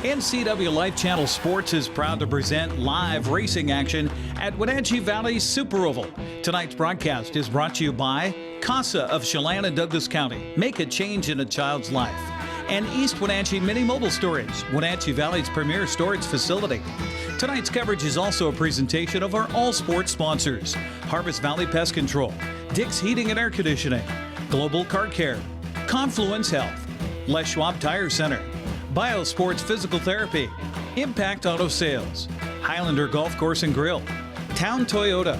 NCWLIFE Channel Sports is proud to present live racing action at Wenatchee Valley Super Oval. Tonight's broadcast is brought to you by CASA of Chelan and Douglas County. Make a change in a child's life. And East Wenatchee Mini Mobile Storage, Wenatchee Valley's premier storage facility. Tonight's coverage is also a presentation of our all sports sponsors: Harvest Valley Pest Control, Dick's Heating and Air Conditioning, Global Car Care, Confluence Health, Les Schwab Tire Center, Biosports Physical Therapy, Impact Auto Sales, Highlander Golf Course and Grill, Town Toyota,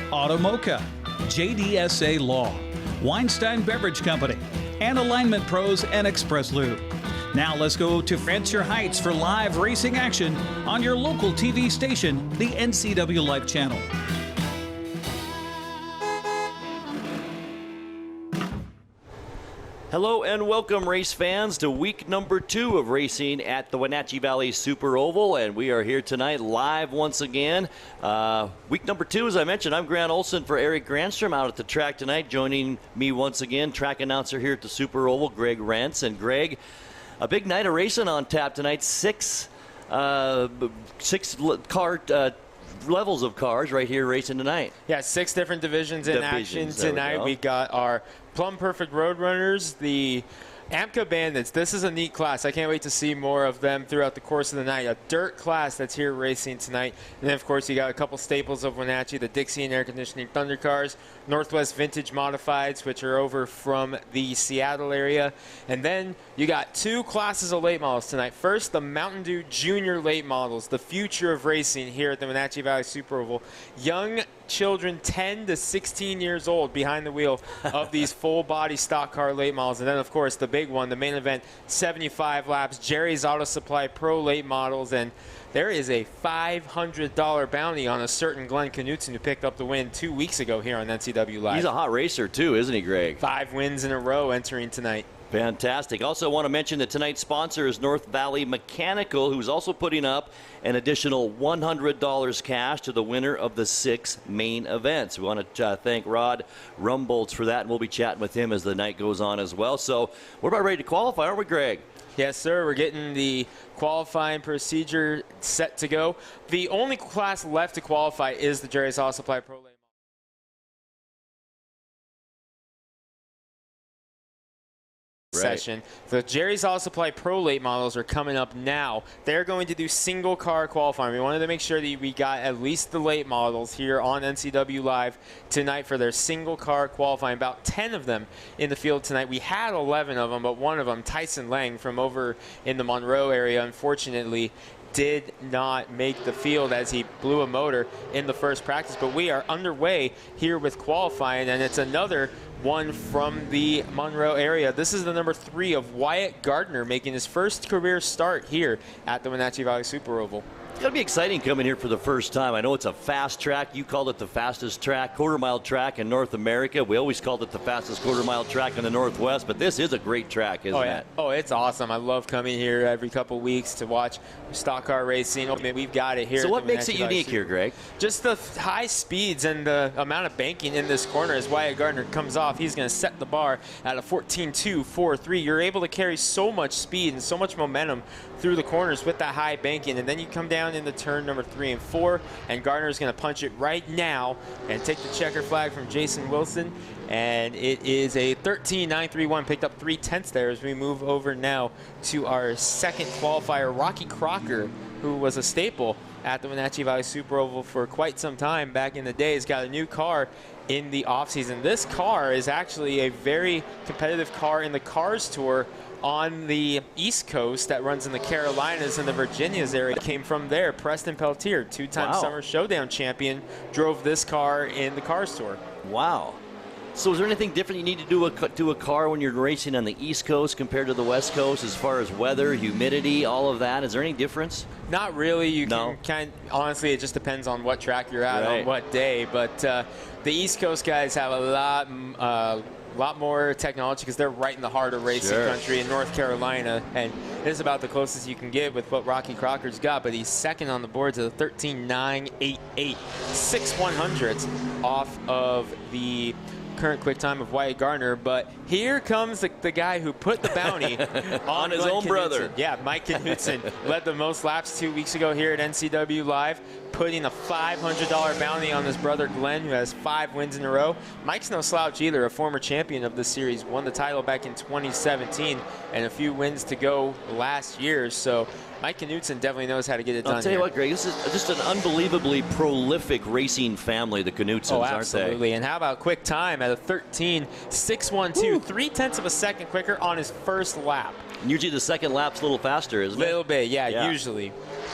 Automoca, JDSA Law, Weinstein Beverage Company, and Alignment Pros and Express Lube. Now let's go to Fancher Heights for live racing action on your local TV station, the NCWLIFE channel. Hello and welcome, race fans, to week number 2 of racing at the Wenatchee Valley Super Oval, and we are here tonight live once again. Week number 2, as I mentioned, I'm Grant Olson for Eric Granstrom out at the track tonight. Joining me once again, track announcer here at the Super Oval, Greg Rentz. And Greg, a big night of racing on tap tonight. Six levels of cars right here racing tonight. Yeah, 6 different divisions in action tonight. We got our Plumb Perfect Roadrunners, the AMCA Bandits. This is a neat class. I can't wait to see more of them throughout the course of the night. A dirt class that's here racing tonight. And then, of course, you got a couple staples of Wenatchee, the Dixie and Air Conditioning Thunder Cars, Northwest Vintage Modifieds, which are over from the Seattle area. And then you got 2 classes of late models tonight. First, the Mountain Dew Junior Late Models, the future of racing here at the Wenatchee Valley Super Oval. Young children 10 to 16 years old behind the wheel of these full-body stock car late models. And then, of course, the big one, the main event, 75 laps, Jerry's Auto Supply Pro late models. And there is a $500 bounty on a certain Glenn Knutson who picked up the win 2 weeks ago here on NCWLIFE. He's a hot racer, too, isn't he, Greg? 5 wins in a row entering tonight. Fantastic. Also want to mention that tonight's sponsor is North Valley Mechanical, who's also putting up an additional $100 cash to the winner of the 6 main events. We want to thank Rod Rumboltz for that, and we'll be chatting with him as the night goes on as well. So we're about ready to qualify, aren't we, Greg? Yes, sir. We're getting the qualifying procedure set to go. The only class left to qualify is the Jerry's Auto Supply Pro Late session. The Jerry's Auto Supply Pro Late models are coming up now. They're going to do single car qualifying. We wanted to make sure that we got at least the late models here on NCWLIFE tonight for their single car qualifying. About 10 of them in the field tonight. We had 11 of them, but one of them, Tyson Lang from over in the Monroe area, unfortunately did not make the field as he blew a motor in the first practice. But we are underway here with qualifying, and it's another one from the Monroe area. This is the number 3 of Wyatt Gardner, making his first career start here at the Wenatchee Valley Super Oval. It's going to be exciting coming here for the first time. I know it's a fast track. You called it the fastest track, quarter-mile track in North America. We always called it the fastest quarter-mile track in the Northwest, but this is a great track, isn't it? Oh, it's awesome. I love coming here every couple weeks to watch stock car racing. I mean, we've got it here. So what makes it unique here, Greg? Just the high speeds and the amount of banking in this corner. As Wyatt Gardner comes off, he's going to set the bar at a 14.243. You're able to carry so much speed and so much momentum through the corners with that high banking, and then you come down into turn number 3 and 4, and Gardner's going to punch it right now and take the checker flag from Jason Wilson, and it is a 13.931. Picked up 3/10 there as we move over now to our second qualifier, Rocky Crocker, who was a staple at the Wenatchee Valley Super Oval for quite some time back in the day. He's got a new car in the offseason. This car is actually a very competitive car in the Cars Tour on the East Coast that runs in the Carolinas and the Virginias area. Came from there. Preston Peltier, 2-time Summer Showdown champion, drove this car in the Cars Tour. Wow. So is there anything different you need to do to a car when you're racing on the East Coast compared to the West Coast as far as weather, humidity, all of that? Is there any difference? Not really. You can honestly, it just depends on what track you're at on what day. But the East Coast guys have a lot more technology because they're right in the heart of racing country in North Carolina, and it's about the closest you can get with what Rocky Crocker's got. But he's second on the boards at a 13.988, 6/100ths off of the current quick time of Wyatt Gardner. But here comes the guy who put the bounty on his Glenn own Knutson. brother. Yeah, Mike Knutson led the most laps 2 weeks ago here at NCWLIFE, putting a $500 bounty on his brother Glenn, who has 5 wins in a row. Mike's no slouch either, a former champion of the series, won the title back in 2017, and a few wins to go last year. So Mike Knutson definitely knows how to get it done. I'll tell you what, Greg, this is just an unbelievably prolific racing family, the Knutsons, aren't they? Absolutely. And how about quick time at a 13.612, 0.3 of a second quicker on his first lap. Usually the second lap's a little faster, isn't it? A little bit, yeah, usually.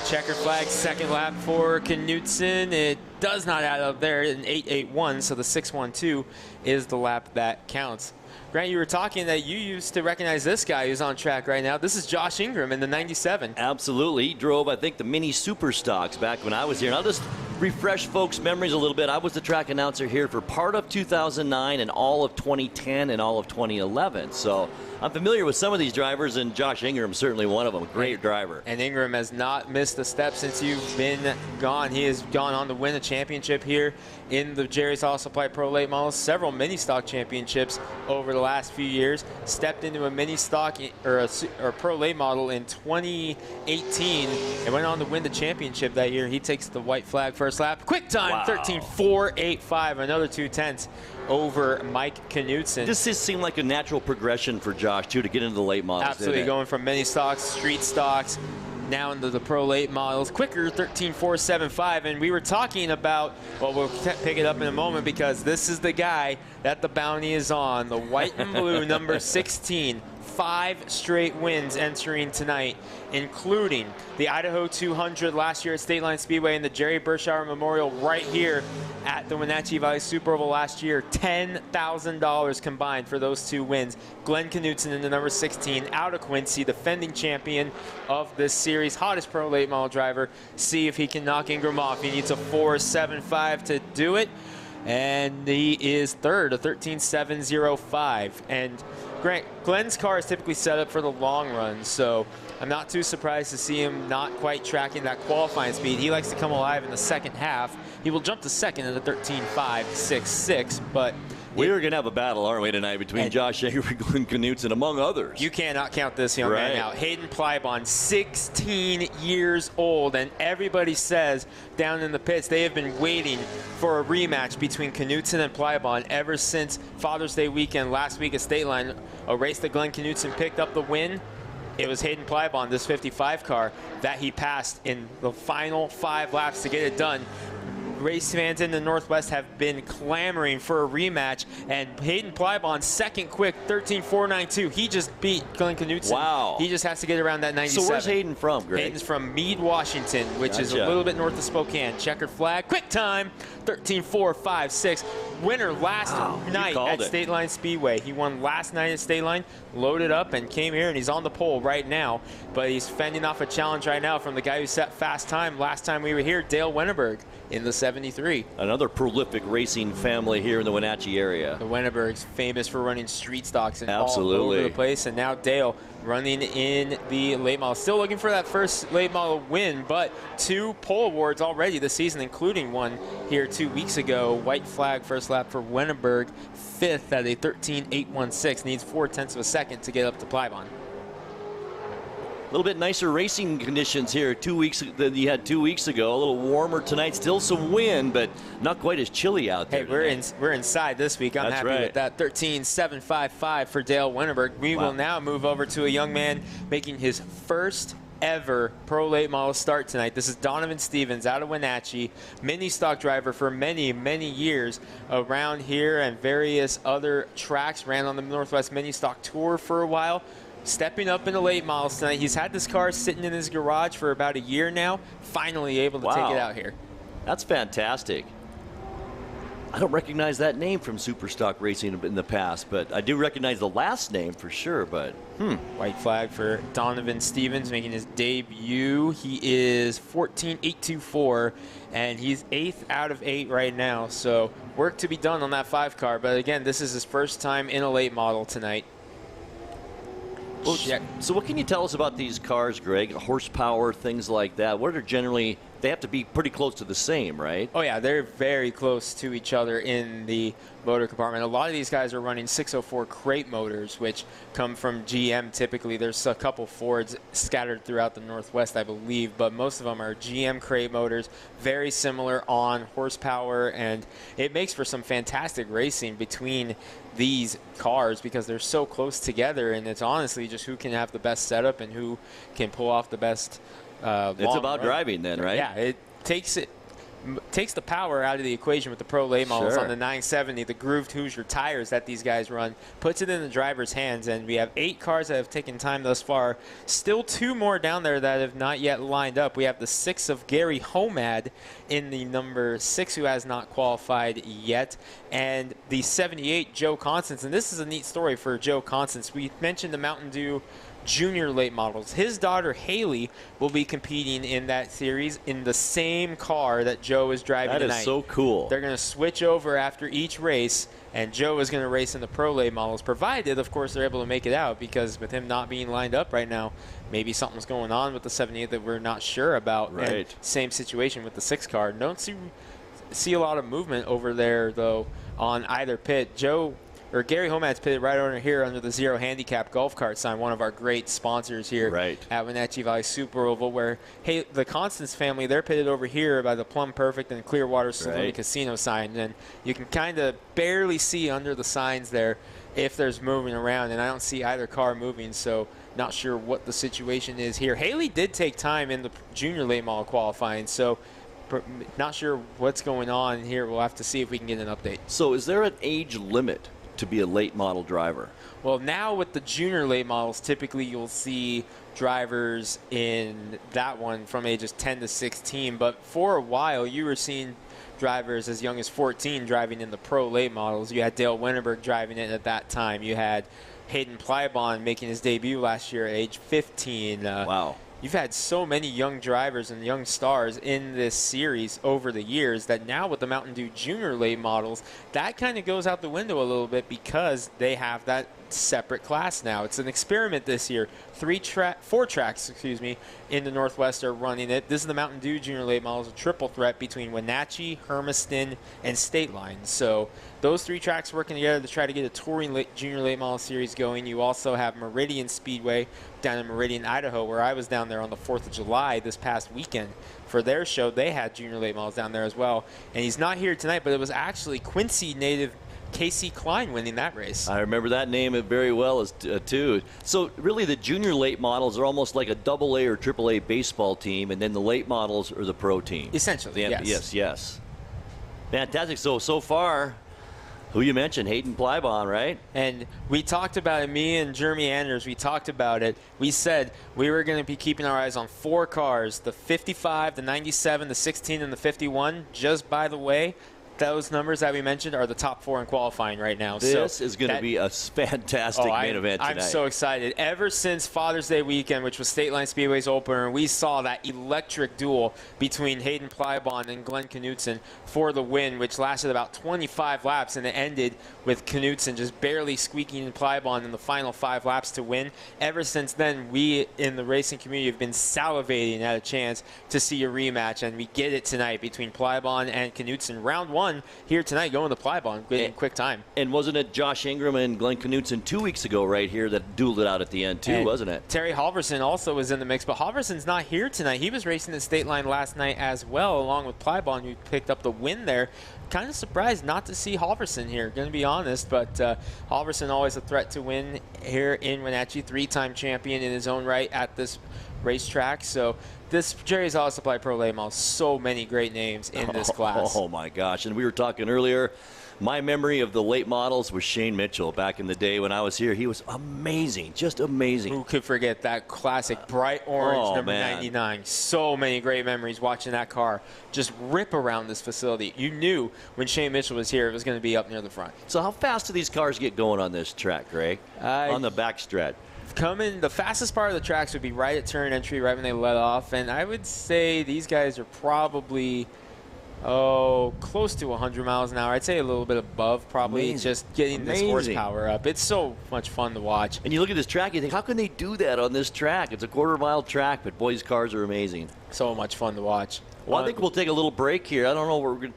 Checker flag, second lap for Knutson. It does not add up there, an 8.81, so the 6.12 is the lap that counts. Grant, you were talking that you used to recognize this guy who's on track right now. This is Josh Ingram in the 97. Absolutely. He drove, I think, the mini super stocks back when I was here. And I'll just refresh folks' memories a little bit. I was the track announcer here for part of 2009 and all of 2010 and all of 2011. So I'm familiar with some of these drivers, and Josh Ingram certainly one of them. Great driver. And Ingram has not missed a step since you've been gone. He has gone on to win a championship here in the Jerry's Auto Supply Pro Late Models, several mini stock championships over the last few years. Stepped into a mini stock or a pro late model in 2018 and went on to win the championship that year. He takes the white flag first lap. Quick time, 13.485, another 0.2 over Mike Knutson. This just seemed like a natural progression for Josh, too, to get into the late models. Absolutely, going from mini stocks, street stocks, now into the pro late models. Quicker, 13.475. And we were talking about, well, we'll pick it up in a moment, because this is the guy that the bounty is on, the white and blue number 16. 5 straight wins entering tonight, including the Idaho 200 last year at State Line Speedway and the Jerry Bershauer Memorial right here at the Wenatchee Valley Super Oval last year. $10,000 combined for those 2 wins. Glenn Knutson in the number 16 out of Quincy, defending champion of this series, hottest pro late model driver. See if he can knock Ingram off. He needs a 4.75 to do it, and he is third, a 13.705. And Grant, Glenn's car is typically set up for the long run, so I'm not too surprised to see him not quite tracking that qualifying speed. He likes to come alive in the second half. He will jump to second at a 13.566, but we are going to have a battle, aren't we, tonight, between Josh Ingram and Glenn Knutson, among others. You cannot count this young man out. Hayden Plybon, 16 years old, and everybody says down in the pits they have been waiting for a rematch between Knutson and Plybon ever since Father's Day weekend last week at State Line, a race that Glenn Knutson picked up the win. It was Hayden Plybon, this 55 car, that he passed in the final 5 laps to get it done. Race fans in the Northwest have been clamoring for a rematch, and Hayden Plybon, second quick, 13.492. He just beat Glenn Knutson. Wow. He just has to get around that 97. So where's Hayden from, Greg? Hayden's from Meade, Washington, which is a little bit north of Spokane. Checkered flag, quick time, 13.456. Winner last night at State Line Speedway. He won last night at State Line, loaded up and came here, and he's on the pole right now. But he's fending off a challenge right now from the guy who set fast time last time we were here, Dale Wennerberg, in the 73. Another prolific racing family here in the Wenatchee area. The Wennerberg's famous for running street stocks and all Absolutely. over the place, and now Dale running in the late model. Still looking for that first late model win, but 2 pole awards already this season, including one here 2 weeks ago. White flag first lap for Wennerberg, 5th at a 13.816. Needs 0.4 of a second to get up to Plybon. A little bit nicer racing conditions here 2 weeks than you had 2 weeks ago. A little warmer tonight. Still some wind, but not quite as chilly out there. Hey, we're inside this week. I'm happy with that. 13.755 for Dale Wennerberg. We will now move over to a young man making his first ever pro late model start tonight. This is Donovan Stevens out of Wenatchee, mini stock driver for many, many years around here and various other tracks. Ran on the Northwest Mini Stock Tour for a while. Stepping up in the late models tonight. He's had this car sitting in his garage for about a year now. Finally able to take it out here. That's fantastic. I don't recognize that name from Superstock Racing in the past, but I do recognize the last name for sure. But White flag for Donovan Stevens making his debut. He is 14.824, and he's 8th out of 8 right now. So work to be done on that 5 car. But again, this is his first time in a late model tonight. Well, so what can you tell us about these cars, Greg? Horsepower, things like that. What are generally they have to be pretty close to the same, right? Oh, yeah, they're very close to each other in the motor compartment. A lot of these guys are running 604 crate motors, which come from GM typically. There's a couple Fords scattered throughout the Northwest, I believe, but most of them are GM crate motors, very similar on horsepower, and it makes for some fantastic racing between these cars because they're so close together, and it's honestly just who can have the best setup and who can pull off the best it's about driving then, right? Yeah, it takes the power out of the equation with the Pro late models. Sure. On the 970, the grooved Hoosier tires that these guys run, puts it in the driver's hands, and we have 8 cars that have taken time thus far. Still 2 more down there that have not yet lined up. We have the 6 of Gary Homad in the number 6, who has not qualified yet, and the 78 Joe Constance. And this is a neat story for Joe Constance. We mentioned the Mountain Dew Junior late models. His daughter Haley will be competing in that series in the same car that Joe is driving tonight. That is so cool. They're going to switch over after each race, and Joe is going to race in the Pro late models, provided, of course, they're able to make it out, because with him not being lined up right now, maybe something's going on with the 78 that we're not sure about. Right. And same situation with the 6 car. Don't see a lot of movement over there, though, on either pit. Gary Homad's pitted right over here under the Zero Handicap golf cart sign, one of our great sponsors here at Wenatchee Valley Super Oval, where the Constance family, they're pitted over here by the Plumb Perfect and Clearwater Saloon Casino sign. And you can kind of barely see under the signs there if there's moving around, and I don't see either car moving, so not sure what the situation is here. Haley did take time in the junior late model qualifying, so not sure what's going on here. We'll have to see if we can get an update. So is there an age limit to be a late model driver? Well, now with the junior late models, typically you'll see drivers in that one from ages 10 to 16, but for a while you were seeing drivers as young as 14 driving in the Pro late models. You had Dale Winterberg driving it at that time. You had Hayden Plybon making his debut last year at age 15. Wow. You've had so many young drivers and young stars in this series over the years that now with the Mountain Dew Junior late models, that kind of goes out the window a little bit because they have that separate class now. It's an experiment this year. 4 tracks, in the Northwest are running it. This is the Mountain Dew Junior late models, a triple threat between Wenatchee, Hermiston, and State Line. So those 3 tracks working together to try to get a touring junior late model series going. You also have Meridian Speedway down in Meridian, Idaho, where I was down there on the 4th of July this past weekend for their show. They had junior late models down there as well. And he's not here tonight, but it was actually Quincy native Casey Klein winning that race. I remember that name very well too. So really the junior late models are almost like a AA or AAA baseball team, and then the late models are the pro team. Essentially, yes. Yes. Fantastic. So far, who you mentioned, Hayden Plybon, right? And we talked about it, me and Jeremy Anders, we talked about it. We said we were going to be keeping our eyes on 4 cars, the 55, the 97, the 16, and the 51. Just by the way, those numbers that we mentioned are the top 4 in qualifying right now. This is going to be a fantastic main event tonight. I'm so excited. Ever since Father's Day weekend, which was State Line Speedway's opener, we saw that electric duel between Hayden Plybon and Glenn Knutson for the win, which lasted about 25 laps, and it ended with Knutson just barely squeaking in Plybon in the final 5 laps to win. Ever since then, we in the racing community have been salivating at a chance to see a rematch, and we get it tonight between Plybon and Knutson. Round 1 here tonight going to Plybon, getting quick time. And wasn't it Josh Ingram and Glenn Knutson 2 weeks ago right here that dueled it out at the end too, and wasn't it? Terry Halverson also was in the mix, but Halverson's not here tonight. He was racing the State Line last night as well, along with Plybon, who picked up the win there. Kind of surprised not to see Halverson here, going to be honest, but Halverson always a threat to win here in Wenatchee, 3-time champion in his own right at this racetrack. So this Jerry's Auto Supply Pro late model, so many great names in this class. Oh my gosh. And we were talking earlier, my memory of the late models was Shane Mitchell back in the day when I was here. He was amazing, just amazing. Who could forget that classic bright orange number 99? So many great memories watching that car just rip around this facility. You knew when Shane Mitchell was here it was going to be up near the front. So how fast do these cars get going on this track, Greg? On the back stretch? The fastest part of the tracks would be right at turn entry, right when they let off, and I would say these guys are probably close to 100 miles an hour. I'd say a little bit above, probably. Amazing. Just getting this horsepower up. It's so much fun to watch. And you look at this track, you think, how can they do that on this track? It's a quarter-mile track, but boy, these cars are amazing. So much fun to watch. Well, I think we'll take a little break here. I don't know if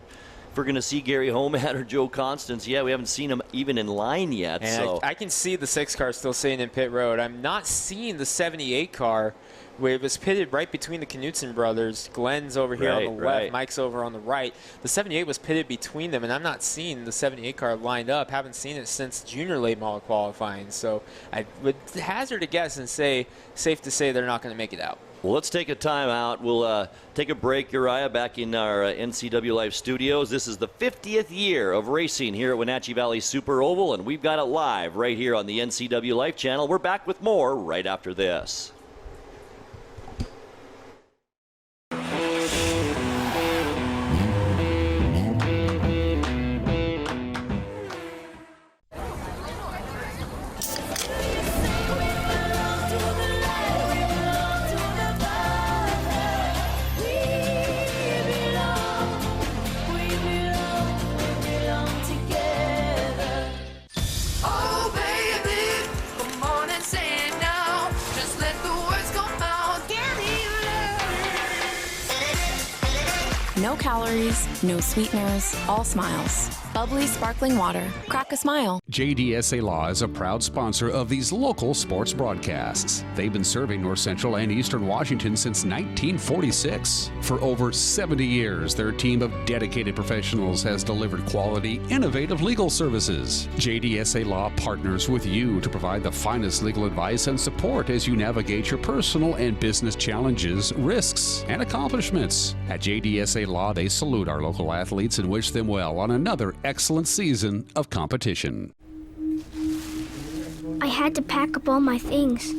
we're going to see Gary Homad or Joe Constance. Yeah, we haven't seen them even in line yet. And so I can see the 6 car still sitting in pit road. I'm not seeing the 78 car, where it was pitted right between the Knutson brothers. Glenn's over here on the left, Mike's over on the right. The 78 was pitted between them, and I'm not seeing the 78 car lined up. Haven't seen it since junior late model qualifying. So I would hazard a guess and say, safe to say they're not going to make it out. Well, let's take a time out. We'll take a break, Uriah, back in our NCWLIFE studios. This is the 50th year of racing here at Wenatchee Valley Super Oval, and we've got it live right here on the NCWLIFE channel. We're back with more right after this. No calories, no sweeteners, all smiles. Bubbly sparkling water. Crack a smile. JDSA Law is a proud sponsor of these local sports broadcasts. They've been serving North Central and Eastern Washington since 1946. For over 70 years, their team of dedicated professionals has delivered quality, innovative legal services. JDSA Law partners with you to provide the finest legal advice and support as you navigate your personal and business challenges, risks, and accomplishments. At JDSA Law, they salute our local athletes and wish them well on another excellent season of competition. I had to pack up all my things.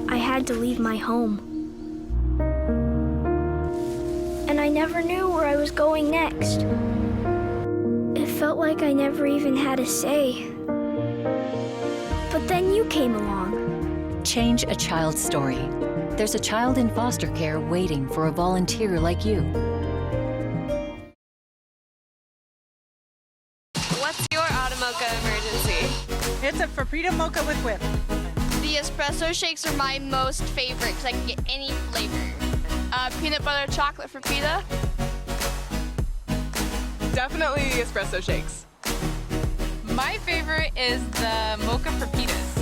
I had to leave my home. And I never knew where I was going next. It felt like I never even had a say. But then you came along. Change a child's story. There's a child in foster care waiting for a volunteer like you. What's your Automocha emergency? It's a Frappuccino mocha with whip. The espresso shakes are my most favorite because I can get any flavor. Peanut butter chocolate Frappuccino. Definitely the espresso shakes. My favorite is the mocha Frappitas.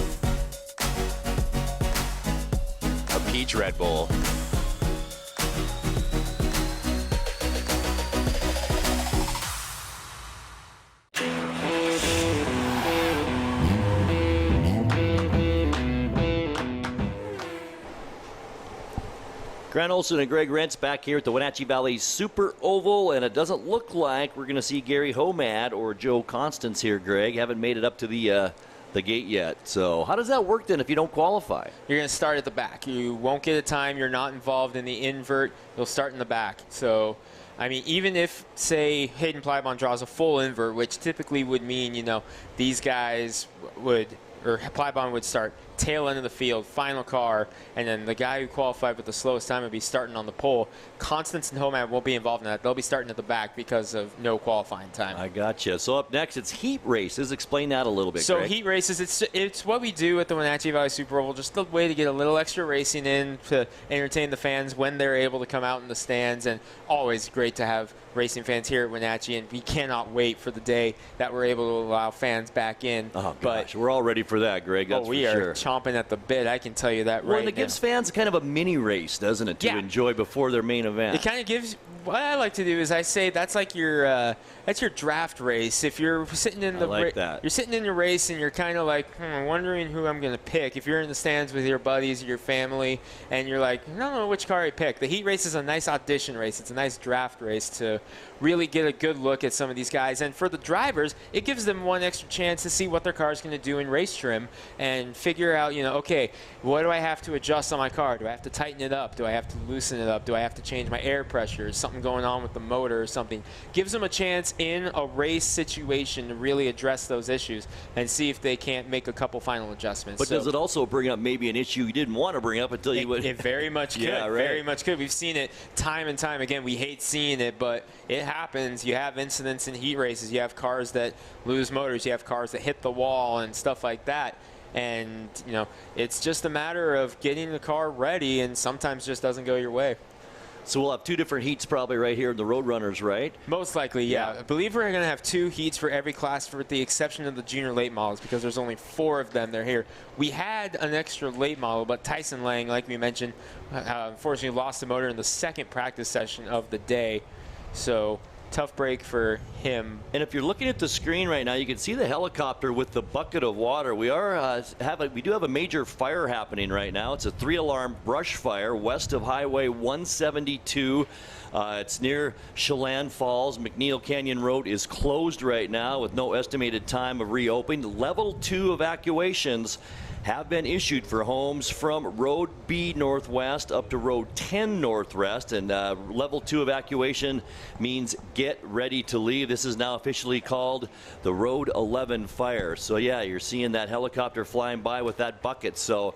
A peach Red Bull. Grant Olson and Greg Rentz back here at the Wenatchee Valley Super Oval, and it doesn't look like we're going to see Gary Homad or Joe Constance here, Greg. Haven't made it up to the gate yet. So how does that work then if you don't qualify? You're going to start at the back. You won't get a time. You're not involved in the invert. You'll start in the back. So, I mean, even if, say, Hayden Plybon draws a full invert, which typically would mean, you know, these guys would, or Plybon would start tail end of the field, final car, and then the guy who qualified with the slowest time would be starting on the pole. Constance and Homad won't be involved in that. They'll be starting at the back because of no qualifying time. I gotcha. So up next, it's heat races. Explain that a little bit, So Greg. heat races, it's what we do at the Wenatchee Valley Super Oval, just a way to get a little extra racing in to entertain the fans when they're able to come out in the stands, and always great to have racing fans here at Wenatchee, and we cannot wait for the day that we're able to allow fans back in. Oh, gosh. We're all ready for that, Greg. That's we for sure. are chomping at the bit. I can tell you that Well, right and it now. gives fans kind of a mini race, doesn't it, to enjoy before their main event? It kind of gives. What I like to do is I say that's like your draft race. If you're sitting in the you're sitting in your race and you're kind of like wondering who I'm going to pick. If you're in the stands with your buddies, your family, and you're like, I don't know which car I pick. The heat race is a nice audition race. It's a nice draft race to really get a good look at some of these guys. And for the drivers, it gives them one extra chance to see what their car is going to do in race trim and figure out, okay, what do I have to adjust on my car? Do I have to tighten it up? Do I have to loosen it up? Do I have to change my air pressure? Is something going on with the motor or something? Gives them a chance in a race situation to really address those issues and see if they can't make a couple final adjustments. But does it also bring up maybe an issue you didn't want to bring up until you would? It very much could. Yeah, right. Very much could. We've seen it time and time again. We hate seeing it, but it happens. You have incidents in heat races. You have cars that lose motors. You have cars that hit the wall and stuff like that. And, it's just a matter of getting the car ready, and sometimes just doesn't go your way. So we'll have 2 different heats probably right here in the Roadrunners, right? Most likely, yeah. I believe we're going to have 2 heats for every class, with the exception of the junior late models, because there's only 4 of them. They're here. We had an extra late model, but Tyson Lang, like we mentioned, unfortunately lost the motor in the second practice session of the day. So tough break for him. And if you're looking at the screen right now, you can see the helicopter with the bucket of water. We do have a major fire happening right now. It's a 3-alarm brush fire west of Highway 172. It's near Chelan Falls. McNeil Canyon Road is closed right now with no estimated time of reopening. Level 2 evacuations have been issued for homes from Road B Northwest up to Road 10 Northwest, and level 2 evacuation means get ready to leave. This is now officially called the Road 11 fire. So yeah, you're seeing that helicopter flying by with that bucket. So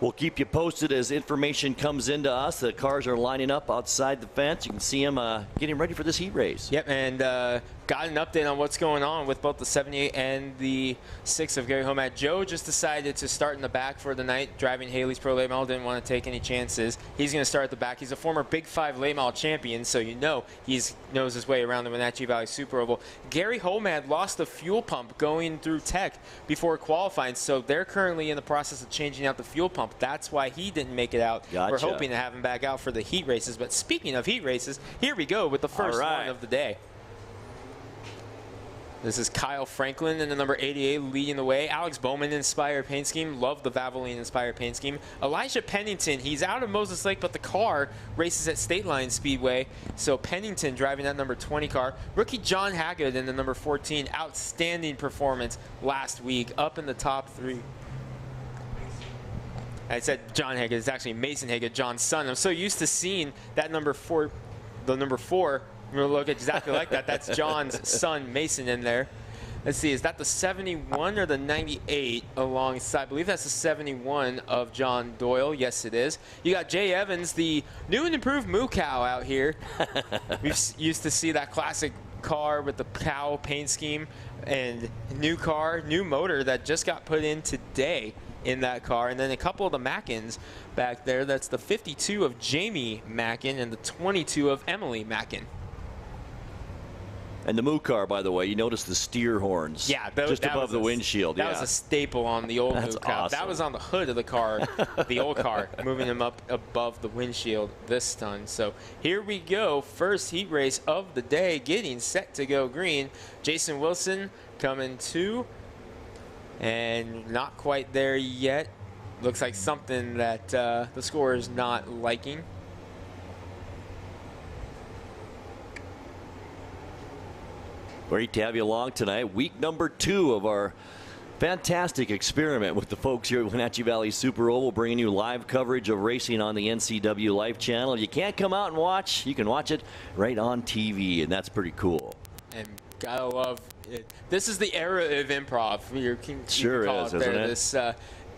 we'll keep you posted as information comes into us. The cars are lining up outside the fence. You can see them getting ready for this heat race. Yep, and got an update on what's going on with both the 78 and the 6 of Gary Homat. Joe just decided to start in the back for the night, driving Haley's Pro Late Model. Didn't want to take any chances. He's going to start at the back. He's a former Big 5 Late Model champion, so he knows his way around the Wenatchee Valley Super Oval. Gary Homat lost the fuel pump going through tech before qualifying, so they're currently in the process of changing out the fuel pump. That's why he didn't make it out. Gotcha. We're hoping to have him back out for the heat races. But speaking of heat races, here we go with the first one of the day. This is Kyle Franklin in the number 88 leading the way. Alex Bowman inspired paint scheme. Love the Valvoline inspired paint scheme. Elijah Pennington, he's out of Moses Lake, but the car races at State Line Speedway. So Pennington driving that number 20 car. Rookie John Haggard in the number 14. Outstanding performance last week, up in the top 3. I said John Haggard. It's actually Mason Haggard, John's son. I'm so used to seeing that number 4, the number 4. We'll look exactly like that. That's John's son, Mason, in there. Let's see, is that the 71 or the 98 alongside? I believe that's the 71 of John Doyle. Yes, it is. You got Jay Evans, the new and improved Moo Cow out here. We used to see that classic car with the cow paint scheme, and new car, new motor that just got put in today in that car. And then a couple of the Mackins back there. That's the 52 of Jamie Mackin and the 22 of Emily Mackin. And the Moo car, by the way, you notice the steer horns just above the windshield. That was a staple on the old Moo car. Awesome. That was on the hood of the car, the old car, moving him up above the windshield this time. So here we go. First heat race of the day, getting set to go green. Jason Wilson coming 2, and not quite there yet. Looks like something that the score is not liking. Great to have you along tonight. Week number 2 of our fantastic experiment with the folks here at Wenatchee Valley Super Oval, bringing you live coverage of racing on the NCWLIFE channel. If you can't come out and watch, you can watch it right on TV, and that's pretty cool. And gotta love it. This is the era of improv. Sure is, isn't it? This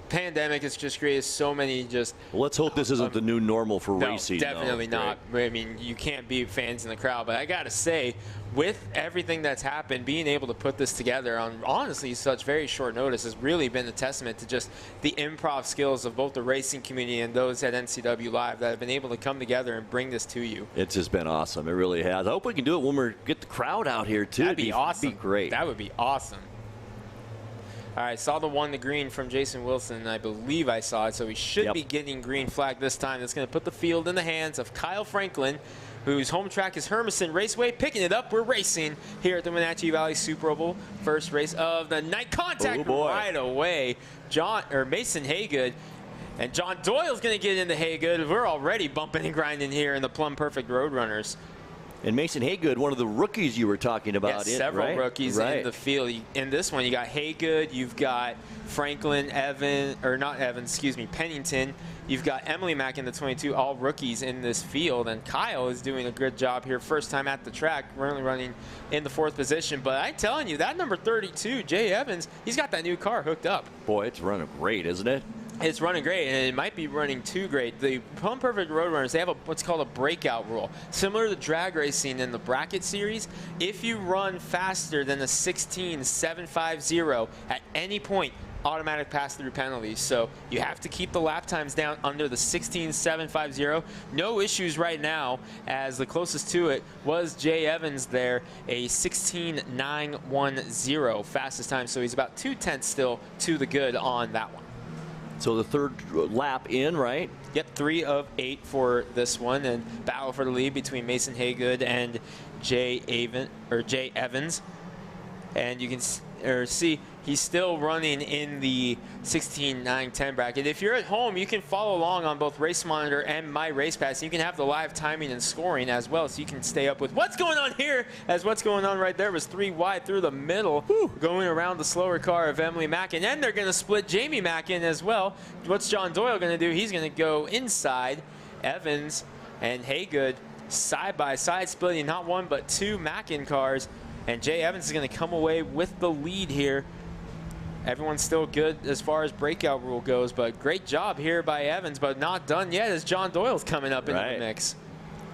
pandemic has just created so many Well, let's hope this isn't the new normal for racing. Definitely not. I mean, you can't be fans in the crowd, but I gotta say, with everything that's happened, being able to put this together on honestly such very short notice has really been a testament to just the improv skills of both the racing community and those at NCWLIFE that have been able to come together and bring this to you. It's just been awesome. It really has. I hope we can do it when we get the crowd out here too. That'd be awesome. Be great. That would be awesome. All right, saw the 1 to green from Jason Wilson. I believe I saw it, so we should be getting green flag this time. That's going to put the field in the hands of Kyle Franklin, whose home track is Hermiston Raceway. Picking it up, we're racing here at the Wenatchee Valley Super Oval. First race of the night. Contact right away. Mason Haygood. And John Doyle's going to get into Haygood. We're already bumping and grinding here in the Plumb Perfect Roadrunners. And Mason Haygood, one of the rookies you were talking about. Yeah, several rookies in the field. In this one, you got Haygood, you've got Franklin, Pennington. You've got Emily Mack in the 22, all rookies in this field. And Kyle is doing a good job here. First time at the track, currently running in the 4th position. But I'm telling you, that number 32, Jay Evans, he's got that new car hooked up. Boy, it's running great, isn't it? It's running great, and it might be running too great. The Plumb Perfect Roadrunners, they have what's called a breakout rule. Similar to drag racing in the bracket series, if you run faster than a 16.750 at any point, automatic pass-through penalties. So you have to keep the lap times down under the 16.750. No issues right now, as the closest to it was Jay Evans there, a 16.910 fastest time. So he's about 2/10 still to the good on that one. So the 3rd lap in, right? Yep, 3 of 8 for this one, and battle for the lead between Mason Haygood and Jay Evans. And you can see he's still running in the 16.910 bracket. If you're at home, you can follow along on both Race Monitor and My Race Pass. You can have the live timing and scoring as well, so you can stay up with what's going on here, as what's going on right there was 3 wide through the middle, going around the slower car of Emily Mack. And then they're going to split Jamie Mack in as well. What's John Doyle going to do? He's going to go inside. Evans and Haygood side by side, splitting not 1 but 2 Mackin cars. And Jay Evans is going to come away with the lead here. Everyone's still good as far as breakout rule goes, but great job here by Evans, but not done yet as John Doyle's coming up into the mix.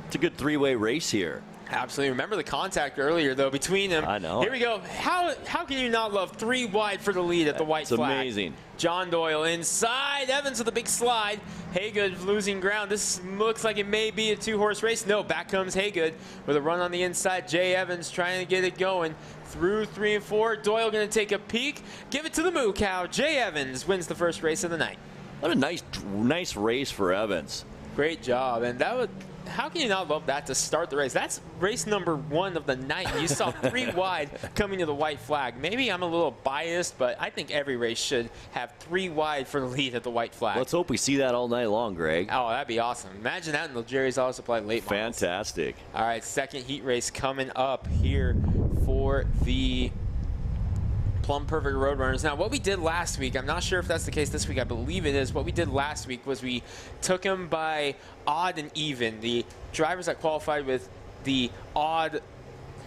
It's a good 3-way race here. Absolutely. Remember the contact earlier, though, between them. I know. Here we go. How can you not love 3 wide for the lead at the white flag? It's amazing. John Doyle inside. Evans with a big slide. Haygood losing ground. This looks like it may be a 2-horse race. No, back comes Haygood with a run on the inside. Jay Evans trying to get it going through 3 and 4. Doyle going to take a peek. Give it to the moo cow. Jay Evans wins the first race of the night. What a nice race for Evans. Great job. And that would... How can you not love that to start the race? That's race number 1 of the night. You saw 3 wide coming to the white flag. Maybe I'm a little biased, but I think every race should have 3 wide for the lead at the white flag. Let's hope we see that all night long, Greg. Oh, that'd be awesome. Imagine that in the Jerry's Auto Supply late models. Fantastic. All right, second heat race coming up here for the Plumb Perfect Roadrunners. Now, what we did last week, I'm not sure if that's the case this week. I believe it is. What we did last week was we took them by odd and even. The drivers that qualified with the odd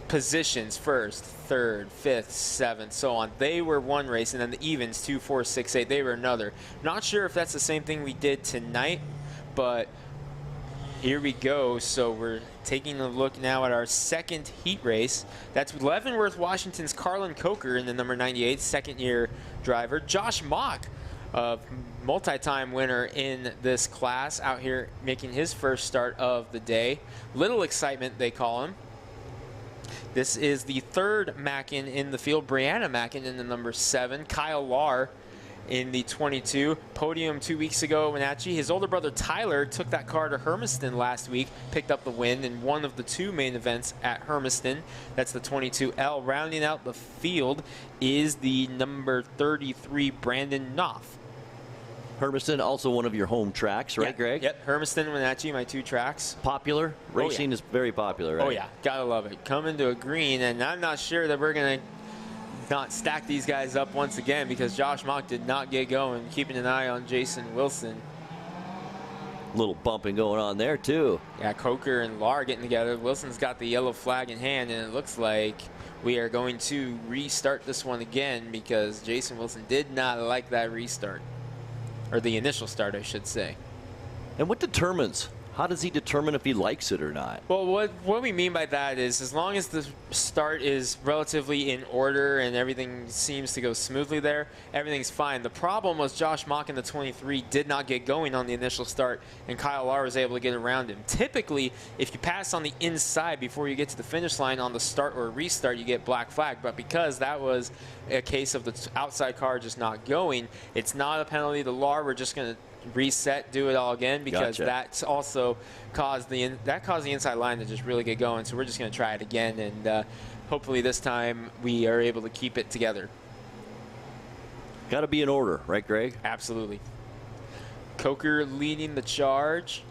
positions, 1st, 3rd, 5th, 7th, so on, they were one race, and then the evens, 2, 4, 6, 8, they were another. Not sure if that's the same thing we did tonight, but here we go. So we're taking a look now at our second heat race. That's Leavenworth, Washington's Carlin Coker in the number 98, second-year driver. Josh Mock, a multi-time winner in this class, out here making his first start of the day. Little excitement, they call him. This is the 3rd Mackin in the field. Brianna Mackin in the number 7. Kyle Lahr in the 22. Podium 2 weeks ago at Wenatchee. His older brother Tyler took that car to Hermiston last week, picked up the win in one of the 2 main events at Hermiston. That's the 22L. Rounding out the field is the number 33 Brandon Knopf. Hermiston, also one of your home tracks, right, Greg? Yep, Hermiston, Wenatchee, my 2 tracks. Popular? Racing is very popular, right? Oh, yeah. Gotta love it. Coming to a green, and I'm not sure that we're going to not stack these guys up once again, because Josh Mock did not get going. Keeping an eye on Jason Wilson. A little bumping going on there, too. Yeah, Coker and Lahr getting together. Wilson's got the yellow flag in hand, and it looks like we are going to restart this one again, because Jason Wilson did not like that restart. Or the initial start, I should say. And what determines? How does he determine if he likes it or not? Well, what we mean by that is, as long as the start is relatively in order and everything seems to go smoothly there, everything's fine. The problem was Josh Mock in the 23 did not get going on the initial start, and Kyle Lahr was able to get around him. Typically, if you pass on the inside before you get to the finish line on the start or restart, you get black flag. But because that was a case of the outside car just not going, it's not a penalty to Lahr. We're just going to reset, do it all again, because that's also caused the inside line to just really get going. So we're just going to try it again, and hopefully this time we are able to keep it together. Got to be in order, right, Greg? Absolutely. Coker leading the charge.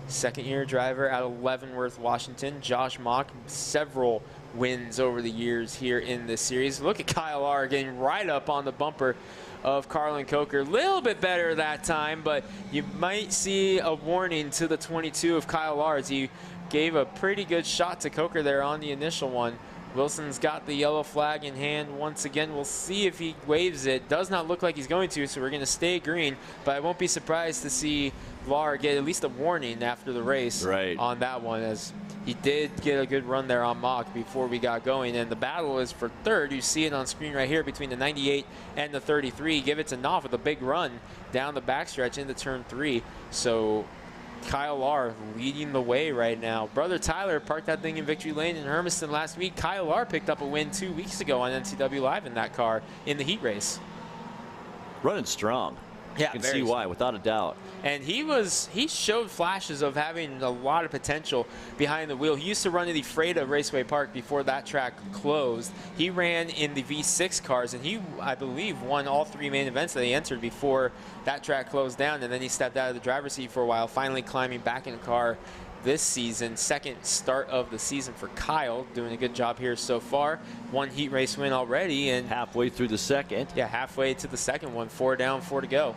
second-year driver out of Leavenworth, Washington. Josh Mock, several wins over the years here in this series. Look at Kyle R getting right up on the bumper of Carlin Coker. A little bit better that time, but you might see a warning to the 22 of Kyle R as he gave a pretty good shot to Coker there on the initial one. Wilson's got the yellow flag in hand once again. We'll see if he waves it. Does not look like he's going to, so we're going to stay green. But I won't be surprised to see Lar get at least a warning after the race on that one, as he did get a good run there on Mock before we got going. And the battle is for third. You see it on screen right here between the 98 and the 33. Give it to Knopf with a big run down the backstretch into turn 3. So Kyle Lar leading the way right now. Brother Tyler parked that thing in Victory Lane in Hermiston last week. Kyle Lar picked up a win 2 weeks ago on NCWLIFE in that car in the heat race. Running strong. Yeah, you can see why, without a doubt. And he showed flashes of having a lot of potential behind the wheel. He used to run at the Freda Raceway Park before that track closed. He ran in the V6 cars, and he, I believe, won all 3 main events that he entered before that track closed down. And then he stepped out of the driver's seat for a while, finally climbing back in the car this season. Second start of the season for Kyle, doing a good job here so far. 1 heat race win already, and halfway through the second. Yeah, halfway to the second one. 4 down, 4 to go.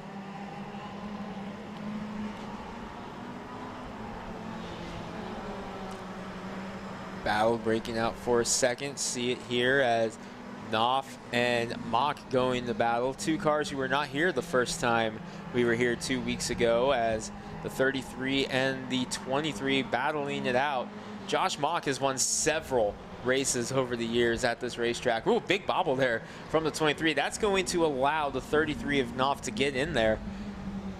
Battle breaking out for a second. See it here as Knopf and Mock going to battle. 2 cars who were not here the first time we were here 2 weeks ago, as the 33 and the 23 battling it out. Josh Mock has won several races over the years at this racetrack. Ooh, big bobble there from the 23. That's going to allow the 33 of Knopf to get in there,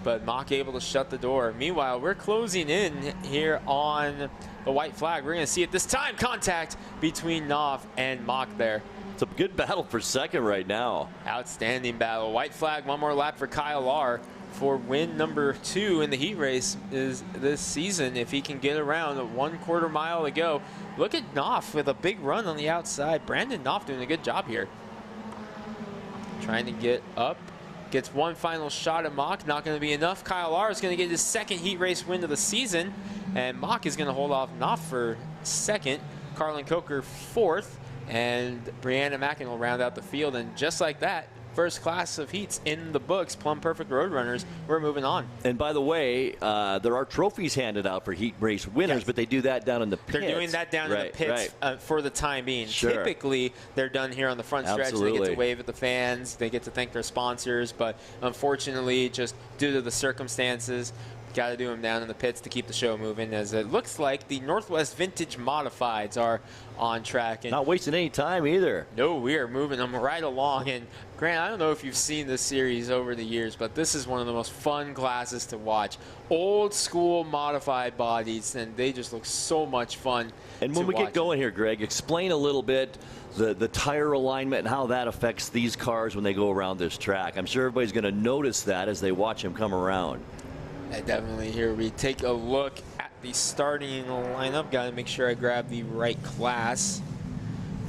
but Mock able to shut the door. Meanwhile, we're closing in here on the white flag. We're going to see it this time. Contact between Knopf and Mock there. It's a good battle for second right now. Outstanding battle. White flag, 1 more lap for Kyle R for win number 2 in the heat race is this season. If he can get around 1/4 mile to go. Look at Knopf with a big run on the outside. Brandon Knopf doing a good job here. Trying to get up. Gets 1 final shot at Mock. Not going to be enough. Kyle R is going to get his 2nd heat race win of the season. And Mock is going to hold off Knopf for 2nd. Carlin Coker 4th. And Brianna Mackin will round out the field. And just like that, first class of heats in the books. Plumb Perfect Roadrunners. We're moving on. And by the way, there are trophies handed out for heat race winners, but they do that down in the pits. They're doing that down in the pits for the time being. Sure. Typically, they're done here on the front stretch. They get to wave at the fans. They get to thank their sponsors. But unfortunately, just due to the circumstances, got to do them down in the pits to keep the show moving, as it looks like the Northwest Vintage Modifieds are on track. And not wasting any time either. No, we are moving them right along. And Grant, I don't know if you've seen this series over the years, but this is one of the most fun classes to watch. Old school modified bodies, and they just look so much fun. And when we get going here, Greg, explain a little bit the tire alignment and how that affects these cars when they go around this track. I'm sure everybody's going to notice that as they watch them come around. Definitely. Here we take a look at the starting lineup. Got to make sure I grab the right class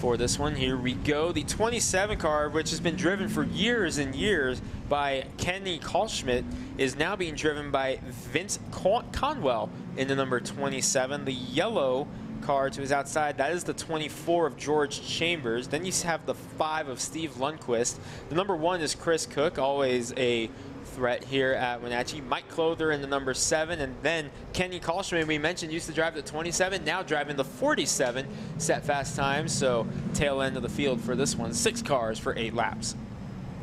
for this one. Here we go. The 27 car, which has been driven for years and years by Kenny Kalschmidt, is now being driven by Vince Conwell in the number 27. The yellow car to his outside, that is the 24 of George Chambers. Then you have the 5 of Steve Lundquist. The number 1 is Chris Cook, always a threat here at Wenatchee. Mike Clother in the number 7, and then Kenny Kalschmidt, we mentioned, used to drive the 27, now driving the 47, set fast times. So tail end of the field for this one. 6 cars for 8 laps.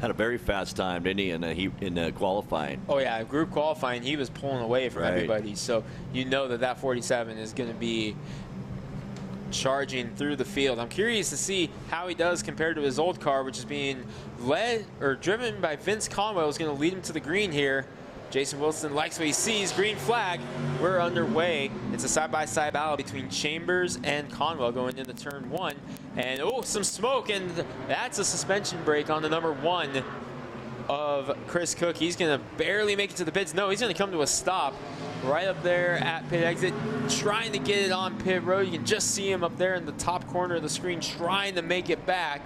Had a very fast time, didn't he, in qualifying? Oh yeah, group qualifying, he was pulling away from everybody. So you know that 47 is going to be charging through the field. I'm curious to see how he does compared to his old car, which is being led or driven by Vince Conwell. Is going to lead him to the green here. Jason Wilson likes what he sees. Green flag. We're underway. It's a side-by-side battle between Chambers and Conwell going into turn 1. And oh, some smoke, and that's a suspension brake on the number 1 of Chris Cook. He's going to barely make it to the pits. No, he's going to come to a stop right up there at pit exit, trying to get it on pit road. You can just see him up there in the top corner of the screen trying to make it back.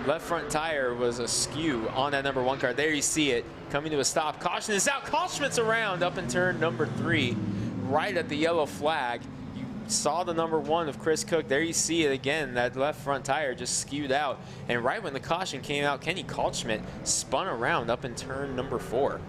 Left front tire was askew on that number 1 car. There you see it. coming to a stop. Caution is out. Kalschmidt's around up in turn number 3, right at the yellow flag. You saw the number 1 of Chris Cook. There you see it again. That left front tire just skewed out. And right when the caution came out, Kenny Kalschmidt spun around up in turn number 4.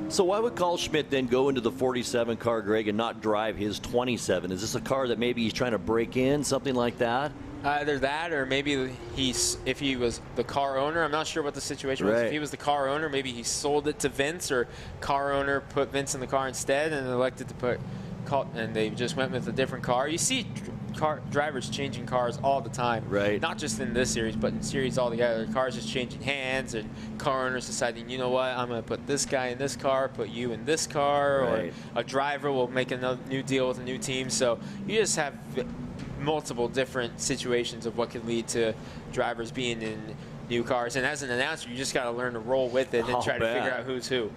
So why would Kalschmidt then go into the 47 car, Greg, and not drive his 27? Is this a car that maybe he's trying to break in, something like that? Either that, or maybe if he was the car owner, I'm not sure what the situation was. If he was the car owner, maybe he sold it to Vince, or car owner put Vince in the car instead and elected to put, and they just went with a different car. You see drivers changing cars all the time, right? Not just in this series, but in series altogether. Cars just changing hands, and car owners deciding, you know what, I'm going to put this guy in this car, put you in this car, or a driver will make another new deal with a new team. So you just have multiple different situations of what can lead to drivers being in new cars. And as an announcer, you just got to learn to roll with it and try to figure out who's who.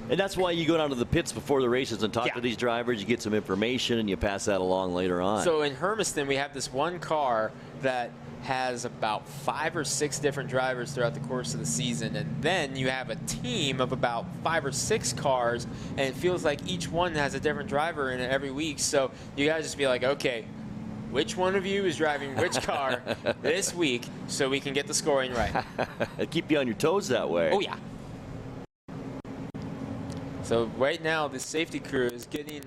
And that's why you go down to the pits before the races and talk to these drivers. You get some information and you pass that along later on. So in Hermiston, we have this one car that has about 5 or 6 different drivers throughout the course of the season, and then you have a team of about 5 or 6 cars, and it feels like each one has a different driver in it every week. So you guys just be like, okay, which one of you is driving which car this week so we can get the scoring right? It'll keep you on your toes that way. Oh, yeah. So right now, the safety crew is getting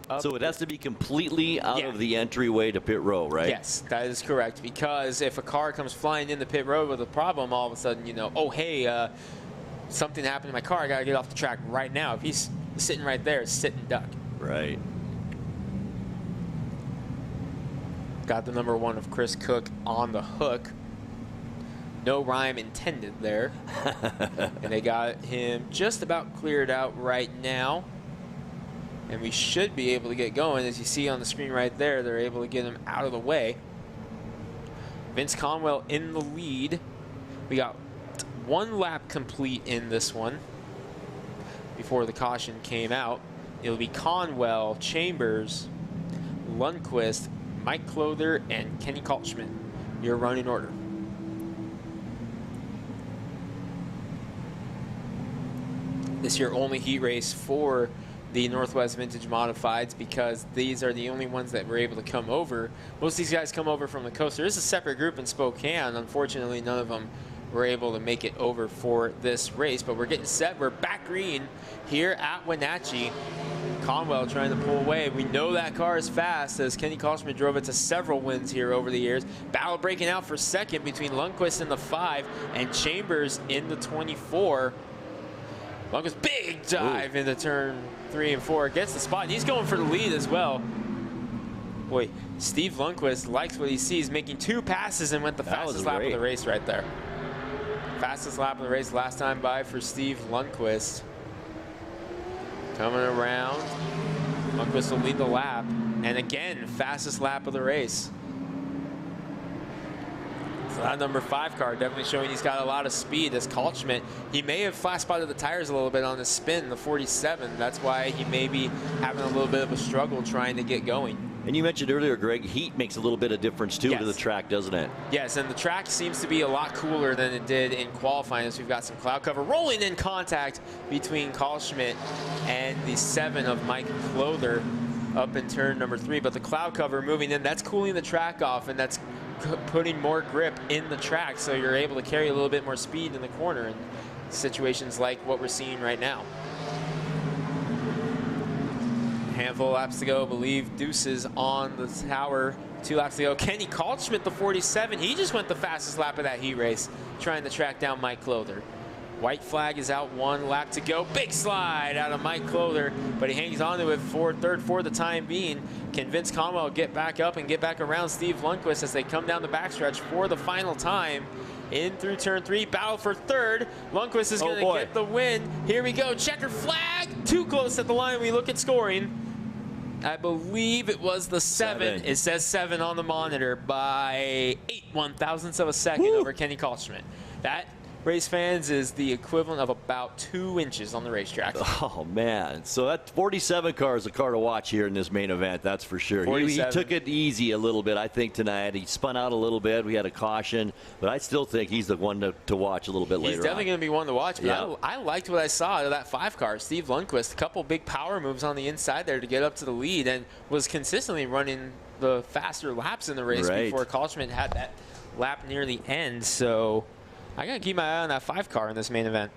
up. So it has to be completely out of the entryway to pit row, right? Yes, that is correct. Because if a car comes flying in the pit road with a problem, all of a sudden, you know, oh, hey, something happened to my car. I got to get off the track right now. If he's sitting right there, sit and duck. Right. Got the number 1 of Chris Cook on the hook. No rhyme intended there. And they got him just about cleared out right now. And we should be able to get going. As you see on the screen right there, they're able to get him out of the way. Vince Conwell in the lead. We got 1 lap complete in this one before the caution came out. It'll be Conwell, Chambers, Lundquist, Mike Clother, and Kenny Kalschmidt, your running order. This year only heat race for the Northwest Vintage Modifieds, because these are the only ones that were able to come over. Most of these guys come over from the coast. There is a separate group in Spokane. Unfortunately, none of them were able to make it over for this race, but we're getting set. We're back green here at Wenatchee. Conwell trying to pull away. We know that car is fast, as Kenny Kalschmidt drove it to several wins here over the years. Battle breaking out for second between Lundquist in the 5 and Chambers in the 24. Lundquist, big dive into turn 3 and 4. Gets the spot, and he's going for the lead as well. Boy, Steve Lundquist likes what he sees, making 2 passes and went the fastest lap of the race right there. Fastest lap of the race last time by for Steve Lundquist. Coming around, Lundquist will lead the lap, and again, fastest lap of the race. So that number 5 car definitely showing he's got a lot of speed. As Kalschmidt, he may have flash spotted the tires a little bit on his spin, the 47. That's why he may be having a little bit of a struggle trying to get going. And you mentioned earlier, Greg, heat makes a little bit of difference too to the track, doesn't it? Yes, and the track seems to be a lot cooler than it did in qualifying, as we've got some cloud cover rolling in contact between Kalschmidt and the 7 of Mike Clother up in turn number 3. But the cloud cover moving in, that's cooling the track off, and that's putting more grip in the track, so you're able to carry a little bit more speed in the corner in situations like what we're seeing right now. Handful of laps to go. I believe Deuces on the tower. 2 laps to go. Kenny Kalschmidt, the 47. He just went the fastest lap of that heat race, trying to track down Mike Clother. White flag is out, 1 lap to go. Big slide out of Mike Clother, but he hangs on to it for third for the time being. Can Vince Conwell get back up and get back around Steve Lundquist as they come down the backstretch for the final time? In through turn 3, battle for third. Lundquist is going to get the win. Here we go, checker flag. Too close at the line. We look at scoring. I believe it was the 7. It says 7 on the monitor by 8 1/1000ths of a second over Kenny Kalschmidt. That race fans, is the equivalent of about 2 inches on the racetrack. Oh, man. So that 47 car is a car to watch here in this main event, that's for sure. He took it easy a little bit, I think, tonight. He spun out a little bit. We had a caution, but I still think he's the one to watch a little bit later on. He's definitely going to be one to watch, but yeah. I liked what I saw out of that 5 car. Steve Lundquist, a couple big power moves on the inside there to get up to the lead, and was consistently running the faster laps in the race before Kalschmidt had that lap near the end. So I got to keep my eye on that 5 car in this main event.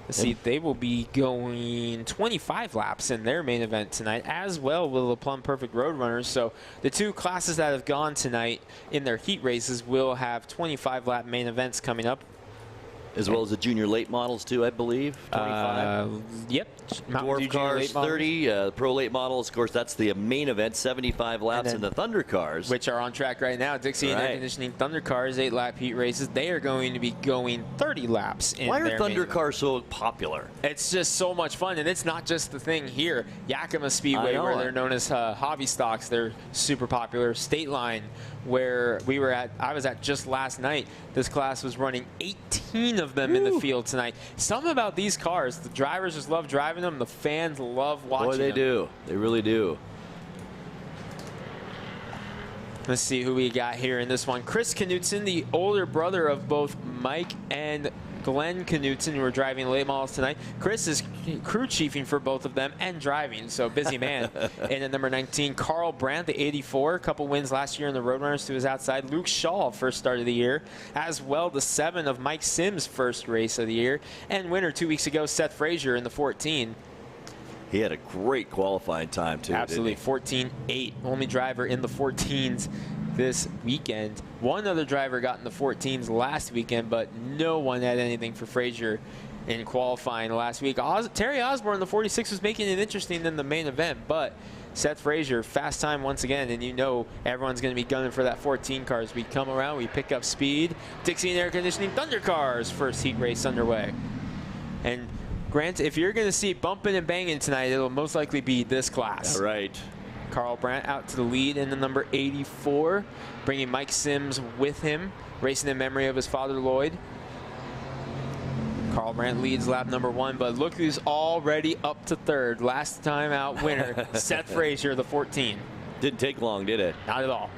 Let's see, they will be going 25 laps in their main event tonight, as well will the Plumb Perfect Roadrunners. So the 2 classes that have gone tonight in their heat races will have 25-lap main events coming up. As well as the junior late models, too, I believe. 25. Yep. Dwarf cars, 30. Pro late models, of course, that's the main event, 75 laps in the Thunder cars. Which are on track right now. Dixie and Air Conditioning Thunder cars, 8-lap heat races. They are going to be going 30 laps in Why are their Thunder cars so popular? It's just so much fun, and it's not just the thing here. Yakima Speedway, where they're known as hobby stocks, they're super popular. State Line, where I was at just last night. This class was running 18 of them in the field tonight. Something about these cars, the drivers just love driving them. The fans love watching them. Boy, they do. They really do. Let's see who we got here in this one. Chris Knutson, the older brother of both Mike and Glenn Knutson, who are driving late models tonight. Chris is crew chiefing for both of them and driving, so busy man. And at number 19, Carl Brandt, the 84, a couple wins last year in the Roadrunners to his outside. Luke Shaw, first start of the year, as well the 7 of Mike Sims' first race of the year. And winner 2 weeks ago, Seth Frazier in the 14. He had a great qualifying time, too. Absolutely, 14.8. Only driver in the 14s this weekend. One other driver got in the 14s last weekend, but no one had anything for Frazier in qualifying last week. Terry Osborne, the 46, was making it interesting in the main event, but Seth Frazier, fast time once again, and you know everyone's going to be gunning for that 14 car as we come around, we pick up speed. Dixie and Air Conditioning Thunder cars, first heat race underway. And Grant, if you're going to see bumping and banging tonight, it'll most likely be this class. All right. Carl Brandt out to the lead in the number 84, bringing Mike Sims with him, racing in memory of his father, Lloyd. Carl Brandt leads lap number 1, but look who's already up to 3rd. Last time out winner, Seth Frazier, the 14. Didn't take long, did it? Not at all.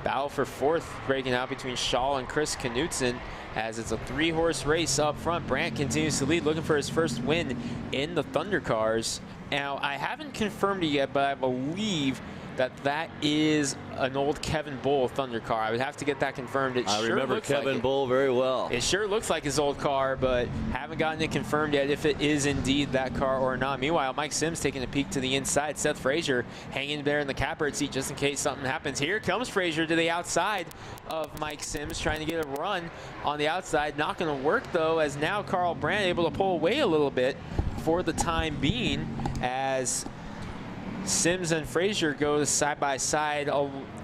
Battle for 4th breaking out between Shaw and Chris Knutson, as it's a 3-horse race up front. Brandt continues to lead, looking for his first win in the Thunder cars. Now, I haven't confirmed it yet, but I believe that is an old Kevin Bull Thunder car. I would have to get that confirmed. I remember Kevin Bull very well. It sure looks like his old car, but haven't gotten it confirmed yet if it is indeed that car or not. Meanwhile, Mike Sims taking a peek to the inside. Seth Frazier hanging there in the catbird seat just in case something happens. Here comes Frazier to the outside of Mike Sims, trying to get a run on the outside. Not going to work, though, as now Carl Brandt able to pull away a little bit for the time being, as Sims and Frazier go side by side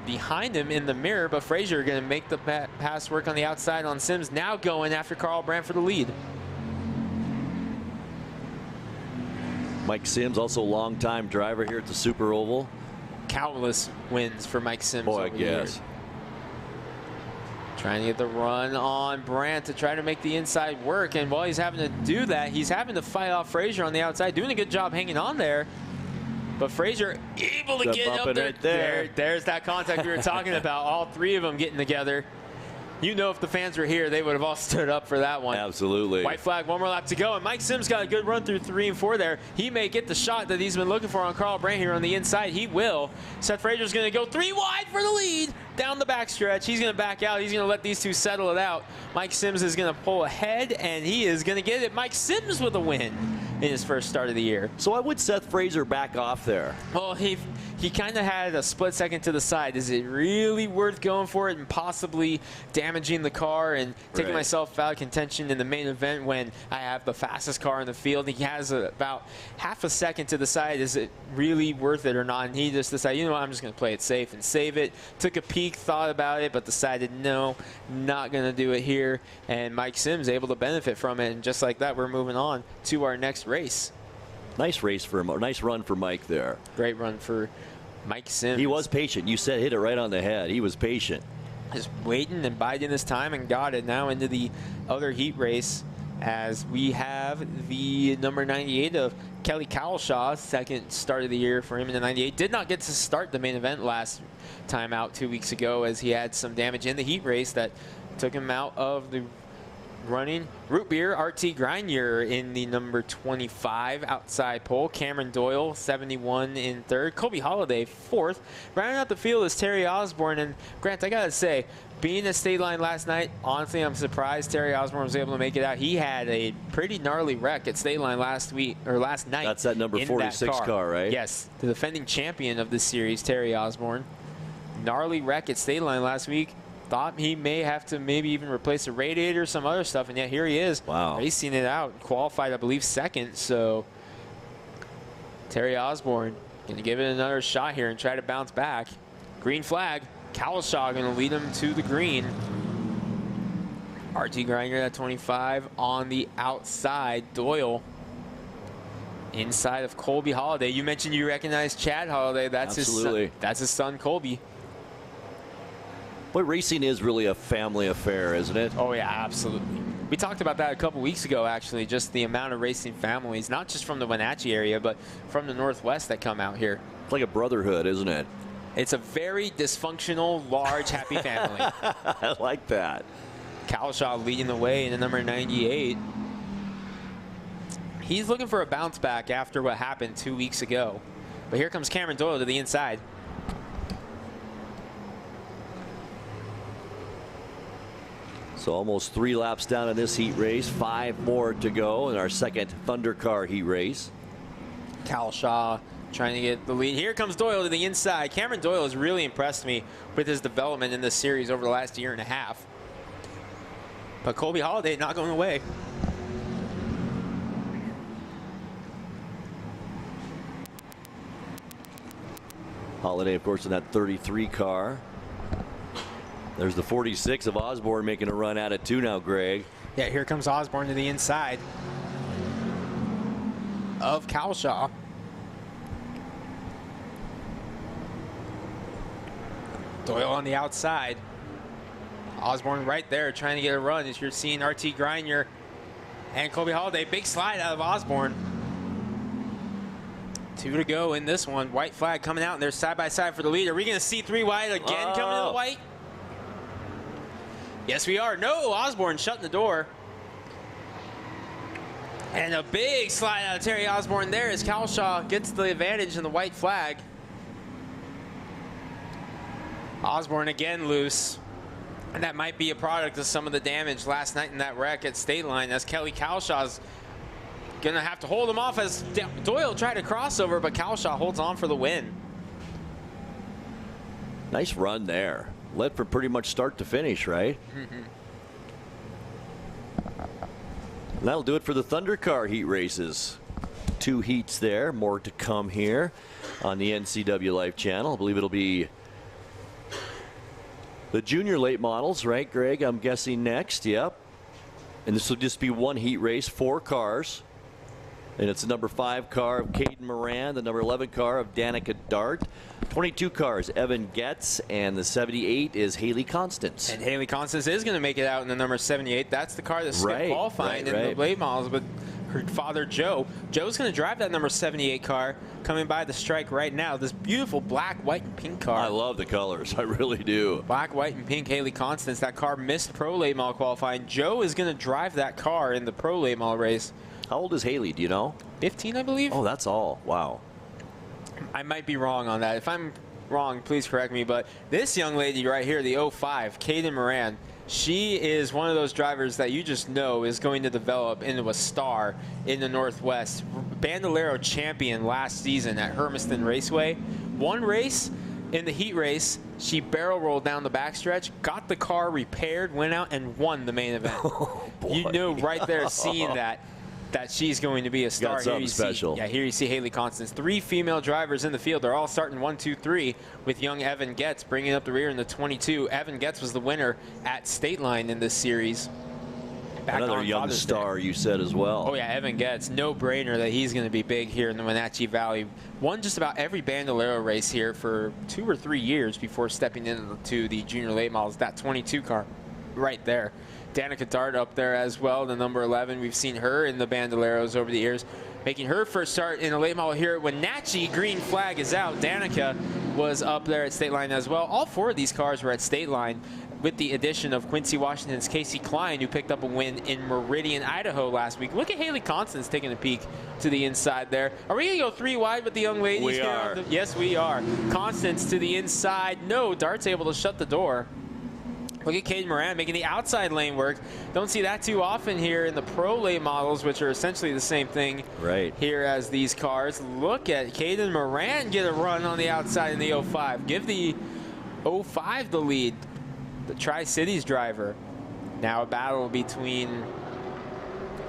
behind him in the mirror, but Frazier going to make the pass work on the outside on Sims, now going after Carl Brandt for the lead. Mike Sims, also longtime driver here at the Super Oval. Countless wins for Mike Sims. Boy, I guess. Trying to get the run on Brandt to try to make the inside work, and while he's having to do that, he's having to fight off Frazier on the outside, doing a good job hanging on there. But Frazier able to get up there. Right there's that contact we were talking about. All 3 of them getting together. You know, if the fans were here, they would have all stood up for that one. Absolutely. White flag, 1 more lap to go. And Mike Sims got a good run through 3 and 4 there. He may get the shot that he's been looking for on Carl Brandt here on the inside. He will. Seth Frazier's going to go 3 wide for the lead down the backstretch. He's going to back out. He's going to let these 2 settle it out. Mike Sims is going to pull ahead, and he is going to get it. Mike Sims with a win in his first start of the year. So why would Seth Frazier back off there? Well, he kind of had a split second to the side. Is it really worth going for it and possibly damaging the car and taking myself out of contention in the main event when I have the fastest car in the field? He has about half a second to the side. Is it really worth it or not? And he just decided, you know what, I'm just going to play it safe and save it. Took a peek, thought about it, but decided, no, not going to do it here. And Mike Sims able to benefit from it. And just like that, we're moving on to our next race. Nice race for him. Nice run for Mike there. Great run for Mike Sims. He was patient. You said hit it right on the head. He was patient. Just waiting and biding his time and got it. Now into the other heat race as we have the number 98 of Kelly Cowlshaw, second start of the year for him in the 98. Did not get to start the main event last time out 2 weeks ago as he had some damage in the heat race that took him out of the running. Root Beer, RT Grenier in the number 25 outside pole. Cameron Doyle, 71 in third. Colby Holiday, fourth. Rounding out the field is Terry Osborne. And Grant, I gotta say, being at State Line last night, honestly, I'm surprised Terry Osborne was able to make it out. He had a pretty gnarly wreck at State Line last night. That's that number 46 car, right? Yes, the defending champion of this series, Terry Osborne. Gnarly wreck at State Line last week. Thought he may have to maybe even replace a radiator, some other stuff, and yet here he is. Wow. Racing it out. Qualified, I believe, second. So Terry Osborne going to give it another shot here and try to bounce back. Green flag. Cowlshaw going to lead him to the green. RT Grenier at 25 on the outside. Doyle inside of Colby Holiday. You mentioned you recognize Chad Holiday. That's Absolutely. his son. That's his son, Colby. But racing is really a family affair, isn't it? Oh, yeah, absolutely. We talked about that a couple weeks ago, actually, just the amount of racing families, not just from the Wenatchee area, but from the Northwest that come out here. It's like a brotherhood, isn't it? It's a very dysfunctional, large, happy family. I like that. Cowlshaw leading the way in the number 98. He's looking for a bounce back after what happened 2 weeks ago. But here comes Cameron Doyle to the inside. So almost 3 laps down in this heat race, 5 more to go in our second Thunder Car heat race. Cowlshaw trying to get the lead. Here comes Doyle to the inside. Cameron Doyle has really impressed me with his development in this series over the last year and a half. But Colby Holiday not going away. Holiday, of course, in that 33 car. There's the 46 of Osborne making a run at it too now, Greg. Yeah, here comes Osborne to the inside of Cowlshaw. Doyle on the outside. Osborne right there trying to get a run as you're seeing RT Grenier and Colby Holiday. Big slide out of Osborne. 2 to go in this one. White flag coming out and they're side by side for the lead. Are we going to see 3 wide again coming to the white? Yes, we are. No, Osborne shutting the door. And a big slide out of Terry Osborne there as Cowlshaw gets the advantage in the white flag. Osborne again loose. And that might be a product of some of the damage last night in that wreck at State Line as Kelly Cowshaw's going to have to hold him off as Doyle tried to crossover, but Cowlshaw holds on for the win. Nice run there. Led from pretty much start to finish, right? Mm-hmm. That'll do it for the Thunder Car heat races. 2 heats there, more to come here on the NCWLIFE channel. I believe it'll be the junior late models, right, Greg? I'm guessing next, yep. And this will just be 1 heat race, 4 cars. And it's the number 5 car of Caden Moran, the number 11 car of Danica Dart. 22 cars, Evan Getz, and the 78 is Haley Constance. And Haley Constance is going to make it out in the number 78. That's the car that's qualifying in the late models with her father, Joe. Joe's going to drive that number 78 car coming by the strike right now. This beautiful black, white, and pink car. I love the colors. I really do. Black, white, and pink Haley Constance. That car missed pro late model qualifying. Joe is going to drive that car in the pro late model race. How old is Haley? Do you know? 15, I believe. Oh, that's all. Wow. I might be wrong on that. If I'm wrong, please correct me. But this young lady right here, the 05, Caden Moran, she is one of those drivers that you just know is going to develop into a star in the Northwest. Bandolero champion last season at Hermiston Raceway. 1 race in the heat race, she barrel rolled down the backstretch, got the car repaired, went out and won the main event. Oh, you knew right there seeing that she's going to be a star. Got something special. Here you see Haley Constance. 3 female drivers in the field. They're all starting 1, 2, 3 with young Evan Getz bringing up the rear in the 22. Evan Getz was the winner at State Line in this series. Another young star, you said as well. Oh yeah, Evan Getz, no brainer that he's going to be big here in the Wenatchee Valley. Won just about every Bandolero race here for 2 or 3 years before stepping into the junior late models. That 22 car right there. Danica Dart up there as well, the number 11. We've seen her in the Bandoleros over the years, making her first start in a late model here at Wenatchee. Green flag is out. Danica was up there at State Line as well. All 4 of these cars were at State Line, with the addition of Quincy Washington's Casey Klein, who picked up a win in Meridian, Idaho last week. Look at Haley Constance taking a peek to the inside there. Are we going to go 3 wide with the young ladies? We are. Yes, we are. Constance to the inside. No, Dart's able to shut the door. Look at Caden Moran making the outside lane work. Don't see that too often here in the pro late models, which are essentially the same thing here as these cars. Look at Caden Moran get a run on the outside in the 05. Give the 05 the lead. The Tri-Cities driver. Now a battle between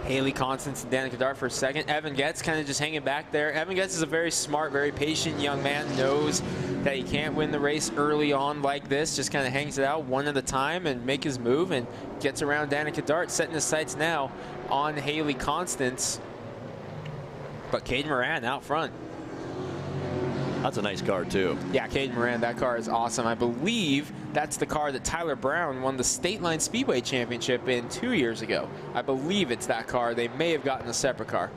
Haley Constance and Danica Dart for a second. Evan Getz kind of just hanging back there. Evan Getz is a very smart, very patient young man. Knows that he can't win the race early on like this. Just kind of hangs it out one at a time and make his move and gets around Danica Dart, setting his sights now on Haley Constance. But Caden Moran out front. That's a nice car, too. Yeah, Caden Moran, that car is awesome. I believe that's the car that Tyler Brown won the State Line Speedway Championship in 2 years ago. I believe it's that car. They may have gotten a separate car.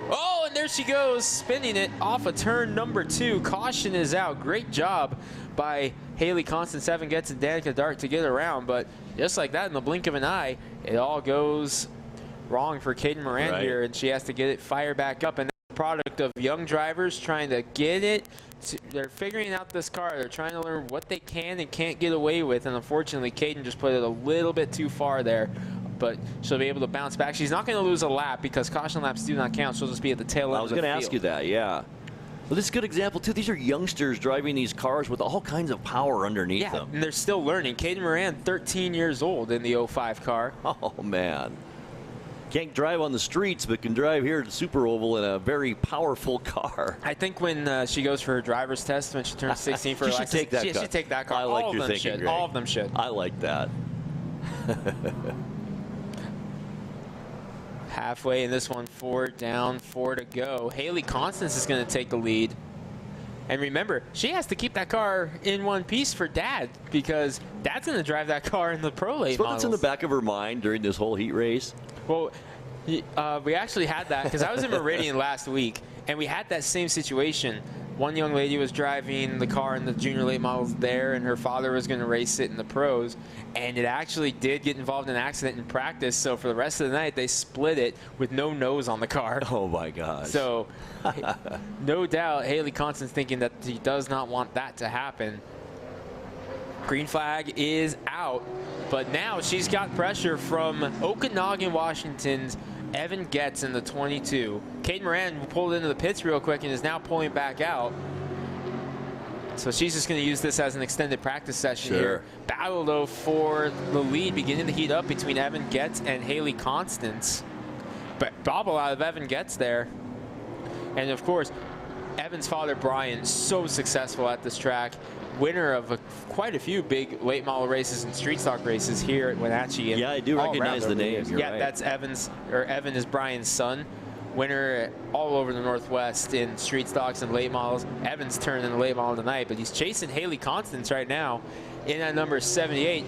Oh, and there she goes, spinning it off of turn number 2. Caution is out. Great job by Haley Constance. Evan Getz and Danica Dart to get around, but just like that, in the blink of an eye, it all goes wrong for Caden Moran here, and she has to get it fired back up. And product of young drivers trying to get it. They're figuring out this car. They're trying to learn what they can and can't get away with, and unfortunately Caden just put it a little bit too far there, but she'll be able to bounce back. She's not going to lose a lap because caution laps do not count. She'll just be at the tail end. I was going to ask you that, yeah. Well, this is a good example, too. These are youngsters driving these cars with all kinds of power underneath them. And they're still learning. Caden Moran, 13 years old in the 05 car. Oh, man. Can't drive on the streets, but can drive here at the Super Oval in a very powerful car. I think when she goes for her driver's test, when she turns 16 for her license, she should take that car. I like your thinking, Greg. All of them should. I like that. Halfway in this one, 4 down, 4 to go. Haley Constance is going to take the lead. And remember, she has to keep that car in one piece for Dad, because Dad's going to drive that car in the pro late models. What's in the back of her mind during this whole heat race? Well, we actually had that because I was in Meridian last week, and we had that same situation. One young lady was driving the car in the junior late models there, and her father was going to race it in the pros, and it actually did get involved in an accident in practice. So for the rest of the night, they split it with no nose on the car. Oh my gosh. So no doubt Haley Constance thinking that she does not want that to happen. Green flag is out, but now she's got pressure from Okanagan, Washington's Evan Getz in the 22. Caden Moran pulled into the pits real quick and is now pulling back out. So she's just going to use this as an extended practice session here. Battle, though, for the lead beginning to heat up between Evan Getz and Haley Constance. But bobble out of Evan Getz there. And, of course, Evan's father, Brian, so successful at this track. Winner of quite a few big late model races and street stock races here at Wenatchee. Yeah, I do recognize the name. Yeah, that's Evan is Brian's son. Winner all over the Northwest in street stocks and late models. Evan's turn in the late model tonight, but he's chasing Haley Constance right now in that number 78.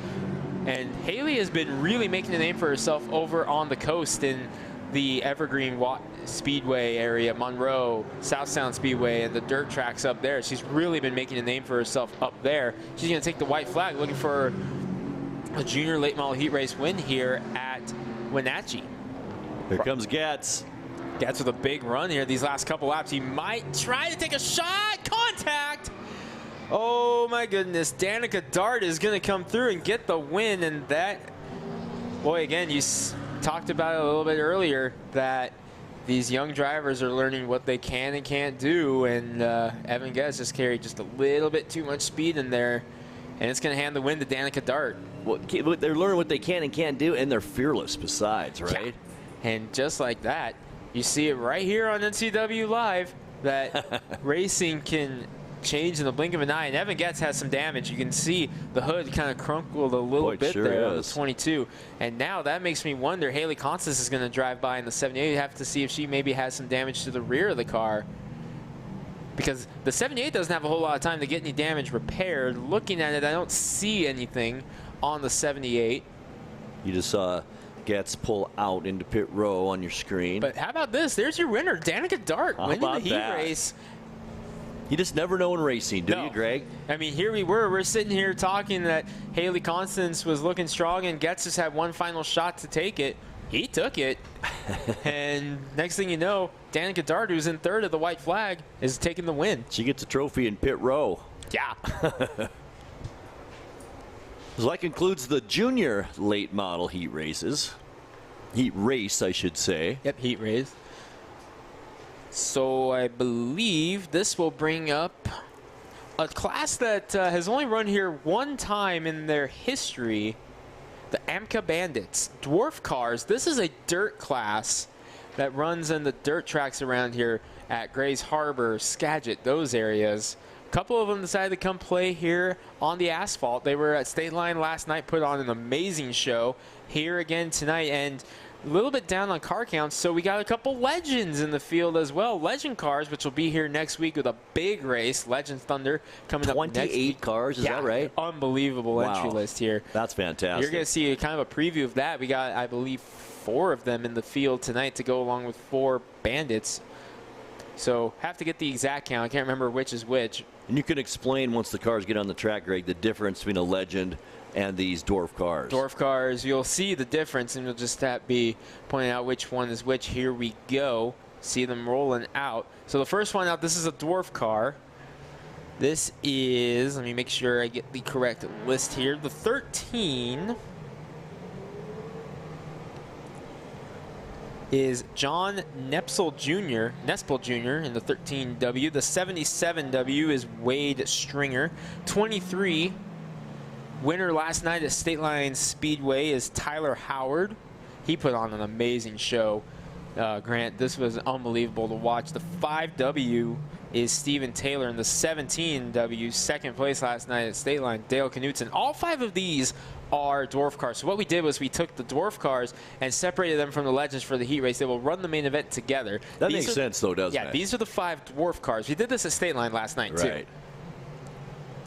And Haley has been really making a name for herself over on the coast in the Evergreen Speedway area, Monroe, South Sound Speedway, and the dirt tracks up there. She's really been making a name for herself up there. She's going to take the white flag, looking for a junior late model heat race win here at Wenatchee. Here comes Getz. Getz with a big run here these last couple laps. He might try to take a shot. Contact! Oh my goodness. Danica Dart is going to come through and get the win, and that, boy, again, you talked about it a little bit earlier, that these young drivers are learning what they can and can't do, and Evan Getz just carried just a little bit too much speed in there, and it's going to hand the win to Danica Dart. Well, they're learning what they can and can't do, and they're fearless besides, right? Yeah. And just like that, you see it right here on NCWLIFE that racing can change in the blink of an eye. And Evan Getz has some damage. You can see the hood kind of crumpled a little Boy, it bit sure there on the is. 22. And now that makes me wonder, Haley Constance is going to drive by in the 78. You have to see if she maybe has some damage to the rear of the car, because the 78 doesn't have a whole lot of time to get any damage repaired. Looking at it, I don't see anything on the 78. You just saw Getz pull out into pit row on your screen. But how about this? There's your winner, Danica Dart, winning the heat race. You just never know in racing, do you, Greg? I mean, here we're sitting here talking that Haley Constance was looking strong and Getz just had one final shot to take it. He took it. And next thing you know, Danica Dart, who's in third of the white flag, is taking the win. She gets a trophy in pit row. Yeah. So that concludes the junior late model heat races. Heat race, I should say. Yep, heat race. So I believe this will bring up a class that has only run here one time in their history, the AMCA Bandits. Dwarf cars. This is a dirt class that runs in the dirt tracks around here at Grays Harbor, Skagit, those areas. A couple of them decided to come play here on the asphalt. They were at State Line last night, put on an amazing show. Here again tonight, and a little bit down on car counts, so we got a couple legends in the field as well. Legend cars, which will be here next week with a big race. Legends Thunder coming up next week. 28 cars, is that right? Unbelievable entry list here. That's fantastic. You're going to see kind of a preview of that. We got, I believe, 4 of them in the field tonight to go along with 4 Bandits. So have to get the exact count. I can't remember which is which. And you can explain, once the cars get on the track, Greg, the difference between a Legend and these Dwarf cars. Dwarf cars, you'll see the difference, and you'll just be pointing out which one is which. Here we go. See them rolling out. So the first one out, this is a Dwarf car. This is, let me make sure I get the correct list here. The 13 is John Nespel Jr. in the 13W. The 77W is Wade Stringer. 23, winner last night at State Line Speedway, is Tyler Howard. He put on an amazing show, Grant. This was unbelievable to watch. The 5W is Steven Taylor, and the 17W, second place last night at State Line, Dale Knutson. All 5 of these are Dwarf cars. So what we did was we took the Dwarf cars and separated them from the Legends for the heat race. They will run the main event together. That makes sense, though, doesn't it? Yeah, these are the 5 Dwarf cars. We did this at State Line last night, too. Right.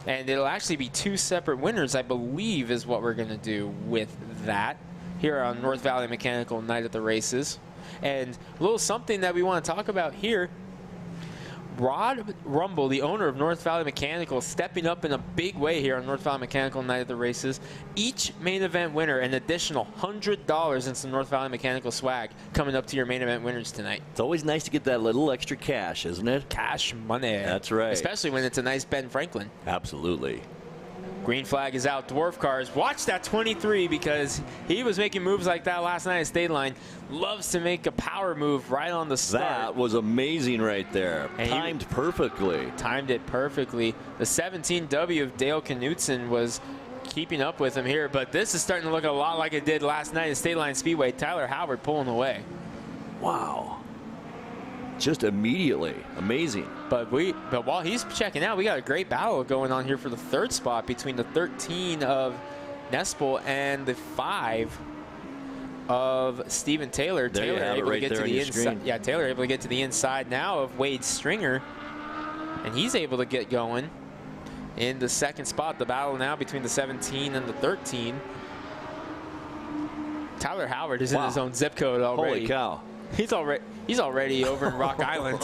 And it'll actually be 2 separate winners, I believe, is what we're going to do with that here on North Valley Mechanical Night at the Races. And a little something that we want to talk about here. Rod Rumble, the owner of North Valley Mechanical, stepping up in a big way here on North Valley Mechanical Night at the Races. Each main event winner, an additional $100 in some North Valley Mechanical swag coming up to your main event winners tonight. It's always nice to get that little extra cash, isn't it? Cash money. That's right. Especially when it's a nice Ben Franklin. Absolutely. Green flag is out. Dwarf cars. Watch that 23, because he was making moves like that last night at State Line. Loves to make a power move right on the start. That was amazing right there. And timed perfectly. Timed it perfectly. The 17W of Dale Knutson was keeping up with him here, but this is starting to look a lot like it did last night at State Line Speedway. Tyler Howard pulling away. Wow. Just immediately. Amazing. But while he's checking out, we got a great battle going on here for the 3rd spot between the 13 of Nespel and the 5 of Steven Taylor. There Taylor able to get to the inside. Yeah, Taylor able to get to the inside now of Wade Stringer, and he's able to get going in the 2nd spot. The battle now between the 17 and the 13. Tyler Howard is in his own zip code already. Holy cow. He's already over in Rock Island.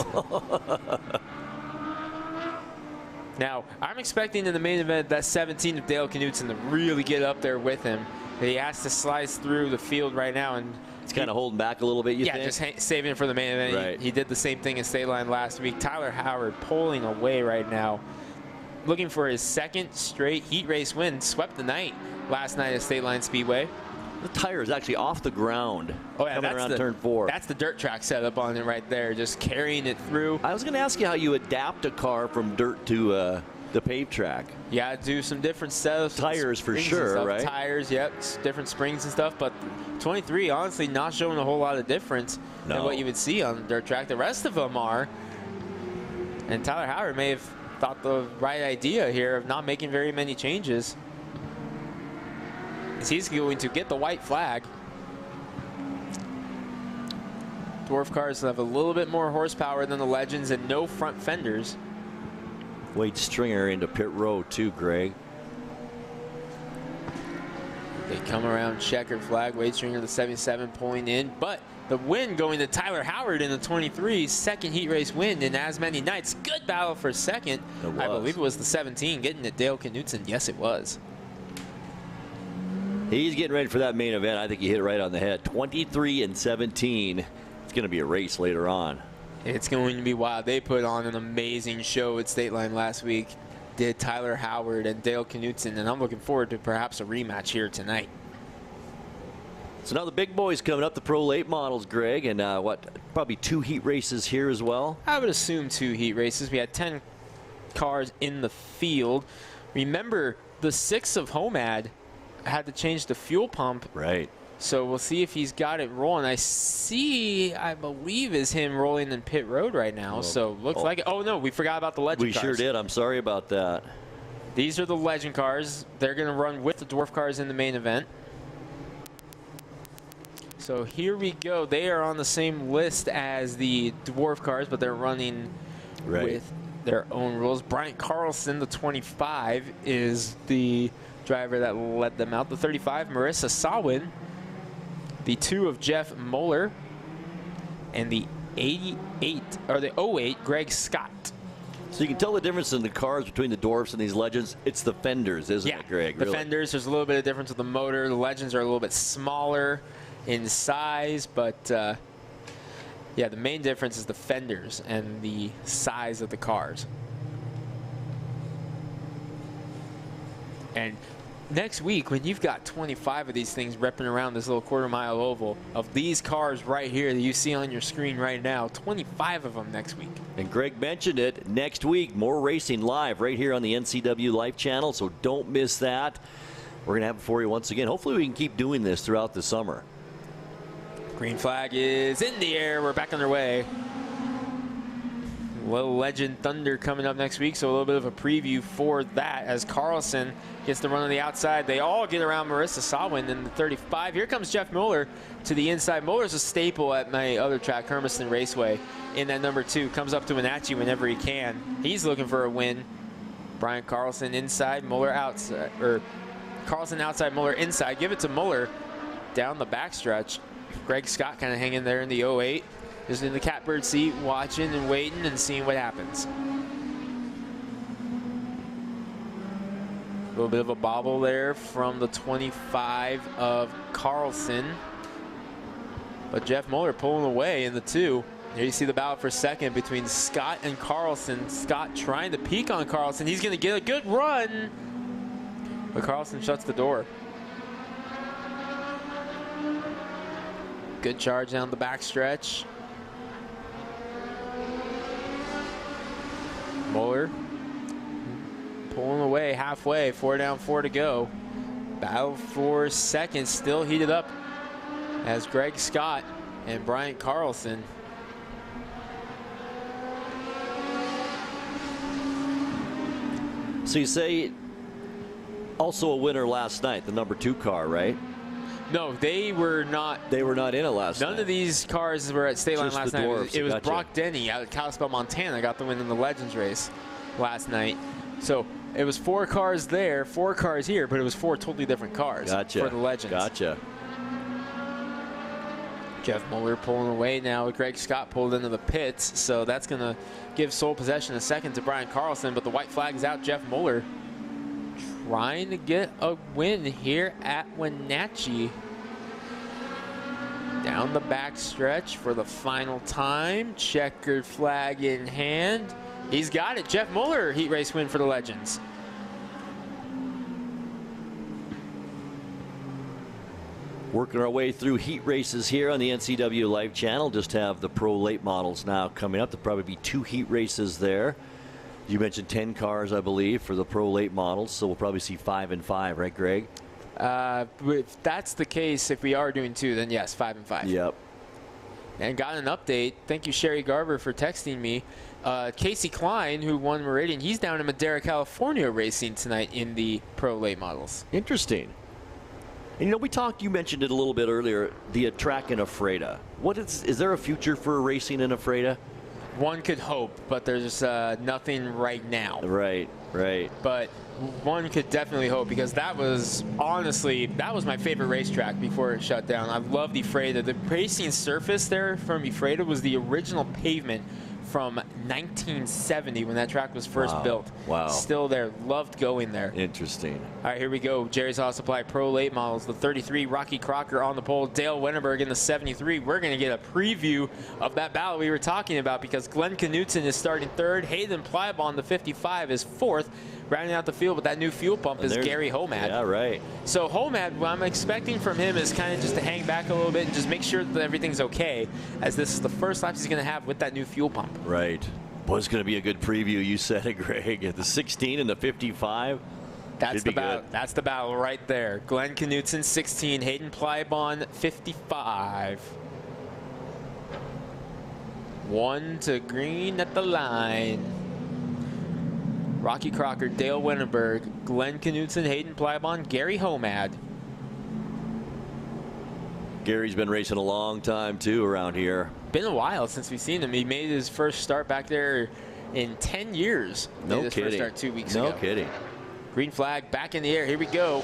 Now, I'm expecting in the main event that 17 of Dale Knutson to really get up there with him. He has to slice through the field right now, and he's kind of holding back a little bit, you think? Yeah, just saving it for the main event. Right. He did the same thing in State Line last week. Tyler Howard pulling away right now, looking for his 2nd straight heat race win. Swept the night last night at State Line Speedway. The tire is actually off the ground. Oh, yeah, coming around turn 4. That's the dirt track setup on it right there, just carrying it through. I was going to ask you how you adapt a car from dirt to the paved track. Yeah, do some different setups. Tires for sure, right? Tires, yep, different springs and stuff. But 23, honestly, not showing a whole lot of difference than what you would see on the dirt track. The rest of them are. And Tyler Howard may have thought the right idea here of not making very many changes. He's going to get the white flag. Dwarf cars have a little bit more horsepower than the Legends and no front fenders. Wade Stringer into pit road too, Greg. They come around checkered flag. Wade Stringer, the 77, pulling in, but the win going to Tyler Howard in the 23, second heat race win in as many nights. Good battle for second. I believe it was the 17 getting it Dale Knutson. Yes, it was. He's getting ready for that main event. I think he hit it right on the head. 23 and 17. It's going to be a race later on. It's going to be wild. They put on an amazing show at State Line last week. Did Tyler Howard and Dale Knutson, and I'm looking forward to perhaps a rematch here tonight. So now the big boys coming up, the Pro Late models, Greg, and probably 2 heat races here as well? I would assume 2 heat races. We had 10 cars in the field. Remember, the 6 of Homad had to change the fuel pump. Right. So we'll see if he's got it rolling. I believe is him rolling in pit road right now. So looks like it. Oh no, we forgot about the Legend cars. We sure did. I'm sorry about that. These are the Legend cars. They're going to run with the Dwarf cars in the main event. So here we go. They are on the same list as the Dwarf cars, but they're running with their own rules. Bryant Carlson, the 25, is the driver that led them out. The 35, Marissa Sawin. The 2 of Jeff Moeller. And the 08, Greg Scott. So you can tell the difference in the cars between the Dwarfs and these Legends. It's the fenders, isn't it, Greg? The fenders, there's a little bit of difference with the motor. The Legends are a little bit smaller in size, but yeah, the main difference is the fenders and the size of the cars. And next week, when you've got 25 of these things repping around this little quarter-mile oval of these cars right here that you see on your screen right now, 25 of them next week. And Greg mentioned it, next week, more racing live right here on the NCWLIFE channel, so don't miss that. We're going to have it for you once again. Hopefully we can keep doing this throughout the summer. Green flag is in the air. We're back underway. Little Legend Thunder coming up next week, so a little bit of a preview for that as Carlson gets the run on the outside. They all get around Marissa Sawin in the 35. Here comes Jeff Mueller to the inside. Muller's a staple at my other track, Hermiston Raceway, in that number 2. Comes up to Wenatchee whenever he can. He's looking for a win. Brian Carlson inside, Mueller outside, or Carlson outside, Mueller inside. Give it to Mueller down the backstretch. Greg Scott kind of hanging there in the 08. Just in the catbird seat, watching and waiting and seeing what happens. A little bit of a bobble there from the 25 of Carlson. But Jeff Mueller pulling away in the 2. Here you see the battle for second between Scott and Carlson. Scott trying to peek on Carlson. He's going to get a good run. But Carlson shuts the door. Good charge down the backstretch. Mueller pulling away halfway, 4 down, 4 to go. Battle for second, still heated up as Greg Scott and Bryant Carlson. So you say also a winner last night, the number 2 car, right? No, they were not. They were not in it last night. None of these cars were at State Line Just last the night. Dwarfs. It was Gotcha. Brock Denny out of Kalispell, Montana, got the win in the Legends race last night. So it was 4 cars there, 4 cars here, but it was 4 totally different cars for the Legends. Gotcha. Jeff Mueller pulling away now. Greg Scott pulled into the pits, so that's going to give sole possession a second to Brian Carlson, but the white flag is out. Jeff Mueller trying to get a win here at Wenatchee. Down the back stretch for the final time. Checkered flag in hand. He's got it. Jeff Mueller, heat race win for the Legends. Working our way through heat races here on the NCWLIFE channel. Just have the Pro Late models now coming up. There'll probably be 2 heat races there. You mentioned 10 cars, I believe, for the Pro Late models, so we'll probably see 5 and 5, right, Greg? If that's the case, if we are doing 2, then yes, 5 and 5. Yep. and got an update. Thank you, Sherry Garver, for texting me. Casey Klein, who won Meridian, he's down in Madera, California, racing tonight in the Pro Late Models. Interesting. And you mentioned it a little bit earlier, the track in Ephrata. Is there a future for racing in Ephrata? One could hope, but there's nothing right now. Right. But one could definitely hope, because that was my favorite racetrack before it shut down. I love Ephrata. The racing surface there from Ephrata was the original pavement from 1970 when that track was first built. Wow. Still there. Loved going there. Interesting. All right, here we go. Jerry's Auto Supply Pro Late Models. The 33, Rocky Crocker on the pole. Dale Wennerberg in the 73. We're going to get a preview of that battle we were talking about, because Glenn Knutson is starting third. Hayden Plybon, the 55, is fourth. Rounding out the field with that new fuel pump is Gary Homad. Yeah, right. So Homad, what I'm expecting from him is kind of just to hang back a little bit and just make sure that everything's okay, as this is the first lap he's going to have with that new fuel pump. Right. Boy, it's going to be a good preview. You said it, Greg. The 16 and the 55. That's the battle. That's the battle right there. Glenn Knutson, 16. Hayden Plybon, 55. One to green at the line. Rocky Crocker, Dale Wennerberg, Glenn Knutson, Hayden Plybon, Gary Homad. Gary's been racing a long time, too, around here. Been a while since we've seen him. He made his first start back there in 10 years. No made his kidding. First start 2 weeks ago. No kidding. Green flag back in the air. Here we go.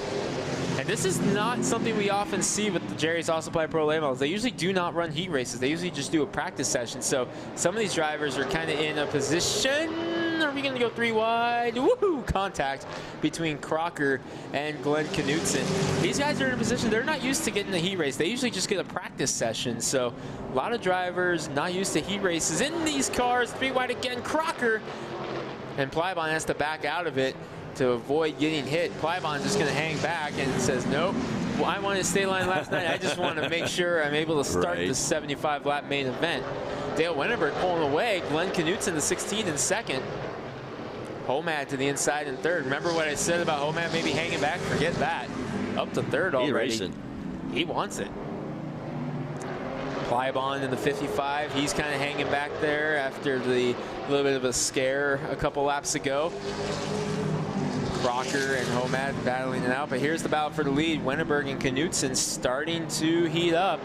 And this is not something we often see with the Jerry's Auto Supply Pro Late Models. They usually do not run heat races. They usually just do a practice session. So some of these drivers are kind of in a position. Are we going to go 3 wide? Woohoo! Contact between Crocker and Glenn Knutson. These guys are in a position, they're not used to getting a heat race. They usually just get a practice session. So a lot of drivers not used to heat races in these cars. 3 wide again, Crocker. And Plybon has to back out of it to avoid getting hit. Plybon's just going to hang back and says, nope. Well, I wanted to stay line last night. I just want to make sure I'm able to start the 75-lap main event. Dale Wennerberg pulling away. Glenn Knutson, the 16, in second. Homad to the inside in third. Remember what I said about Homad maybe hanging back? Forget that. Up to third already. He's racing. He wants it. Plybon in the 55. He's kind of hanging back there after the little bit of a scare a couple laps ago. Crocker and Homad battling it out. But here's the battle for the lead. Wennerberg and Knutson starting to heat up.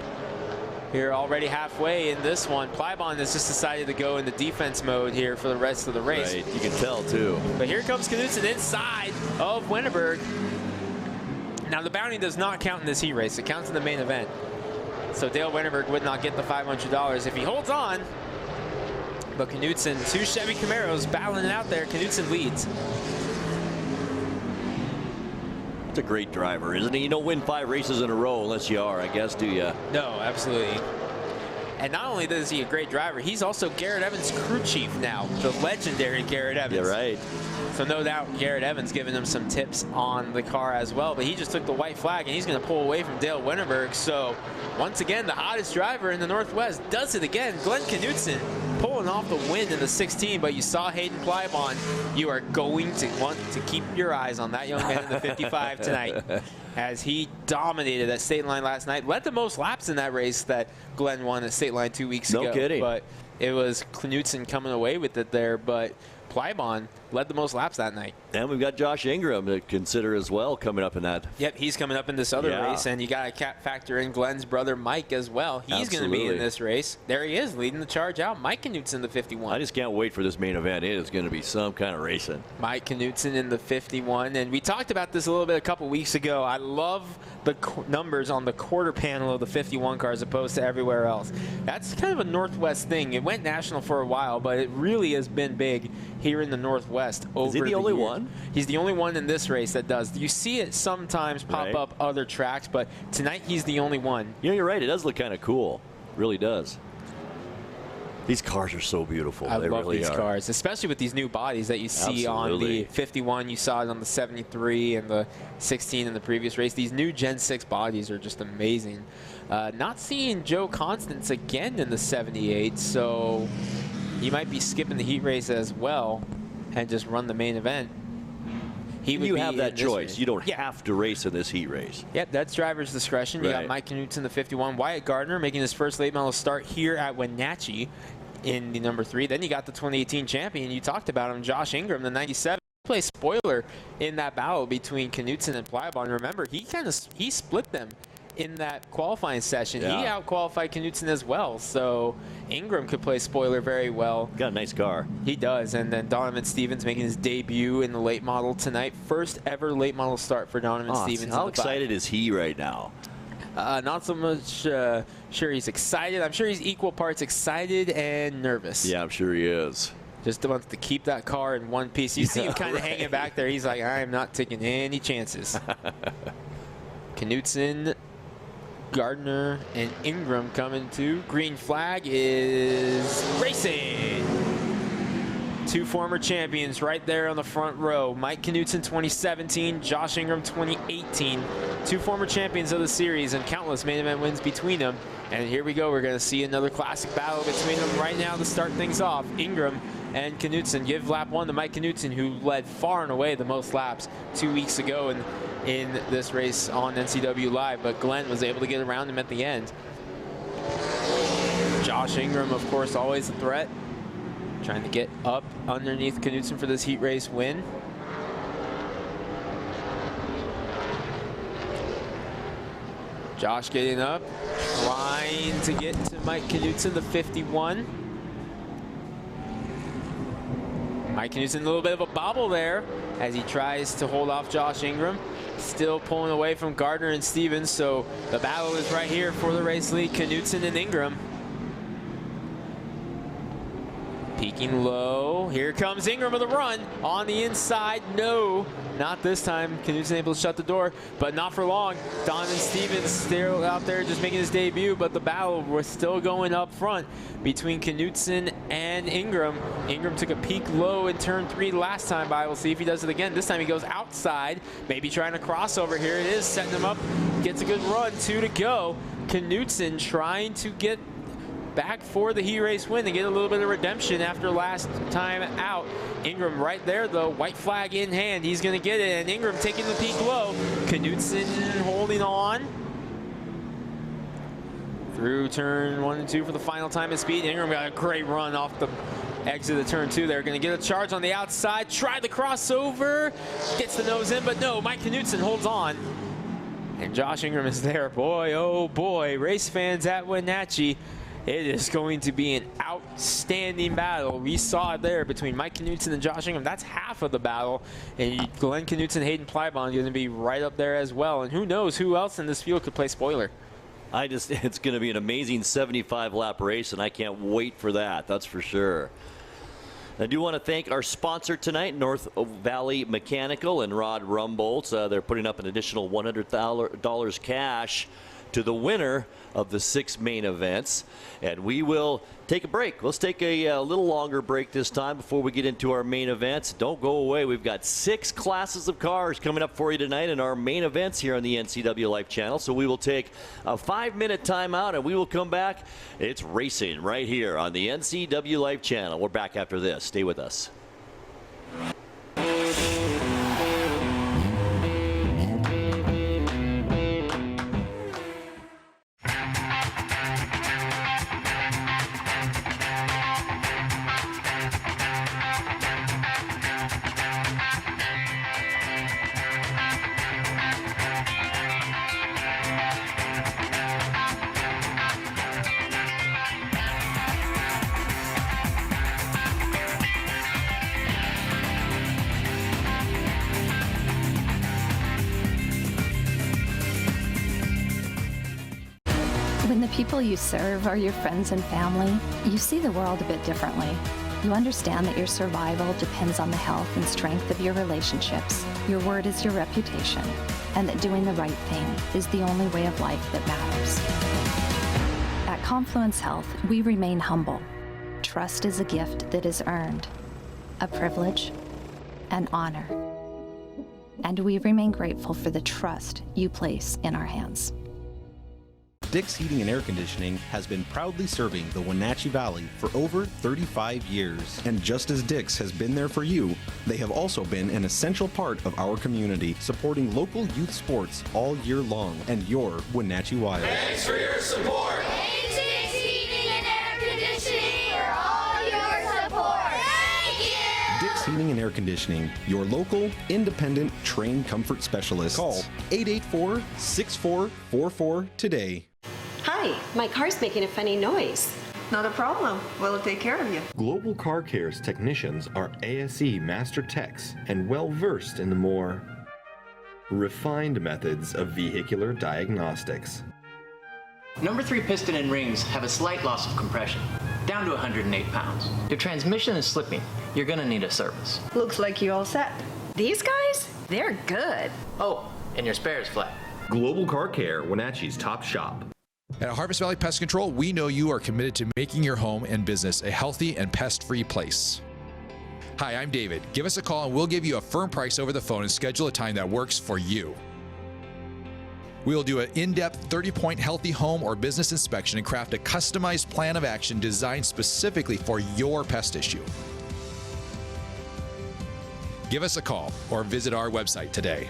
Here already halfway in this one. Plybon has just decided to go into defense mode here for the rest of the race. Right, you can tell too. But here comes Knutson inside of Wennerberg. Now the bounty does not count in this heat race. It counts in the main event. So Dale Wennerberg would not get the $500 if he holds on. But Knutson, 2 Chevy Camaros battling it out there. Knutson leads. He's a great driver, isn't he? You don't win 5 races in a row unless you are, I guess, do you? No, absolutely. And not only is he a great driver, he's also Garrett Evans' crew chief now, the legendary Garrett Evans. Yeah, right. So no doubt Garrett Evans giving him some tips on the car as well, but he just took the white flag and he's going to pull away from Dale Wennerberg. So once again, the hottest driver in the Northwest does it again. Glenn Knutson pulling off the win in the 16, but you saw Hayden Plybon. You are going to want to keep your eyes on that young man in the 55 tonight, as he dominated that state line last night. Led the most laps in that race that Glenn won at state line 2 weeks ago. No kidding. But it was Knutson coming away with it there, but Plybon led the most laps that night. And we've got Josh Ingram to consider as well coming up in that. Yep, he's coming up in this other race, and you got to factor in Glenn's brother Mike as well. He's going to be in this race. There he is, leading the charge out. Mike Knutson, the 51. I just can't wait for this main event. It is going to be some kind of racing. Mike Knutson in the 51, and we talked about this a little bit a couple weeks ago. I love the numbers on the quarter panel of the 51 car as opposed to everywhere else. That's kind of a Northwest thing. It went national for a while, but it really has been big here in the Northwest over Is he the only one? He's the only one in this race that does. You see it sometimes pop up other tracks, but tonight he's the only one. You know, you're right. It does look kind of cool. It really does. These cars are so beautiful. I they love really these are. cars, especially with these new bodies that you see on the 51. You saw it on the 73 and the 16 in the previous race. These new Gen 6 bodies are just amazing. Not seeing Joe Constance again in the 78, so he might be skipping the heat race as well and just run the main event. You have that choice. Race. You don't have to race in this heat race. Yep, that's driver's discretion. You got Mike Knutson, the 51. Wyatt Gardner making his first late model start here at Wenatchee in the number 3. Then you got the 2018 champion. You talked about him, Josh Ingram, the 97. Play spoiler in that battle between Knutson and Plumb. Remember, he split them in that qualifying session. He out-qualified Knutson as well, so Ingram could play spoiler very well. Got a nice car. He does, and then Donovan Stevens making his debut in the late model tonight. First ever late model start for Donovan Stevens. How excited is he right now? Not so much sure he's excited. I'm sure he's equal parts excited and nervous. Yeah, I'm sure he is. Just wants to keep that car in one piece. You see him kind of hanging back there. He's like, I am not taking any chances. Knutson, Gardner, and Ingram coming to. Green flag is racing. 2 former champions right there on the front row. Mike Knutson 2017, Josh Ingram 2018. 2 former champions of the series and countless main event wins between them. And here we go. We're going to see another classic battle between them right now to start things off. Ingram and Knutson. Give lap 1 to Mike Knutson, who led far and away the most laps 2 weeks ago in this race on NCWLIFE, but Glenn was able to get around him at the end. Josh Ingram, of course, always a threat. Trying to get up underneath Knutson for this heat race win. Josh getting up, trying to get to Mike Knutson, the 51. Mike Knutson, a little bit of a bobble there as he tries to hold off Josh Ingram. Still pulling away from Gardner and Stevens, so the battle is right here for the race lead, Knutson and Ingram. Peeking low. Here comes Ingram with a run on the inside. No, not this time. Knutson able to shut the door, but not for long. Donovan Stevens still out there just making his debut, but the battle was still going up front between Knutson and Ingram. Ingram took a peek low in turn 3 last time, but we'll see if he does it again. This time he goes outside, maybe trying to cross over. Here it is, setting him up. Gets a good run, 2 to go. Knutson trying to get back for the heat race win and get a little bit of redemption after last time out. Ingram right there though, white flag in hand. He's going to get it, and Ingram taking the peak low. Knutson holding on through turn 1 and 2 for the final time of speed. Ingram got a great run off the exit of turn 2 there. Going to get a charge on the outside. Tried the crossover. Gets the nose in, but no, Mike Knutson holds on. And Josh Ingram is there. Boy, oh boy, race fans at Wenatchee. It is going to be an outstanding battle. We saw it there between Mike Knutson and Josh Ingram. That's half of the battle. And Glenn Knutson, Hayden Plumb going to be right up there as well. And who knows who else in this field could play spoiler. It's going to be an amazing 75-lap race, and I can't wait for that. That's for sure. I do want to thank our sponsor tonight, North Valley Mechanical and Rod Rumboltz. They're putting up an additional $100 cash to the winner of the 6 main events. And we will take a break. Let's take a little longer break this time before we get into our main events. Don't go away. We've got 6 classes of cars coming up for you tonight in our main events here on the NCWLIFE channel. So we will take a 5-minute timeout and we will come back. It's racing right here on the NCWLIFE channel. We're back after this. Stay with us. When the people you serve are your friends and family, you see the world a bit differently. You understand that your survival depends on the health and strength of your relationships. Your word is your reputation, and that doing the right thing is the only way of life that matters. At Confluence Health, we remain humble. Trust is a gift that is earned, a privilege, an honor. And we remain grateful for the trust you place in our hands. Dick's Heating and Air Conditioning has been proudly serving the Wenatchee Valley for over 35 years. And just as Dick's has been there for you, they have also been an essential part of our community, supporting local youth sports all year long. And your Wenatchee Wild. Thanks for your support. Dick's Heating and Air Conditioning for all your support. Thank you. Dick's Heating and Air Conditioning, your local, independent, trained comfort specialist. Call 884-6444 today. Hi, my car's making a funny noise. Not a problem. We'll take care of you. Global Car Care's technicians are ASE Master Techs and well versed in the more refined methods of vehicular diagnostics. Number 3 piston and rings have a slight loss of compression, down to 108 pounds. Your transmission is slipping. You're gonna need a service. Looks like you all set. These guys? They're good. Oh, and your spare is flat. Global Car Care, Wenatchee's top shop. At Harvest Valley Pest Control, we know you are committed to making your home and business a healthy and pest-free place. Hi, I'm David. Give us a call and we'll give you a firm price over the phone and schedule a time that works for you. We will do an in-depth 30-point healthy home or business inspection and craft a customized plan of action designed specifically for your pest issue. Give us a call or visit our website today.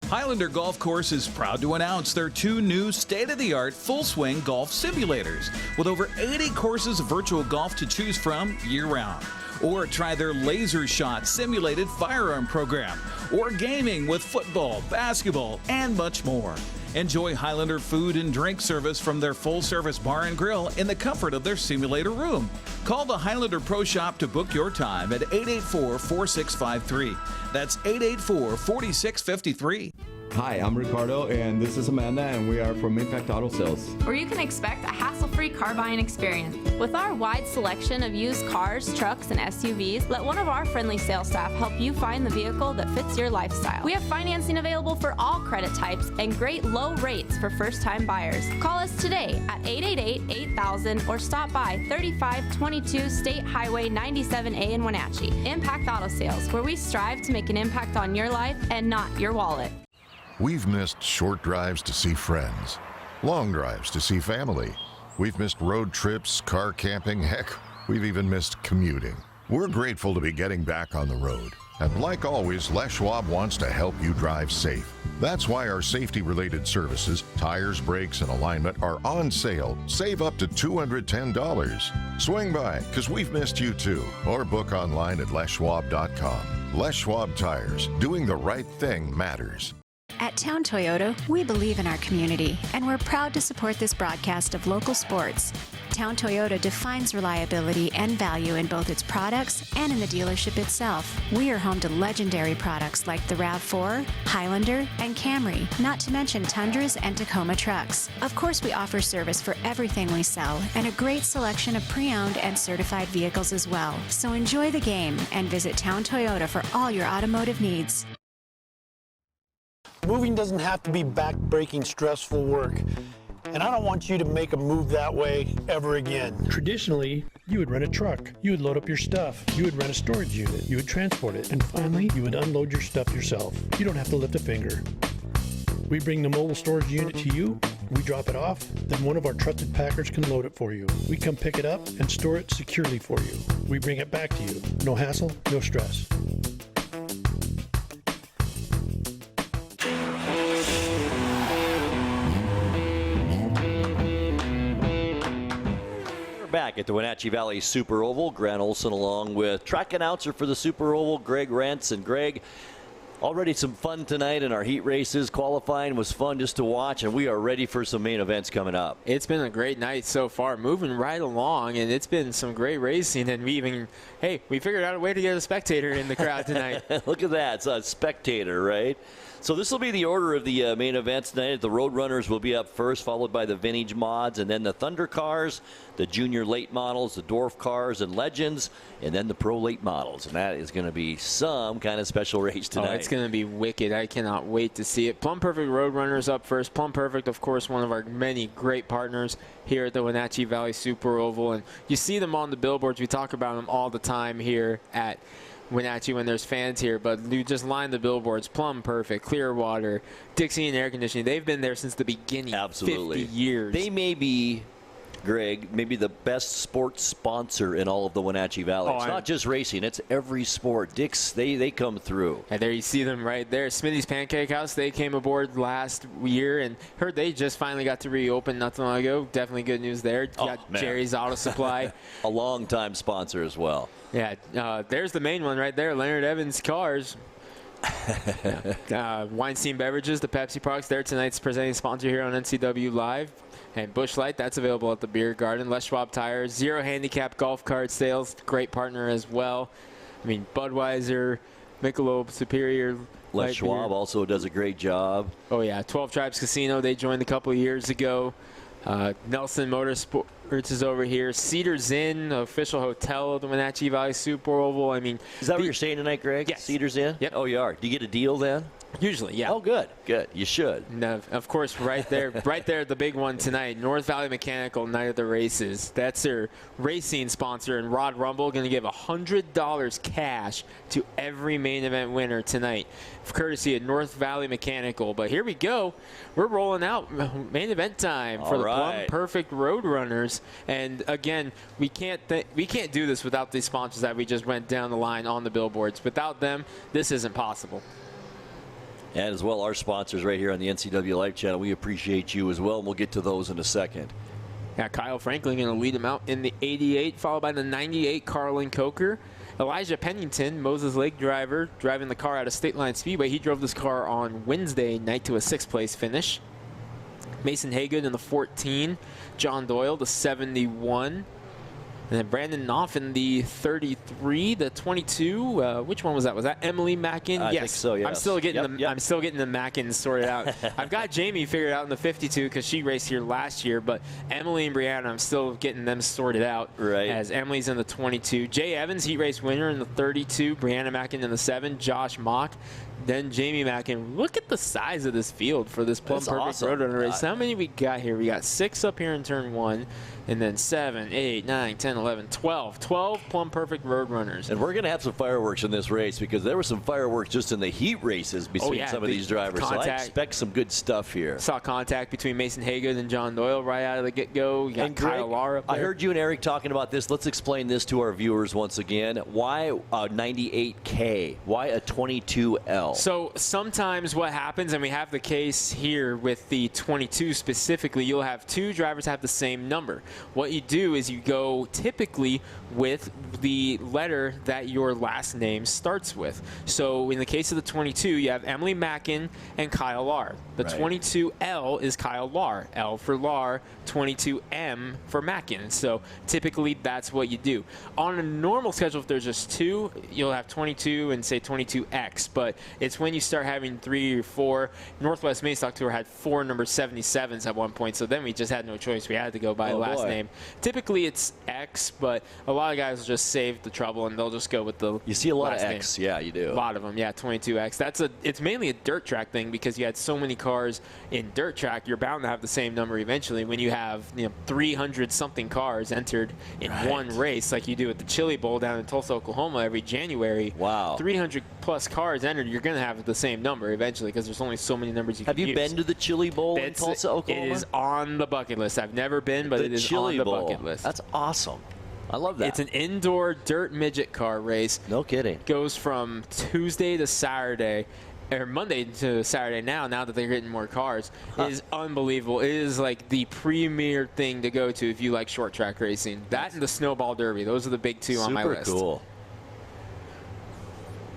Highlander Golf Course is proud to announce their 2 new state-of-the-art full-swing golf simulators with over 80 courses of virtual golf to choose from year-round. Or try their Laser Shot simulated firearm program, or gaming with football, basketball, and much more. Enjoy Highlander food and drink service from their full-service bar and grill in the comfort of their simulator room. Call the Highlander Pro Shop to book your time at 884-4653. That's 884-4653. Hi, I'm Ricardo, and this is Amanda, and we are from Impact Auto Sales. Where you can expect a hassle-free car buying experience. With our wide selection of used cars, trucks, and SUVs, let one of our friendly sales staff help you find the vehicle that fits your lifestyle. We have financing available for all credit types and great low rates for first-time buyers. Call us today at 888-8000 or stop by 3522 State Highway 97A in Wenatchee. Impact Auto Sales, where we strive to make an impact on your life and not your wallet. We've missed short drives to see friends, long drives to see family. We've missed road trips, car camping, heck, we've even missed commuting. We're grateful to be getting back on the road. And like always, Les Schwab wants to help you drive safe. That's why our safety-related services, tires, brakes, and alignment are on sale. Save up to $210. Swing by, because we've missed you too. Or book online at leschwab.com. Les Schwab Tires. Doing the right thing matters. At Town Toyota, we believe in our community, and we're proud to support this broadcast of local sports. Town Toyota defines reliability and value in both its products and in the dealership itself. We are home to legendary products like the RAV4, Highlander, and Camry, not to mention Tundras and Tacoma trucks. Of course, we offer service for everything we sell, and a great selection of pre-owned and certified vehicles as well. So enjoy the game and visit Town Toyota for all your automotive needs. Moving doesn't have to be back-breaking, stressful work. And I don't want you to make a move that way ever again. Traditionally, you would rent a truck. You would load up your stuff. You would rent a storage unit. You would transport it. And finally, you would unload your stuff yourself. You don't have to lift a finger. We bring the mobile storage unit to you. We drop it off. Then one of our trusted packers can load it for you. We come pick it up and store it securely for you. We bring it back to you. No hassle, no stress. Back at the Wenatchee Valley Super Oval, Grant Olson along with track announcer for the Super Oval, Greg Rentz. And Greg, already some fun tonight in our heat races. Qualifying was fun just to watch, and we are ready for some main events coming up. It's been a great night so far, moving right along, and it's been some great racing. And we figured out a way to get a spectator in the crowd tonight. Look at that, it's a spectator, right? So this will be the order of the main events tonight. The Roadrunners will be up first, followed by the Vintage Mods, and then the Thunder Cars, the Junior Late Models, the Dwarf Cars and Legends, and then the Pro Late Models. And that is going to be some kind of special race tonight. Oh, it's going to be wicked. I cannot wait to see it. Plumb Perfect Roadrunners up first. Plumb Perfect, of course, one of our many great partners here at the Wenatchee Valley Super Oval. And you see them on the billboards. We talk about them all the time here at Wenatchee when there's fans here, but you just line the billboards. Plumb Perfect, Clearwater, Dixie and Air Conditioning. They've been there since the beginning. Absolutely. 50 years. They may be, Greg, maybe the best sports sponsor in all of the Wenatchee Valley. It's not just racing, it's every sport. Dick's, they come through. And there you see them right there. Smitty's Pancake House, they came aboard last year and heard they just finally got to reopen not too long ago. Definitely good news there. Got Jerry's Auto Supply. A long-time sponsor as well. Yeah, there's the main one right there, Leonard Evans Cars. Weinstein Beverages, the Pepsi products, they're tonight's presenting sponsor here on NCW Live. And Busch Light, that's available at the Beer Garden. Les Schwab Tires, Zero Handicap Golf Cart Sales, great partner as well. I mean, Budweiser, Michelob, Superior. Les Schwab also does a great job. Oh, yeah. 12 Tribes Casino, they joined a couple of years ago. Nelson Motorsports is over here. Cedars Inn, official hotel of the Wenatchee Valley Super Oval. I mean, is that what you're saying tonight, Greg? Yes. Cedars Inn? Yep. Oh, you are. Do you get a deal then? Usually, yeah. Oh, good. Good. You should. No, of course, right there, the big one tonight, North Valley Mechanical, Night of the Races. That's their racing sponsor, and Rod Rumble going to give $100 cash to every main event winner tonight, courtesy of North Valley Mechanical. But here we go. We're rolling out main event time for the Plumb Perfect Roadrunners. And again, we can't do this without the sponsors that we just went down the line on the billboards. Without them, this isn't possible. And as well, our sponsors right here on the NCW Life channel, we appreciate you as well, and we'll get to those in a second. Yeah, Kyle Franklin going to lead him out in the 88, followed by the 98 Carlin Coker. Elijah Pennington, Moses Lake driver, driving the car out of State Line Speedway. He drove this car on Wednesday night to a 6th place finish. Mason Haygood in the 14, John Doyle the 71. And then Brandon Knopf in the 33, the 22. Which one was that? Was that Emily Mackin? I think so, yes. I'm still getting the Mackin sorted out. I've got Jamie figured out in the 52 because she raced here last year, but Emily and Brianna, I'm still getting them sorted out. Right. As Emily's in the 22. Jay Evans, heat race winner in the 32. Brianna Mackin in the 7. Josh Mock. Then Jamie Mackin. Look at the size of this field for this Plumb Perfect awesome. Roadrunner race. How many we got here? We got 6 up here in turn 1. And then 7, 8, 9, 10, 11, 12. 12 Plumb Perfect Roadrunners. And we're going to have some fireworks in this race because there were some fireworks just in the heat races between some of these drivers. So I expect some good stuff here. Saw contact between Mason Haygood and John Doyle right out of the get-go. You got And Greg, Kyle Lara up there. I heard you and Eric talking about this. Let's explain this to our viewers once again. Why a 98K? Why a 22L? So sometimes what happens, and we have the case here with the 22 specifically, you'll have 2 drivers have the same number. What you do is you go typically with the letter that your last name starts with. So in the case of the 22, you have Emily Mackin and Kyle Lar. The 22L is Kyle Lar. L for Lar, 22M for Mackin. So typically that's what you do. On a normal schedule, if there's just 2, you'll have 22 and say 22X. But it's when you start having 3 or 4. Northwest Main Stock Tour had 4 number 77s at one point. So then we just had no choice. We had to go by last name. Typically it's X, but a lot of guys will just save the trouble and they'll just go with the You see a lot of last X. name. Yeah, you do. A lot of them, yeah, 22X. It's mainly a dirt track thing because you had so many cars in dirt track, you're bound to have the same number eventually when you have 300-something cars entered in one race like you do at the Chili Bowl down in Tulsa, Oklahoma every January. Wow. 300-plus cars entered, you're going to have the same number eventually because there's only so many numbers you can use. Have you been to the Chili Bowl in Tulsa, Oklahoma? It is on the bucket list. I've never been, but it is on the bucket list. That's awesome. I love that. It's an indoor dirt midget car race. No kidding. Goes from Tuesday to Saturday, or Monday to Saturday now that they're getting more cars. It is unbelievable. It is like the premier thing to go to if you like short track racing. That and the Snowball Derby. Those are the big 2 on my list. Super cool.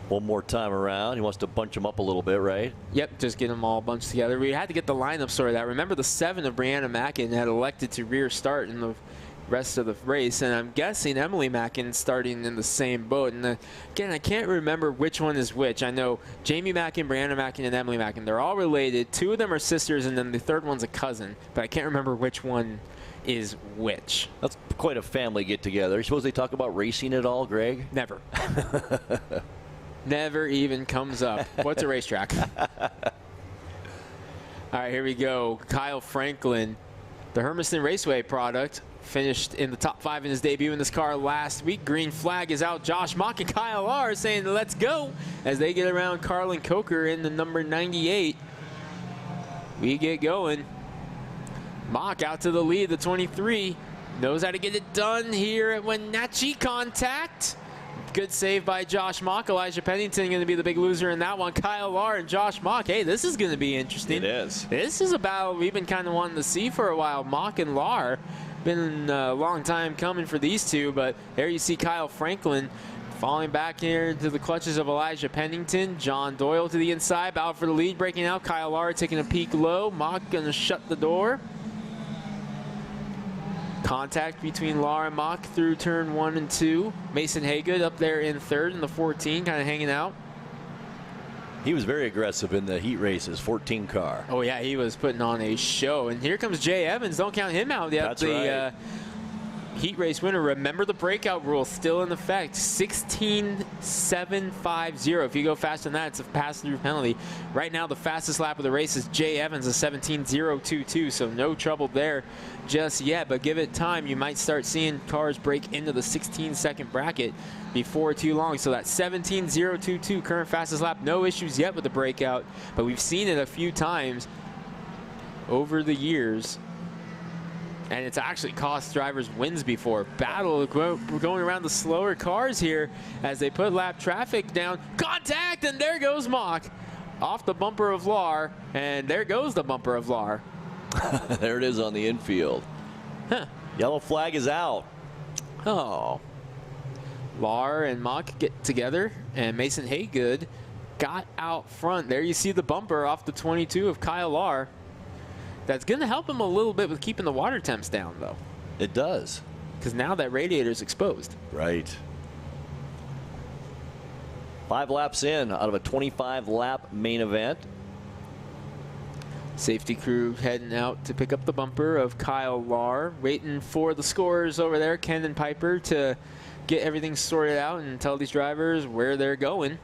One more time around. He wants to bunch them up a little bit, right? Yep, just get them all bunched together. We had to get the lineup sorted out. Remember the 7 of Brianna Mackin had elected to rear start in the rest of the race, and I'm guessing Emily Mackin starting in the same boat. And again, I can't remember which one is which. I know Jamie Mackin, Brianna Mackin, and Emily Mackin. They're all related. 2 of them are sisters, and then the 3rd one's a cousin. But I can't remember which one is which. That's quite a family get-together. Suppose they talk about racing at all, Greg? Never. Never even comes up. What's a racetrack? All right, here we go. Kyle Franklin, the Hermiston Raceway product, finished in the top 5 in his debut in this car last week. Green flag is out. Josh Mock and Kyle Lahr saying let's go as they get around Carlin Coker in the number 98. We get going. Mock out to the lead, the 23. Knows how to get it done here at Wenatchee. Contact. Good save by Josh Mock. Elijah Pennington going to be the big loser in that one. Kyle Lahr and Josh Mock. Hey, this is going to be interesting. It is. This is a battle we've been kind of wanting to see for a while. Mock and Lahr. Been a long time coming for these two, but there you see Kyle Franklin falling back here to the clutches of Elijah Pennington. John Doyle to the inside. Battle for the lead, breaking out. Kyle Lahr taking a peek low. Mock going to shut the door. Contact between Lahr and Mock through turn 1 and 2. Mason Haygood up there in third in the 14, kind of hanging out. He was very aggressive in the heat races, 14 car. Oh yeah, he was putting on a show. And here comes Jay Evans. Don't count him out yet. That's right. Heat race winner. Remember the breakout rule still in effect. 16.750. If you go faster than that, it's a pass-through penalty. Right now, the fastest lap of the race is Jay Evans, a 17.022. So no trouble there just yet. But give it time, you might start seeing cars break into the 16-second bracket before too long. So that 17.022 current fastest lap. No issues yet with the breakout, but we've seen it a few times over the years. And it's actually cost drivers wins before. Battle, we're going around the slower cars here as they put lap traffic down. Contact, and there goes Mock. Off the bumper of Lahr, and there goes the bumper of Lahr. There it is on the infield. Huh. Yellow flag is out. Oh. Lahr and Mock get together, and Mason Haygood got out front. There you see the bumper off the 22 of Kyle Lahr. That's going to help him a little bit with keeping the water temps down, though. It does. Because now that radiator is exposed. Right. 5 laps in out of a 25-lap main event. Safety crew heading out to pick up the bumper of Kyle Lahr. Waiting for the scorers over there, Ken and Piper, to get everything sorted out and tell these drivers where they're going.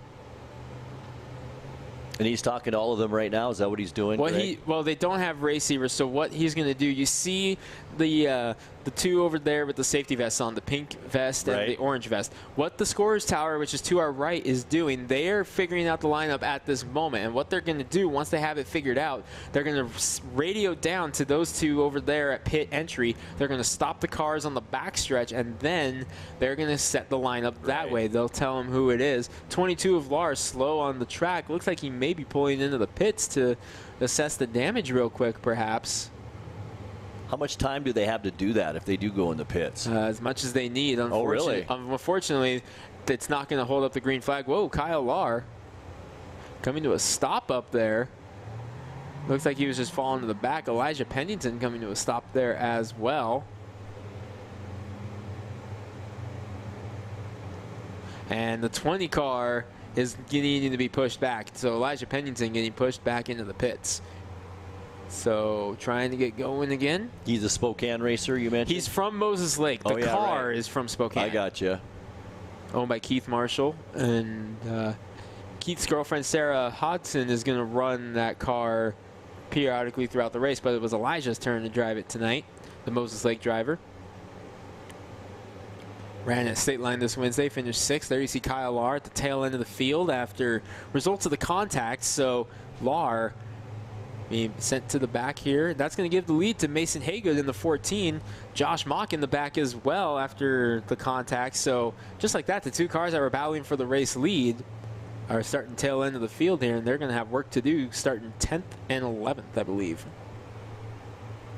And he's talking to all of them right now. Is that what he's doing? Well, they don't have receivers, so what he's going to do, you see the two over there with the safety vests on, the pink vest and the orange vest. What the scorers tower, which is to our right, is doing, they are figuring out the lineup at this moment. And what they're going to do, once they have it figured out, they're going to radio down to those two over there at pit entry. They're going to stop the cars on the backstretch, and then they're going to set the lineup that way. They'll tell them who it is. 22 of Lahr slow on the track. Looks like he may be pulling into the pits to assess the damage real quick, perhaps. How much time do they have to do that if they do go in the pits? As much as they need. Oh, really? Unfortunately, it's not going to hold up the green flag. Whoa, Kyle Lahr coming to a stop up there. Looks like he was just falling to the back. Elijah Pennington coming to a stop there as well. And the 20 car is needing to be pushed back. So Elijah Pennington getting pushed back into the pits. So trying to get going again. He's a Spokane racer, you mentioned? He's from Moses Lake. The car is from Spokane. I gotcha. Owned by Keith Marshall. And Keith's girlfriend, Sarah Hodson, is going to run that car periodically throughout the race. But it was Elijah's turn to drive it tonight, the Moses Lake driver. Ran at State Line this Wednesday, finished 6th. There you see Kyle Lahr at the tail end of the field after results of the contact. So Lahr being sent to the back here. That's going to give the lead to Mason Haygood in the 14. Josh Mock in the back as well after the contact. So just like that, the two cars that were battling for the race lead are starting tail end of the field here, and they're going to have work to do starting 10th and 11th, I believe.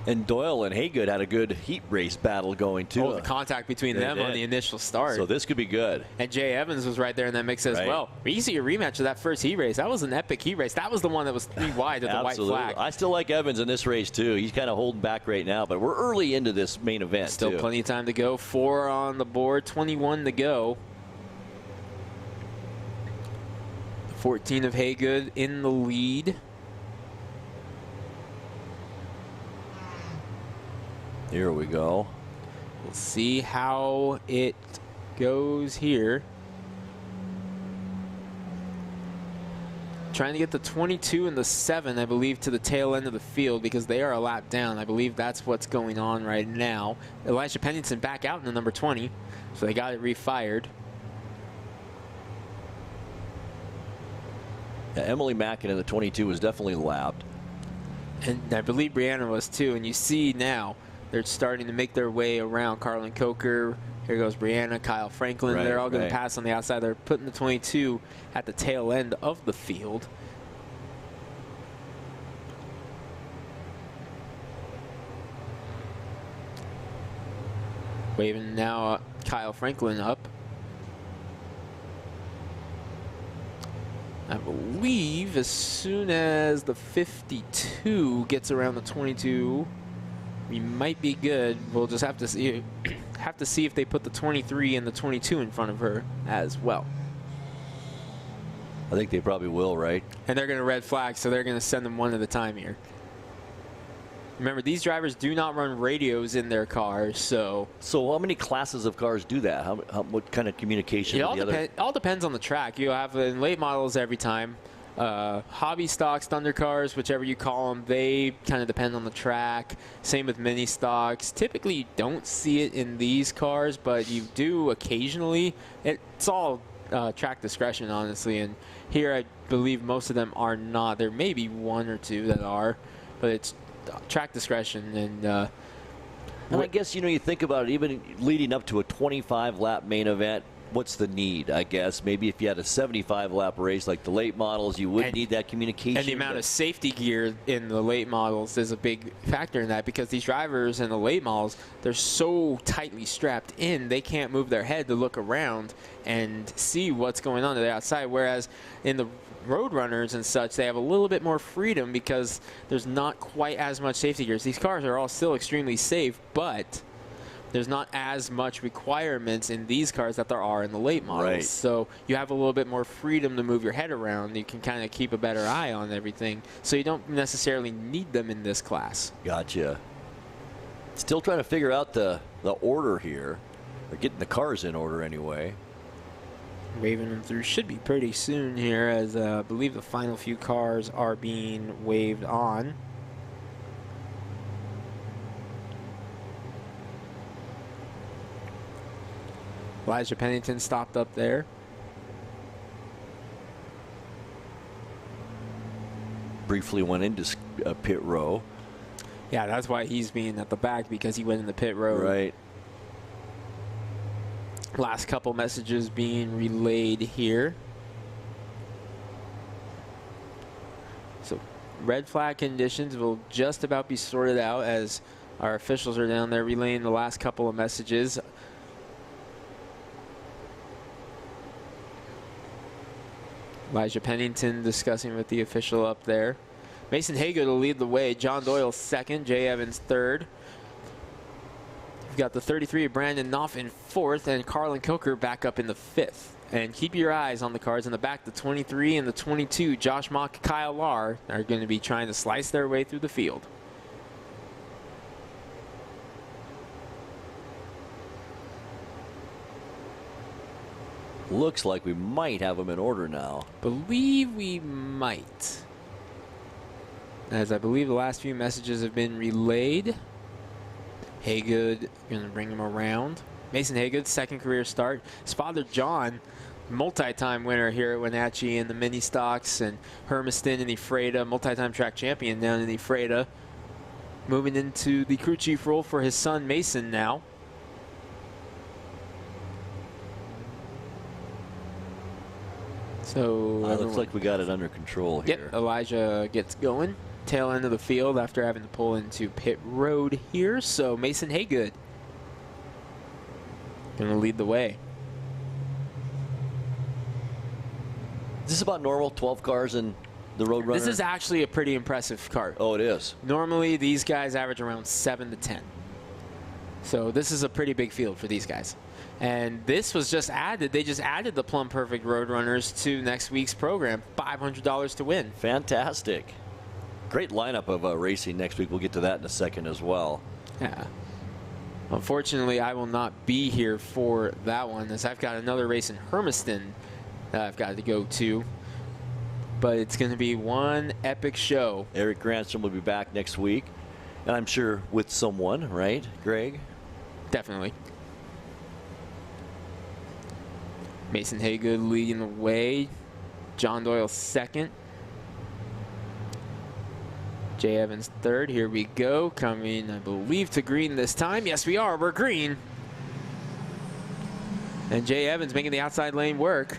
And Doyle and Haygood had a good heat race battle going, too. Oh, the contact between them on the initial start. So this could be good. And Jay Evans was right there in that mix as well. We see a rematch of that first heat race. That was an epic heat race. That was the one that was 3 wide at the white flag. I still like Evans in this race, too. He's kind of holding back right now, but we're early into this main event, Still plenty of time to go. 4 on the board, 21 to go. 14 of Haygood in the lead. Here we go. We'll see how it goes here. trying to get the 22 and the 7, I believe, to the tail end of the field because they are a lap down. I believe that's what's going on right now. Elijah Pennington back out in the number 20, so they got it refired. Yeah, Emily Mackin in the 22 was definitely lapped. And I believe Brianna was too. And you see now they're starting to make their way around. Carlin Coker, here goes Brianna, Kyle Franklin. They're all going to pass on the outside. They're putting the 22 at the tail end of the field. Waving now Kyle Franklin up. I believe as soon as the 52 gets around the 22, we might be good. We'll just have to see if they put the 23 and the 22 in front of her as well. I think they probably will, right? And they're going to red flag, so they're going to send them one at a time here. Remember, these drivers do not run radios in their cars, so... So how many classes of cars do that? What kind of communication? It all depends on the track. You have in late models every time. Hobby stocks, Thunder cars, whichever you call them, they kind of depend on the track. Same with mini stocks. Typically, you don't see it in these cars, but you do occasionally. It's all track discretion, honestly. And here, I believe most of them are not. There may be one or two that are, but it's track discretion. And I guess, you think about it, even leading up to a 25-lap main event, what's the need, I guess? Maybe if you had a 75-lap race like the late models, you would need that communication. And the amount of safety gear in the late models is a big factor in that, because these drivers in the late models, they're so tightly strapped in, they can't move their head to look around and see what's going on to the outside. Whereas in the Roadrunners and such, they have a little bit more freedom because there's not quite as much safety gears. These cars are all still extremely safe, but there's not as much requirements in these cars that there are in the late models. Right. So you have a little bit more freedom to move your head around. You can kind of keep a better eye on everything. So you don't necessarily need them in this class. Gotcha. Still trying to figure out the order here. Or getting the cars in order anyway. Waving them through should be pretty soon here, as I believe the final few cars are being waved on. Elijah Pennington stopped up there. Briefly went into pit row. Yeah, that's why he's being at the back, because he went in the pit row. Right. Last couple messages being relayed here. So red flag conditions will just about be sorted out as our officials are down there relaying the last couple of messages. Elijah Pennington discussing with the official up there. Mason Haygood will lead the way. John Doyle second. Jay Evans third. We've got the 33 of Brandon Knopf in fourth, and Carlin Coker back up in the fifth. And keep your eyes on the cars in the back. The 23 and the 22, Josh Mock, Kyle Lahr, are going to be trying to slice their way through the field. Looks like we might have them in order now. Believe we might. As I believe the last few messages have been relayed. Haygood going to bring him around. Mason Haygood, second career start. His father, John, multi-time winner here at Wenatchee in the mini stocks, and Hermiston in the Ephrata, multi-time track champion down in the Ephrata. Moving into the crew chief role for his son, Mason, now. So looks like we got it under control here. Yep, Elijah gets going. Tail end of the field after having to pull into pit road here. So Mason Haygood going to lead the way. Is this about normal, 12 cars in the Roadrunner? This is actually a pretty impressive car. Oh, it is. Normally, these guys average around 7 to 10. So this is a pretty big field for these guys. And this was just added. They just added the Plumb Perfect Roadrunners to next week's program. $500 to win. Fantastic. Great lineup of racing next week. We'll get to that in a second as well. Yeah. Unfortunately, I will not be here for that one, as I've got another race in Hermiston that I've got to go to. but it's going to be one epic show. Eric Granstrom will be back next week, and I'm sure with someone, right, Greg? Definitely. Mason Haygood leading the way. John Doyle second. Jay Evans third. Here we go. Coming, I believe, to green this time. Yes, we are. We're green. And Jay Evans making the outside lane work.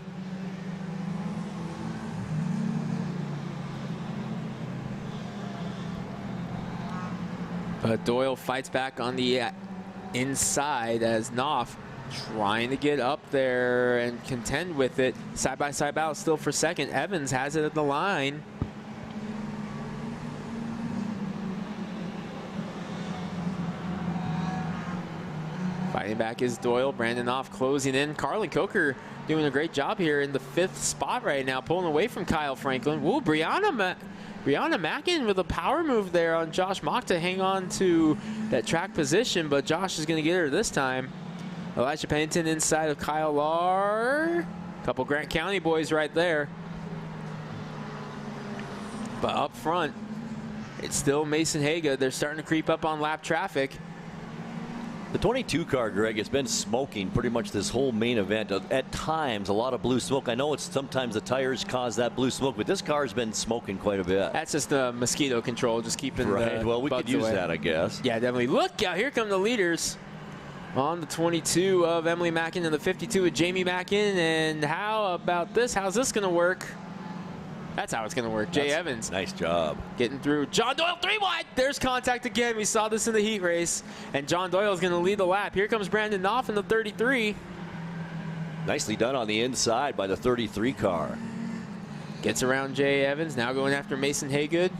But Doyle fights back on the inside as Knopf trying to get up there and contend with it. Side-by-side battle still for second. Evans has it at the line. Fighting back is Doyle. Brandon Knopf closing in. Carlin Coker doing a great job here in the 5th spot right now, pulling away from Kyle Franklin. Woo, Brianna Mackin with a power move there on Josh Mock to hang on to that track position, but Josh is going to get her this time. Elijah Pennington inside of Kyle Lahr. Couple Grant County boys right there. But up front, it's still Mason Haygood. They're starting to creep up on lap traffic. The 22 car, Greg, has been smoking pretty much this whole main event. At times, a lot of blue smoke. I know it's sometimes the tires cause that blue smoke, but this car has been smoking quite a bit. That's just the mosquito control, just keeping right. The well, we could bugs use away. that, I guess. Yeah, definitely. Look out, here come the leaders. On the 22 of Emily Mackin and the 52 of Jamie Mackin. And how about this? How's this going to work? That's how it's going to work. Jay Evans. Nice job. Getting through. John Doyle 3 wide. There's contact again. We saw this in the heat race. And John Doyle is going to lead the lap. Here comes Brandon Knopf in the 33. Nicely done on the inside by the 33 car. Gets around Jay Evans. Now going after Mason Haygood.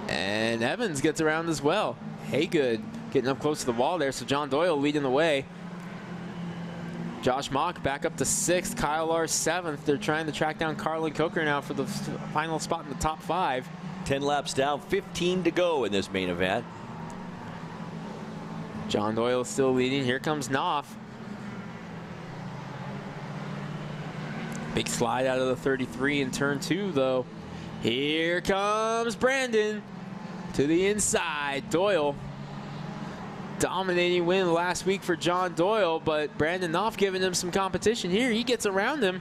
And Evans gets around as well. Haygood getting up close to the wall there. So John Doyle leading the way. Josh Mock back up to 6th. Kyle Lahr 7th. They're trying to track down Carlin Coker now for the final spot in the top 5. 10 laps down, 15 to go in this main event. John Doyle still leading. Here comes Knopf. Big slide out of the 33 in turn 2, though. Here comes Brandon to the inside. Doyle. Dominating win last week for John Doyle, but Brandon Knopf giving him some competition here. He gets around him.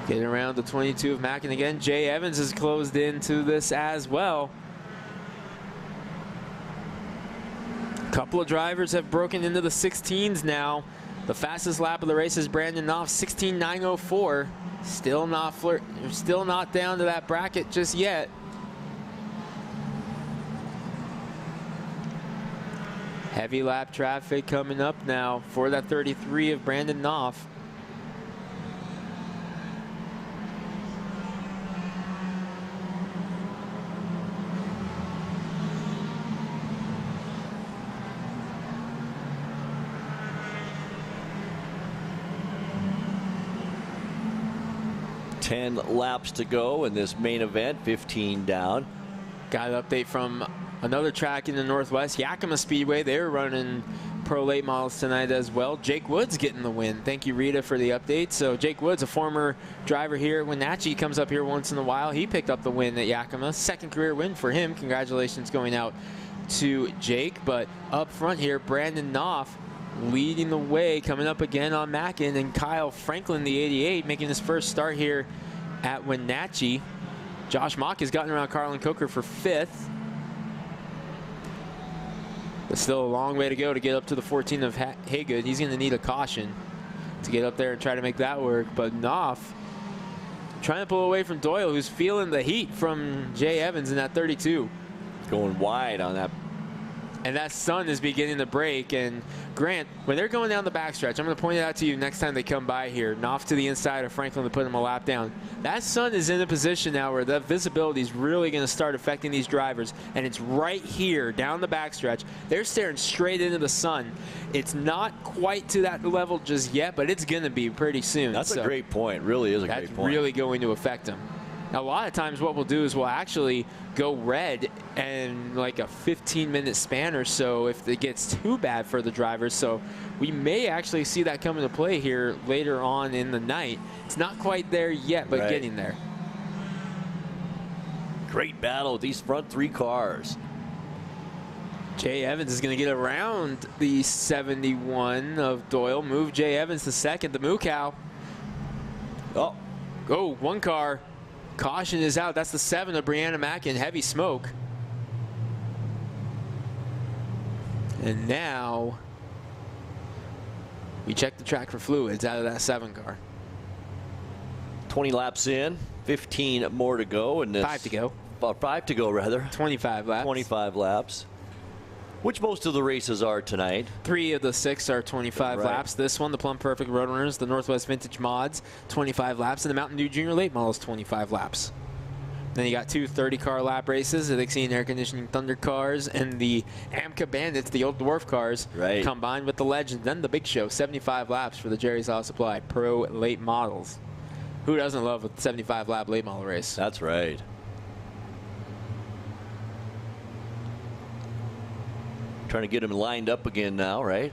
Getting around the 22 of Mackin again. Jay Evans is closed into this as well. A couple of drivers have broken into the 16s now. The fastest lap of the race is Brandon Knopf, 16.904. Still not down to that bracket just yet. Heavy lap traffic coming up now for that 33 of Brandon Knopf. Ten laps to go in this main event, 15 down. Got an update from another track in the Northwest, Yakima Speedway. They're running Pro Late models tonight as well. Jake Woods getting the win. Thank you, Rita, for the update. So Jake Woods, a former driver here at Wenatchee, comes up here once in a while. He picked up the win at Yakima. Second career win for him. Congratulations going out to Jake. But up front here, Brandon Knopf leading the way, coming up again on Mackin, and Kyle Franklin, the 88, making his first start here at Wenatchee. Josh Mock has gotten around Carlin Coker for 5th. But still a long way to go to get up to the 14 of Haygood. He's going to need a caution to get up there and try to make that work. But Knopf trying to pull away from Doyle, who's feeling the heat from Jay Evans in that 32. Going wide on that And that sun is beginning to break. And Grant, when they're going down the backstretch, I'm going to point it out to you next time they come by here, and off to the inside of Franklin to put them a lap down. That sun is in a position now where the visibility is really going to start affecting these drivers. And it's right here down the backstretch. They're staring straight into the sun. It's not quite to that level just yet, but it's going to be pretty soon. That's a great point. Really is a great point. That's really going to affect them. Now, a lot of times what we'll do is we'll actually go red in like a 15-minute span or so if it gets too bad for the drivers. So we may actually see that come into play here later on in the night. It's not quite there yet, but getting there. Great battle with these front 3 cars. Jay Evans is going to get around the 71 of Doyle. Move Jay Evans to second. The Moo Cow. Oh, one car. Caution is out. That's the 7 of Brianna Mackin. Heavy smoke. And now we check the track for fluids out of that 7 car. 20 laps in, 15 more to go. And 5 to go. 5 to go, rather. 25 laps. 25 laps. Which most of the races are tonight. 3 of the 6 are 25 laps. This one, the Plumb Perfect Roadrunners, the Northwest Vintage Mods, 25 laps, and the Mountain Dew Junior Late Models, 25 laps. Then you got 2 30-car lap races, the Dixie Air Conditioning Thunder cars, and the AMCA Bandits, the old Dwarf cars, combined with the Legend. Then the Big Show, 75 laps for the Jerry's Auto Supply Pro Late Models. Who doesn't love a 75-lap late model race? That's right. Trying to get him lined up again now, right?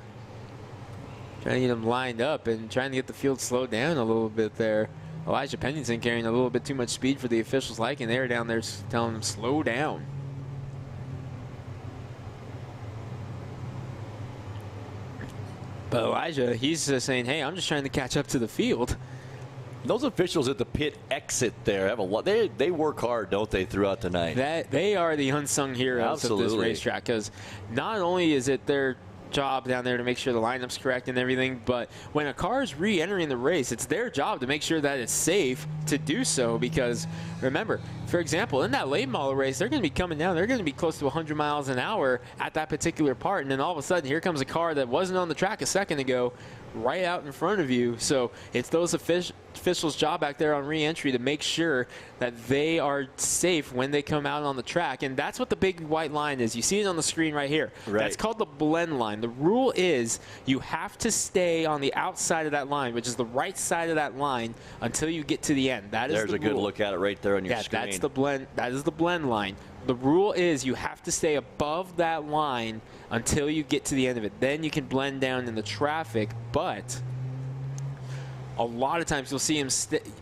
Trying to get him lined up and trying to get the field slowed down a little bit there. Elijah Pennington carrying a little bit too much speed for the officials liking. They were down there telling him slow down. But Elijah, he's just saying, hey, I'm just trying to catch up to the field. Those officials at the pit exit there have a lot. They work hard, don't they, throughout the night? They are the unsung heroes of this racetrack, because not only is it their job down there to make sure the lineup's correct and everything, but when a car is re-entering the race, it's their job to make sure that it's safe to do so, because remember, for example, in that late model race, they're going to be coming down, they're going to be close to 100 miles an hour at that particular part, and then all of a sudden here comes a car that wasn't on the track a second ago right out in front of you. So it's those officials' job back there on re-entry to make sure that they are safe when they come out on the track. And that's what the big white line is. You see it on the screen right here. That's called the blend line. The rule is you have to stay on the outside of that line, which is the right side of that line, until you get to the end. That is the rule. There's a good look at it right there on your screen. That's the blend. That is the blend line. The rule is you have to stay above that line until you get to the end of it. Then you can blend down in the traffic, but a lot of times you'll see them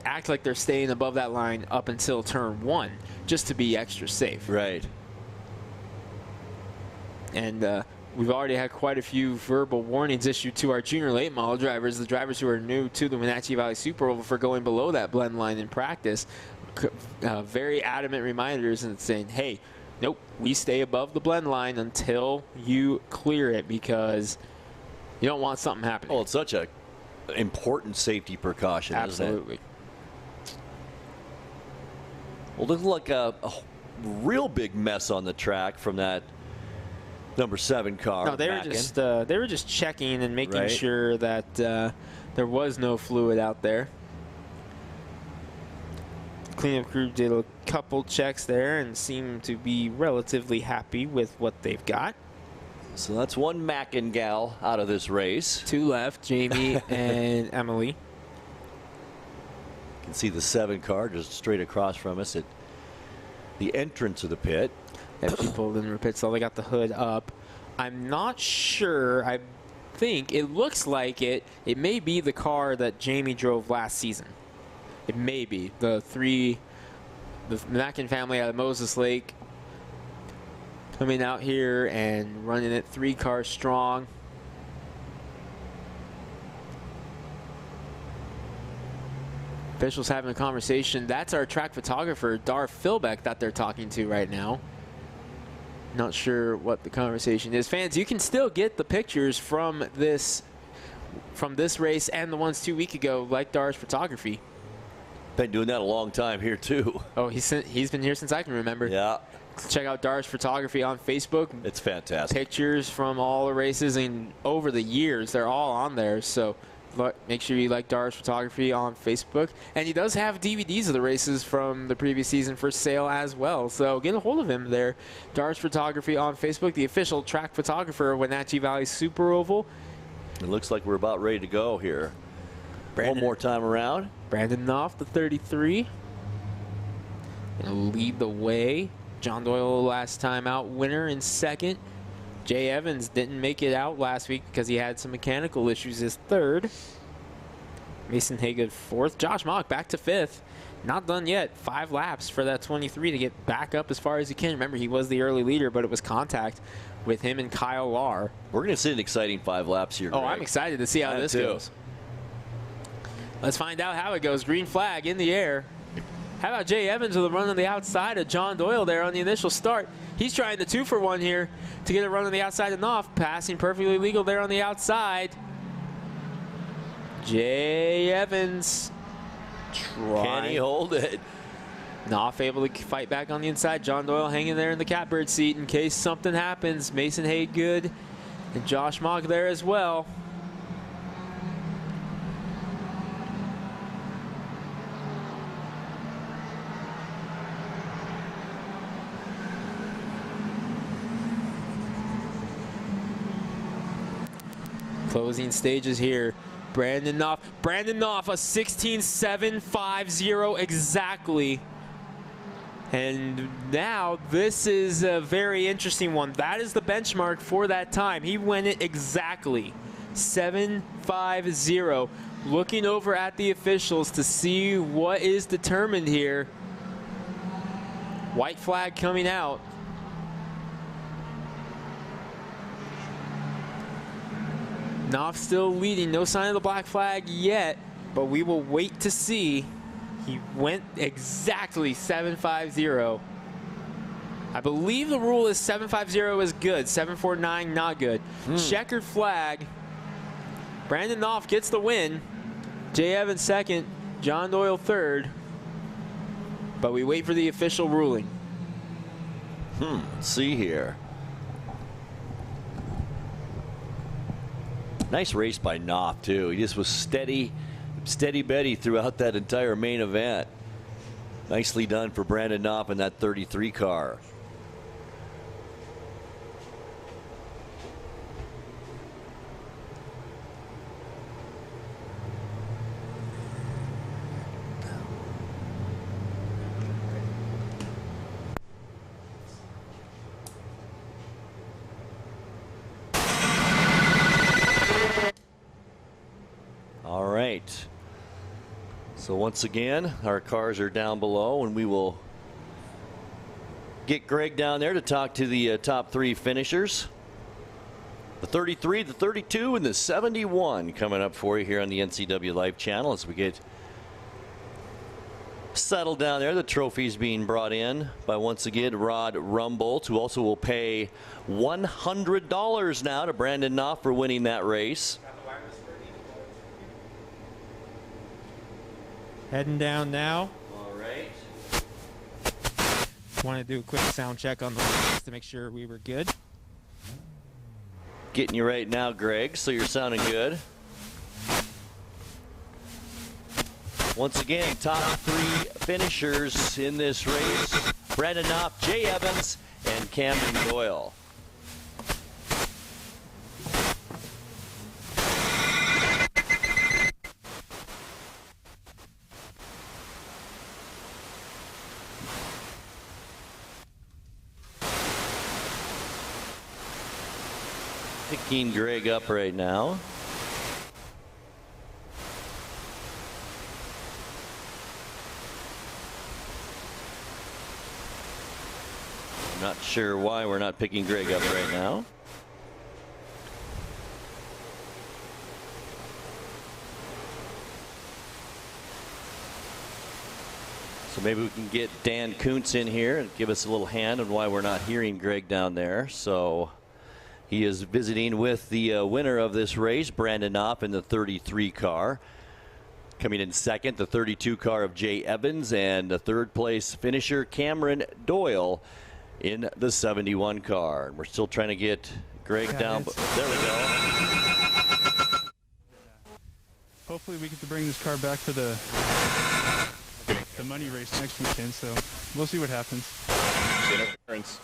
act like they're staying above that line up until turn 1, just to be extra safe. Right. And we've already had quite a few verbal warnings issued to our junior late model drivers, the drivers who are new to the Wenatchee Valley Super Oval, for going below that blend line in practice. Very adamant reminders and saying, hey, nope, we stay above the blend line until you clear it, because you don't want something happening. Oh, it's such an important safety precaution, Absolutely. Isn't it? Well, looks like a real big mess on the track from that number 7 car. No, they were just checking and making sure that there was no fluid out there. Cleanup crew did a couple checks there and seemed to be relatively happy with what they've got. So that's one Mackin gal out of this race. 2 left, Jamie and Emily. You can see the 7 car just straight across from us at the entrance of the pit. Have people in the pit, so they got the hood up. I'm not sure. I think it looks like it may be the car that Jamie drove last season. It may be the Mackin family out of Moses Lake coming out here and running it 3 cars strong. Officials having a conversation. That's our track photographer, Dwarf Philbeck, that they're talking to right now. Not sure what the conversation is. Fans, you can still get the pictures from this race and the ones 2 weeks ago, like Dwarf's photography. Been doing that a long time here too. Oh, he's been here since I can remember. Yeah. Check out Dwarf's photography on Facebook. It's fantastic. Pictures from all the races, and over the years, they're all on there. So make sure you like Dwarf's photography on Facebook. And he does have DVDs of the races from the previous season for sale as well. So get a hold of him there. Dwarf's photography on Facebook, the official track photographer of Wenatchee Valley Super Oval. It looks like we're about ready to go here. One more time around. Brandon Knopf, the 33. Gonna lead the way. John Doyle, last time out winner in second. Jay Evans didn't make it out last week because he had some mechanical issues, his third. Mason Haygood fourth. Josh Mock back to fifth. Not done yet. 5 laps for that 23 to get back up as far as he can. Remember, he was the early leader, but it was contact with him and Kyle Lahr. We're going to see an exciting 5 laps here, Greg. Oh, I'm excited to see how this goes. Let's find out how it goes. Green flag in the air. How about Jay Evans with a run on the outside of John Doyle there on the initial start? He's trying the 2-for-1 here to get a run on the outside of Knopf. Passing perfectly legal there on the outside. Jay Evans trying. Can he hold it? Knopf able to fight back on the inside. John Doyle hanging there in the catbird seat in case something happens. Mason Haygood and Josh Mock there as well. Closing stages here. Brandon Knopf a 16.750 exactly. And now this is a very interesting one. That is the benchmark for that time. He went it exactly. 7.50. Looking over at the officials to see what is determined here. White flag coming out. Knopf still leading, no sign of the black flag yet, but we will wait to see. He went exactly 7.50. I believe the rule is 7.50 is good, 7.49 not good. Checkered flag. Brandon Knopf gets the win. Jay Evans second, John Doyle third. But we wait for the official ruling. Let's see here. Nice race by Knopf, too. He just was steady Betty throughout that entire main event. Nicely done for Brandon Knopf in that 33 car. All right. So once again, our cars are down below, and we will get Greg down there to talk to the top 3 finishers. The 33, the 32, and the 71 coming up for you here on the NCWLIFE channel as we get settled down there. The trophies being brought in by, once again, Rod Rumbolt, who also will pay $100 now to Brandon Knopf for winning that race. Heading down now. All right. Want to do a quick sound check on the lights to make sure we were good. Getting you right now, Greg, so you're sounding good. Once again, top 3 finishers in this race: Brandon Knopf, Jay Evans, and Cameron Doyle. Picking Greg up right now. I'm not sure why we're not picking Greg up right now. So maybe we can get Dan Kuntz in here and give us a little hand on why we're not hearing Greg down there. So he is visiting with the winner of this race, Brandon Knopf, in the 33 car. Coming in second, the 32 car of Jay Evans, and the 3rd place finisher, Cameron Doyle, in the 71 car. And we're still trying to get Greg down. There we go. Hopefully we get to bring this car back for the money race next weekend, so we'll see what happens. Interference.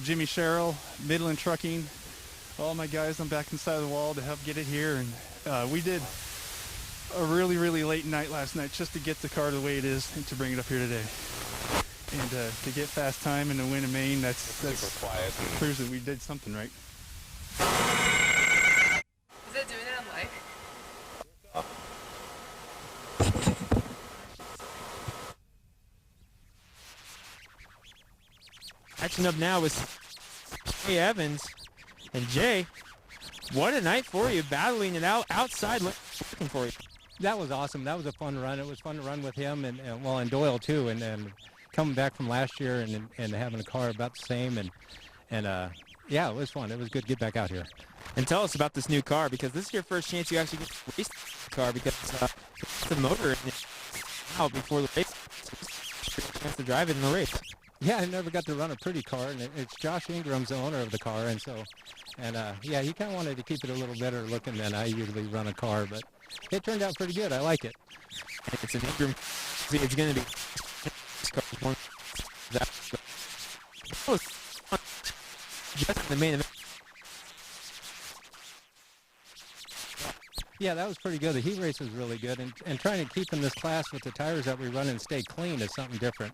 Jimmy Sherrill, Midland Trucking, all my guys on back inside the wall to help get it here. And we did a really, really late night last night just to get the car the way it is and to bring it up here today. And to get fast time and to win a main, that's super quiet. Proves that we did something right. Is it doing it on live? Catching up now with Jay Evans. And Jay, what a night for you, battling it out outside, looking for you. That was awesome. That was a fun run. It was fun to run with him and Doyle too. And coming back from last year and having a car about the same. Yeah, it was fun. It was good to get back out here. And tell us about this new car, because this is your first chance you actually get to race the car, because it's the motor in it out before the race. So you have to drive it in the race. Yeah, I never got to run a pretty car, and it's Josh Ingram's the owner of the car, and yeah, he kind of wanted to keep it a little better looking than I usually run a car, but it turned out pretty good. I like it. It's an Ingram. It's going to be that was just in the main event. Yeah, that was pretty good. The heat race was really good, and trying to keep in this class with the tires that we run and stay clean is something different.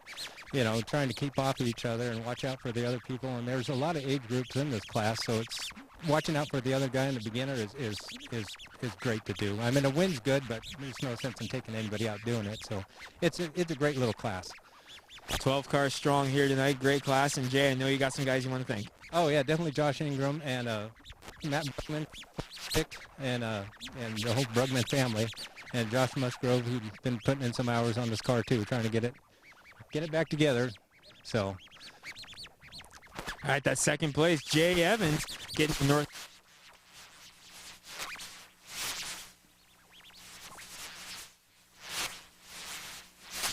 You know, trying to keep off of each other and watch out for the other people. And there's a lot of age groups in this class, so it's watching out for the other guy and the beginner is great to do. I mean, a win's good, but there's no sense in taking anybody out doing it. So it's a great little class. 12 cars strong here tonight. Great class. And Jay, I know you got some guys you want to thank. Oh yeah, definitely Josh Ingram and Matt Brugman, and the whole Brugman family, and Josh Musgrove, who's been putting in some hours on this car too, trying to get it back together. So, all right, that second place, Jay Evans getting to north.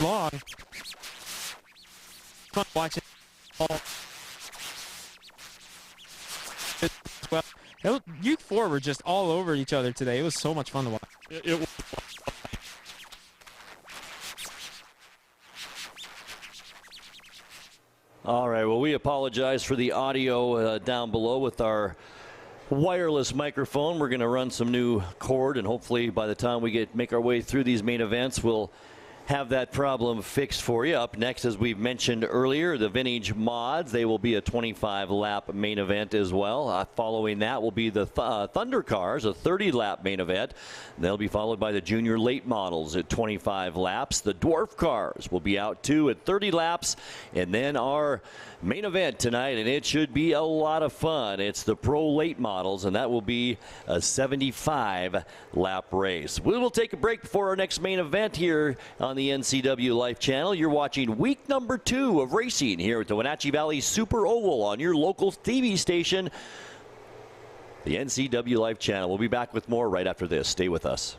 Long. Fun watching all. Well, you four were just all over each other today. It was so much fun to watch. It was. All right, well, we apologize for the audio down below with our wireless microphone. We're going to run some new cord, and hopefully by the time we make our way through these main events, we'll have that problem fixed for you. Up next, as we've mentioned earlier, the Vintage Mods. They will be a 25-lap main event as well. Following that will be the Thunder Cars, a 30-lap main event. They'll be followed by the Junior Late Models at 25 laps. The Dwarf Cars will be out too at 30 laps. And then our main event tonight, and it should be a lot of fun. It's the Pro Late Models, and that will be a 75-lap race. We will take a break before our next main event here on the NCWLIFE channel. You're watching week number 2 of racing here at the Wenatchee Valley Super Oval on your local TV station, the NCWLIFE channel. We'll be back with more right after this. Stay with us.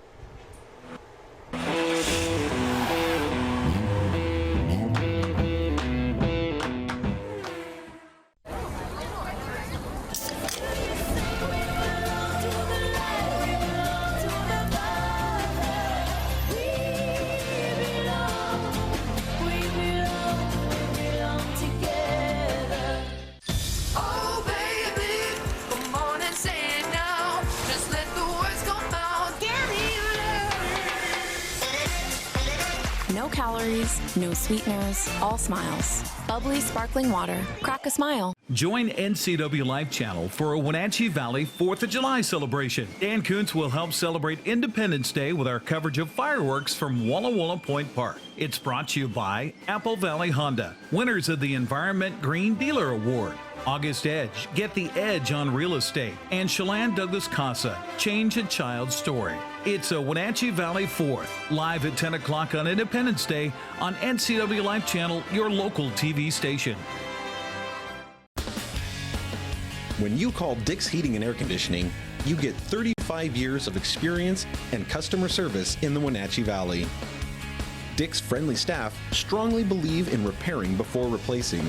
No calories, no sweeteners, all smiles. Bubbly sparkling water. Crack a smile. Join NCWLIFE channel for a Wenatchee Valley 4th of July celebration. Dan Kuntz will help celebrate Independence Day with our coverage of fireworks from Walla Walla Point Park. It's brought to you by Apple Valley Honda, winners of the Environment Green Dealer Award. August Edge, get the edge on real estate. And Chelan Douglas Casa, change a child's story. It's a Wenatchee Valley 4th, live at 10 o'clock on Independence Day on NCWLIFE channel, your local TV station. When you call Dick's Heating and Air Conditioning, you get 35 years of experience and customer service in the Wenatchee Valley. Dick's friendly staff strongly believe in repairing before replacing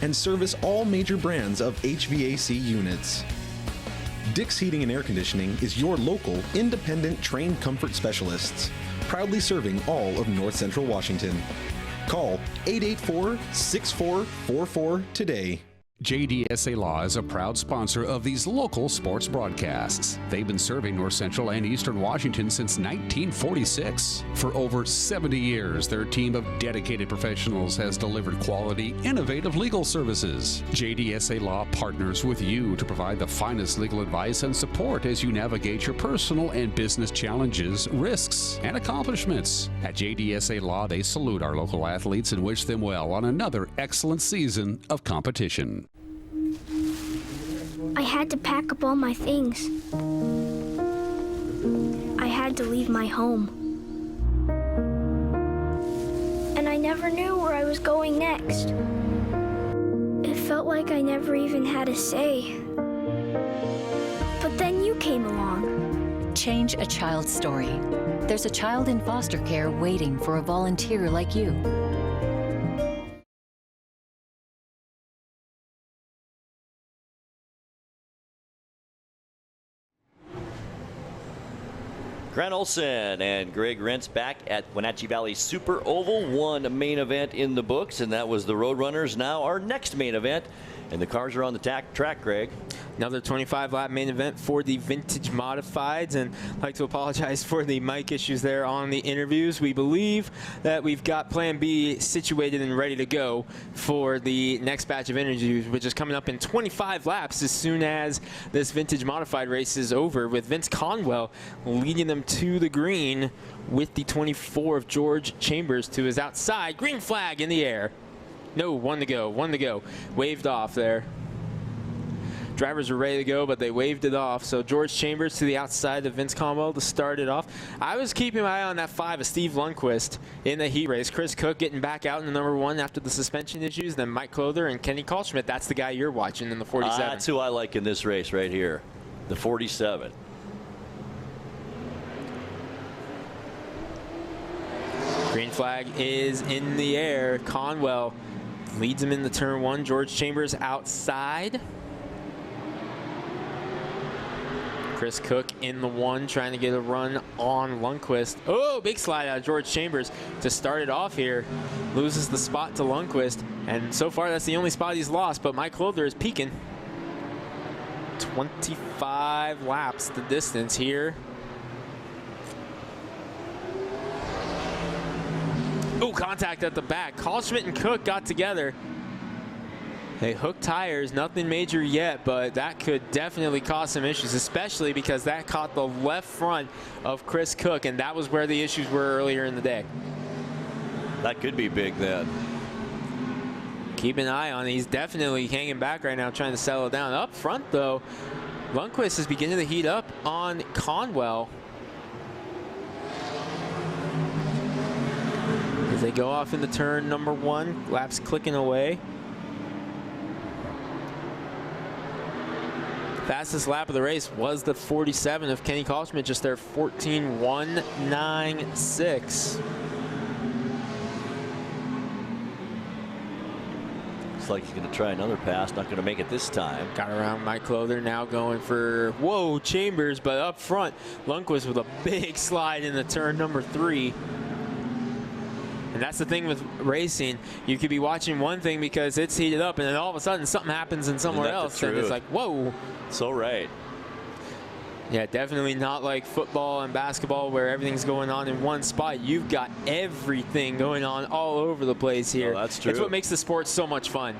and service all major brands of HVAC units. Dick's Heating and Air Conditioning is your local, independent, trained comfort specialists, proudly serving all of North Central Washington. Call 884-6444 today. JDSA Law is a proud sponsor of these local sports broadcasts. They've been serving North Central and Eastern Washington since 1946. For over 70 years, their team of dedicated professionals has delivered quality, innovative legal services. JDSA Law partners with you to provide the finest legal advice and support as you navigate your personal and business challenges, risks, and accomplishments. At JDSA Law, they salute our local athletes and wish them well on another excellent season of competition. I had to pack up all my things. I had to leave my home. And I never knew where I was going next. It felt like I never even had a say. But then you came along. Change a child's story. There's a child in foster care waiting for a volunteer like you. Grant Olson and Greg Rentz back at Wenatchee Valley Super Oval. One main event in the books, and that was the Roadrunners. Now our next main event, and the cars are on the track, Greg. Another 25-lap main event for the Vintage Modifieds, and I'd like to apologize for the mic issues there on the interviews. We believe that we've got Plan B situated and ready to go for the next batch of interviews, which is coming up in 25 laps as soon as this Vintage Modified race is over, with Vince Conwell leading them to the green with the 24 of George Chambers to his outside. Green flag in the air. No, one to go. Waved off there. Drivers are ready to go, but they waved it off. So George Chambers to the outside of Vince Conwell to start it off. I was keeping my eye on that 5 of Steve Lundquist in the heat race. Chris Cook getting back out in the number 1 after the suspension issues. Then Mike Clother and Kenny Kalschmidt. That's the guy you're watching in the 47. That's who I like in this race right here, the 47. Green flag is in the air. Conwell leads him into turn 1. George Chambers outside. Chris Cook in the 1, trying to get a run on Lundquist. Oh, big slide out of George Chambers to start it off here. Loses the spot to Lundquist, and so far that's the only spot he's lost, but Mike Clother is peaking. 25 laps the distance here. Oh, contact at the back. Kalschmidt and Cook got together. They hooked tires, nothing major yet, but that could definitely cause some issues, especially because that caught the left front of Chris Cook, and that was where the issues were earlier in the day. That could be big then. Keep an eye on it. He's definitely hanging back right now, trying to settle down. Up front, though, Lundquist is beginning to heat up on Conwell. As they go off into turn number 1, laps clicking away. Fastest lap of the race was the 47 of Kenny Kalschmidt, just there 14.196. Looks like he's going to try another pass, not going to make it this time. Got around Mike Clother, now going for, whoa, Chambers, but up front, Lundquist with a big slide into turn number 3. And that's the thing with racing. You could be watching one thing because it's heated up, and then all of a sudden something happens in somewhere else, and it's like, whoa. So right. Yeah, definitely not like football and basketball where everything's going on in one spot. You've got everything going on all over the place here. Oh, that's true. It's what makes the sport so much fun.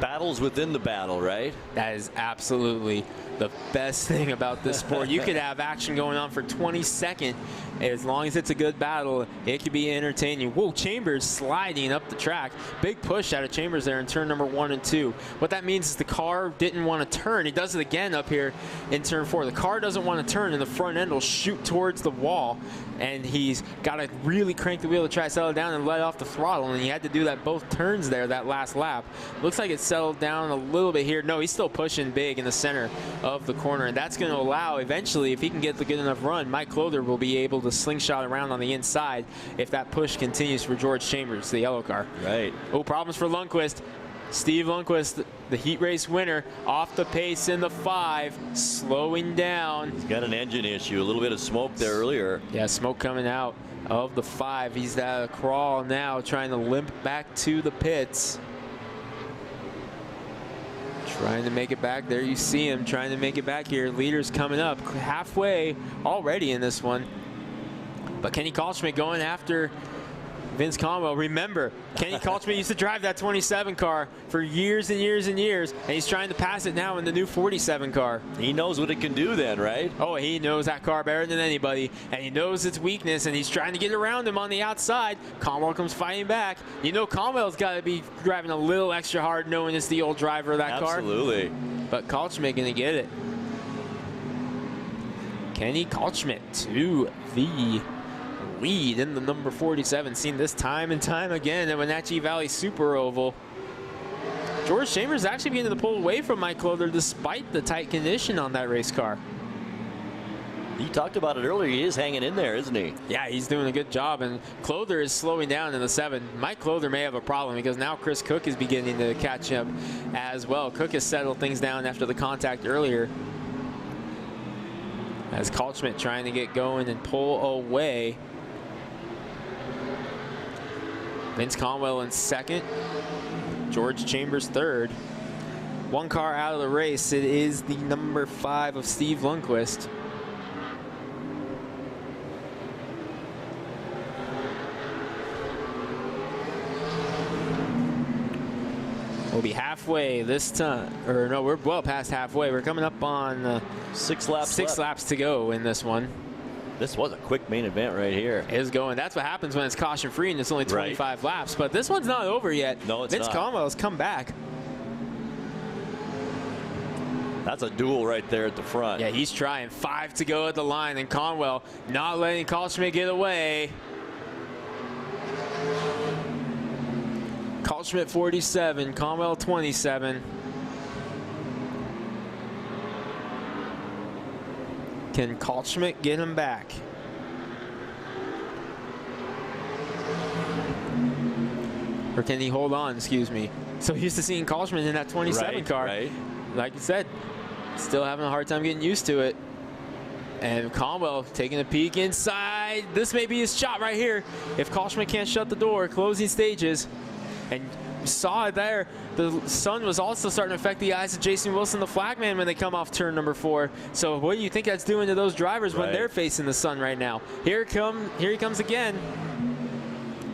Battles within the battle, right? That is absolutely the best thing about this sport. You could have action going on for 20 seconds. As long as it's a good battle, it could be entertaining. Whoa, Chambers sliding up the track. Big push out of Chambers there in turn number 1 and 2. What that means is the car didn't want to turn. He does it again up here in turn 4. The car doesn't want to turn, and the front end will shoot towards the wall. And he's got to really crank the wheel to try to settle down and let off the throttle. And he had to do that both turns there that last lap. Looks like it's settled down a little bit here. No, he's still pushing big in the center of the corner, and that's going to allow eventually, if he can get the good enough run, Mike Clother will be able to slingshot around on the inside if that push continues for George Chambers, the yellow car. Right. Oh, problems for Lundqvist. Steve Lundqvist, the heat race winner, off the pace in the 5, slowing down. He's got an engine issue, a little bit of smoke there earlier. Yeah, smoke coming out of the 5. He's at a crawl now, trying to limp back to the pits. Trying to make it back. There you see him trying to make it back here. Leaders coming up halfway already in this one. But Kenny Kalschmidt going after Vince Conwell. Remember, Kenny Kalschmidt used to drive that 27 car for years and years and years, and he's trying to pass it now in the new 47 car. He knows what it can do then, right? Oh, he knows that car better than anybody, and he knows its weakness, and he's trying to get around him on the outside. Conwell comes fighting back. You know Conwell's got to be driving a little extra hard knowing it's the old driver of that car. Absolutely. But Kalschmidt going to get it. Kenny Kalschmidt to the lead in the number 47. Seen this time and time again at Wenatchee Valley Super Oval. George Chambers actually beginning to pull away from Mike Clother despite the tight condition on that race car. He talked about it earlier. He is hanging in there, isn't he? Yeah, he's doing a good job, and Clother is slowing down in the 7. Mike Clother may have a problem because now Chris Cook is beginning to catch up as well. Cook has settled things down after the contact earlier. As Kalschmidt trying to get going and pull away. Vince Conwell in 2nd. George Chambers 3rd. One car out of the race. It is the number 5 of Steve Lundqvist. We'll be halfway this time, or no, we're well past halfway. We're coming up on 6 laps. 6 laps to go in this one. This was a quick main event right here. It is going. That's what happens when it's caution free and it's only 25 laps. But this one's not over yet. No, it's not. Vince Conwell's come back. That's a duel right there at the front. Yeah, he's trying. 5 to go at the line, and Conwell not letting Kalschmidt get away. Kalschmidt 47, Conwell 27. Can Kalschmidt get him back? Or can he hold on, excuse me. So used to seeing Kalschmidt in that 27 car. Right. Like you said, still having a hard time getting used to it. And Conwell taking a peek inside. This may be his shot right here. If Kalschmidt can't shut the door, closing stages. And you saw it there. The sun was also starting to affect the eyes of Jason Wilson, the flagman, when they come off turn number 4. So what do you think that's doing to those drivers when they're facing the sun right now? Here he comes again.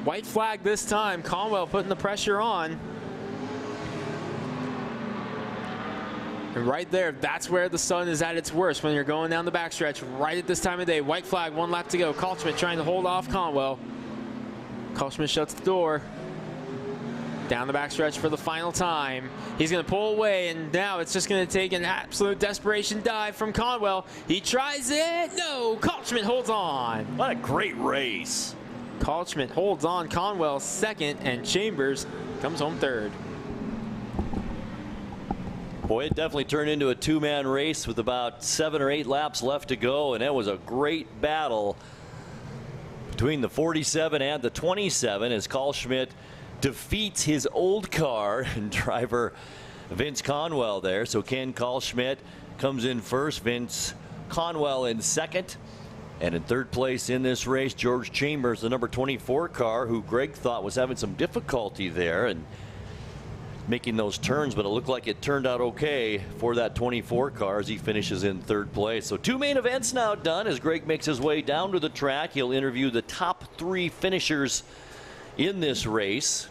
White flag this time. Conwell putting the pressure on. And right there, that's where the sun is at its worst when you're going down the backstretch right at this time of day. White flag, 1 lap to go. Kalschmidt trying to hold off Conwell. Kalschmidt shuts the door. Down the backstretch for the final time. He's going to pull away, and now it's just going to take an absolute desperation dive from Conwell. He tries it. No, Kalschmidt holds on. What a great race. Kalschmidt holds on. Conwell 2nd, and Chambers comes home 3rd. Boy, it definitely turned into a 2-man race with about 7 or 8 laps left to go, and it was a great battle between the 47 and the 27 as Kalschmidt defeats his old car and driver Vince Conwell there. So Ken Kalschmidt comes in first, Vince Conwell in 2nd. And in 3rd place in this race, George Chambers, the number 24 car, who Greg thought was having some difficulty there and making those turns, but it looked like it turned out okay for that 24 car as he finishes in 3rd place. So 2 main events now done as Greg makes his way down to the track. He'll interview the top 3 finishers in this race.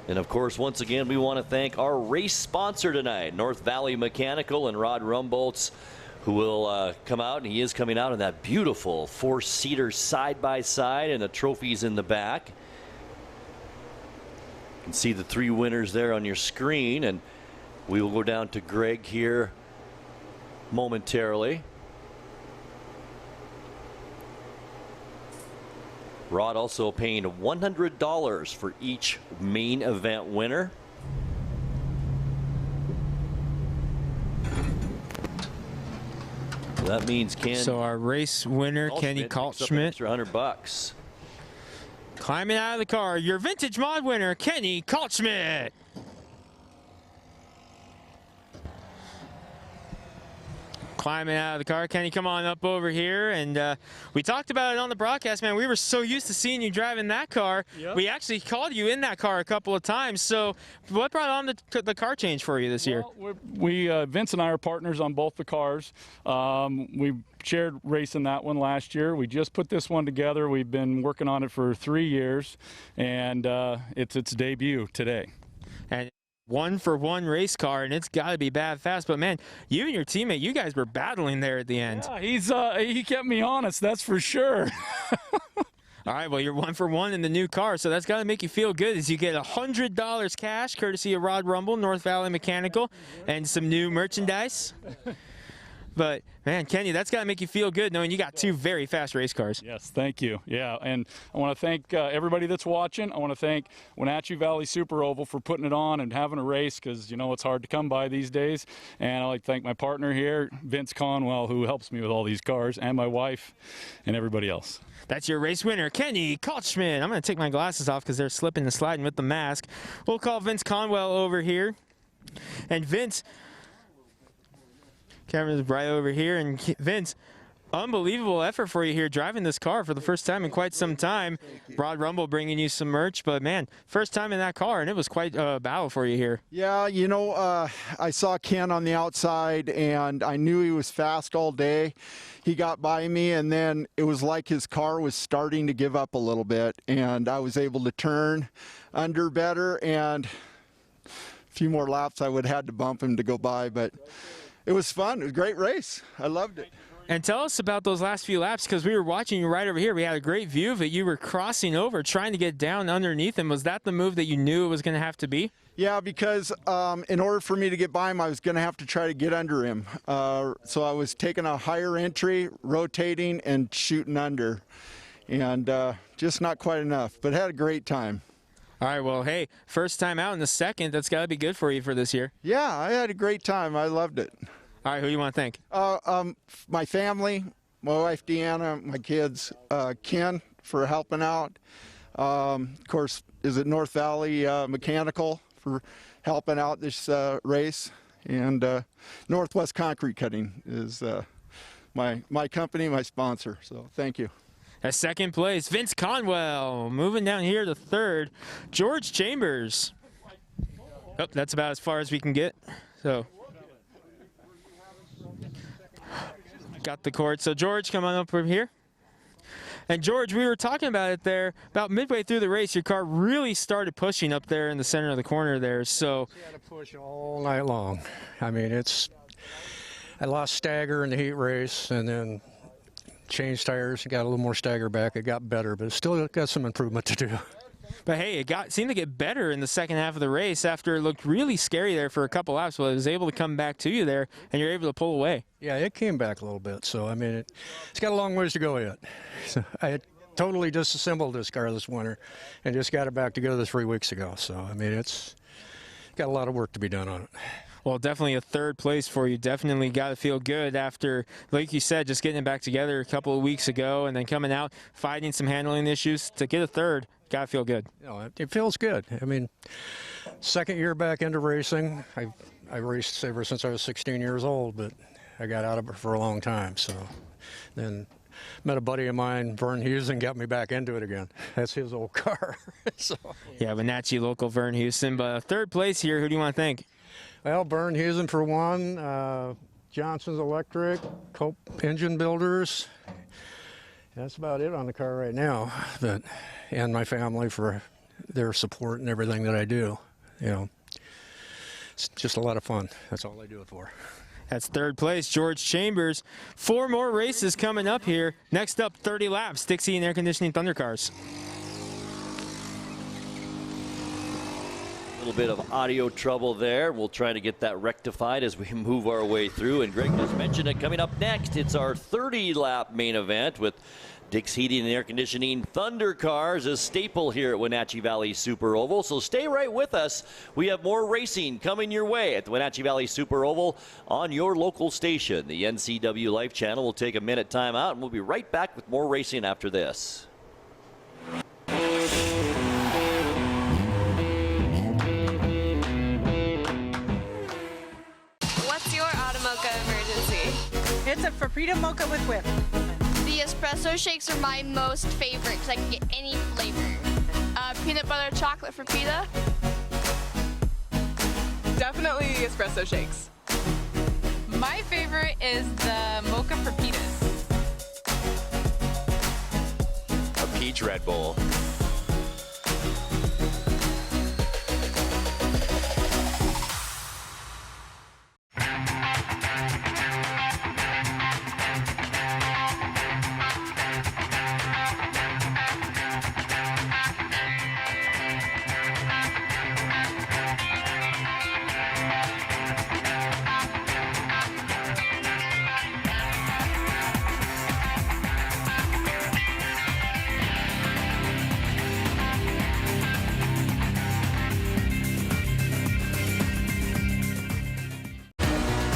And of course, once again, we want to thank our race sponsor tonight, North Valley Mechanical and Rod Rumboltz, who will come out, and he is coming out in that beautiful 4-seater side-by-side and the trophies in the back. You can see the 3 winners there on your screen, and we will go down to Greg here momentarily. Rod also paying $100 for each main event winner. So that means So our race winner, Kenny Kaltschmidt. Extra $100. Climbing out of the car, your vintage mod winner, Kenny Kaltschmidt. Climbing out of the car. Kenny, come on up over here. And we talked about it on the broadcast, man. We were so used to seeing you driving that car. Yep. We actually called you in that car a couple of times. So what brought on the car change for you this year? Vince and I are partners on both the cars. We shared racing that one last year. We just put this one together. We've been working on it for 3 years, and it's its debut today. And 1-for-1 race car, and it's got to be bad fast. But man, you and your teammate, you guys were battling there at the end. Yeah, he kept me honest, that's for sure. All right, well, you're 1-for-1 in the new car, so that's got to make you feel good as you get $100 cash courtesy of Rod Rumble, North Valley Mechanical, and some new merchandise. But, man, Kenny, that's got to make you feel good knowing you got 2 very fast race cars. Yes, thank you. Yeah, and I want to thank everybody that's watching. I want to thank Wenatchee Valley Super Oval for putting it on and having a race because, you know, it's hard to come by these days. And I'd like to thank my partner here, Vince Conwell, who helps me with all these cars, and my wife and everybody else. That's your race winner, Kenny Kaltschmidt. I'm going to take my glasses off because they're slipping and sliding with the mask. We'll call Vince Conwell over here. And Vince, camera's right over here. And Vince, unbelievable effort for you here driving this car for the first time in quite some time. Rod Rumble bringing you some merch, but man, first time in that car, and it was quite a battle for you here. Yeah, you know, I saw Ken on the outside, and I knew he was fast all day. He got by me, and then it was like his car was starting to give up a little bit, and I was able to turn under better, and a few more laps I would have had to bump him to go by, but it was fun. It was a great race. I loved it. And tell us about those last few laps, because we were watching you right over here. We had a great view of it. You were crossing over, trying to get down underneath him. Was that the move that you knew it was going to have to be? Yeah, because in order for me to get by him, I was going to have to try to get under him. So I was taking a higher entry, rotating, and shooting under. And just not quite enough, but had a great time. All right, well, hey, first time out in the second. That's got to be good for you for this year. Yeah, I had a great time. I loved it. All right, who do you want to thank? My family, my wife Deanna, my kids, Ken for helping out. Of course, is it North Valley Mechanical for helping out this race, and Northwest Concrete Cutting is my company, my sponsor. So thank you. At second place, Vince Conwell. Moving down here to third, George Chambers. Oh, that's about as far as we can get. So. Got the cord. So, George, come on up over here. And, George, we were talking about it there. About midway through the race, your car really started pushing up there in the center of the corner there. So, you had to push all night long. I mean, I lost stagger in the heat race and then changed tires and got a little more stagger back. It got better, but it still got some improvement to do. But, hey, it seemed to get better in the second half of the race after it looked really scary there for a couple laps. Well, it was able to come back to you there, and you're able to pull away. Yeah, it came back a little bit. So, I mean, it's got a long ways to go yet. So I had totally disassembled this car this winter and just got it back together 3 weeks ago. So, I mean, it's got a lot of work to be done on it. Well, definitely a third place for you. Definitely got to feel good after, like you said, just getting it back together a couple of weeks ago and then coming out, fighting some handling issues. To get a third, got to feel good. You know, it feels good. I mean, second year back into racing. I raced ever since I was 16 years old, but I got out of it for a long time. So then met a buddy of mine, Vern Houston, got me back into it again. That's his old car. So. Yeah, Wenatchee local Vern Houston. But third place here, who do you want to thank? Well, Vern Houston for one, Johnson's Electric, Cope Engine Builders. That's about it on the car right now. And my family for their support and everything that I do. You know, it's just a lot of fun. That's all I do it for. That's third place, George Chambers. 4 more races coming up here. Next up, 30 laps, Dixie and Air Conditioning Thunder Cars. A little bit of audio trouble there. We'll try to get that rectified as we move our way through. And Greg just mentioned it. Coming up next, it's our 30-lap main event with Dick's Heating and Air Conditioning Thunder Cars, a staple here at Wenatchee Valley Super Oval. So stay right with us. We have more racing coming your way at the Wenatchee Valley Super Oval on your local station. The NCWLIFE channel will take a minute time out, and we'll be right back with more racing after this. What's your Automocha emergency? It's a Frappuccino mocha with whip. The espresso shakes are my most favorite because I can get any flavor. Peanut butter chocolate for pita. Definitely the espresso shakes. My favorite is the mocha for pitas. A peach Red Bull.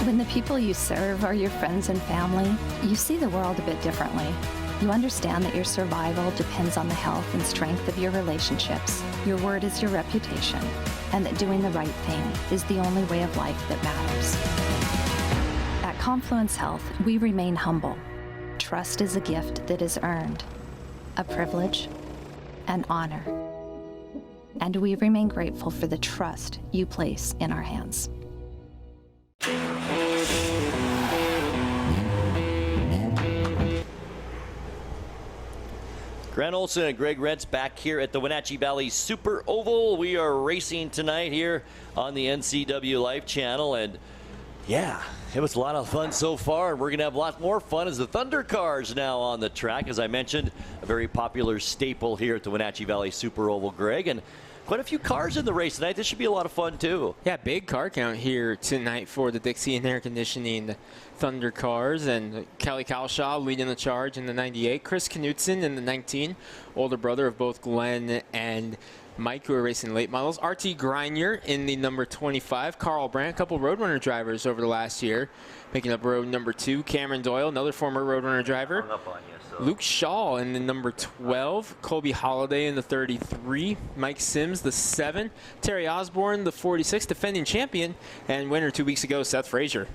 When the people you serve are your friends and family, you see the world a bit differently. You understand that your survival depends on the health and strength of your relationships. Your word is your reputation, and that doing the right thing is the only way of life that matters. At Confluence Health, we remain humble. Trust is a gift that is earned, a privilege, an honor. And we remain grateful for the trust you place in our hands. Grant Olson and Greg Rentz back here at the Wenatchee Valley Super Oval. We are racing tonight here on the NCWLIFE channel, and yeah, it was a lot of fun so far, and we're going to have a lot more fun as the Thunder Cars now on the track. As I mentioned, a very popular staple here at the Wenatchee Valley Super Oval, Greg, and quite a few cars in the race tonight. This should be a lot of fun, too. Yeah, big car count here tonight for the Dixie and Air Conditioning Thunder Cars. And Kelly Calshaw leading the charge in the 98. Chris Knutson in the 19, older brother of both Glenn and Mike, who are racing late models. R.T. Greiner in the number 25. Carl Brandt, a couple Roadrunner drivers over the last year, picking up road number 2. Cameron Doyle, another former Roadrunner driver. Luke Shaw in the number 12, Colby Holliday in the 33, Mike Sims the 7, Terry Osborne the 46, defending champion, and winner 2 weeks ago, Seth Frazier.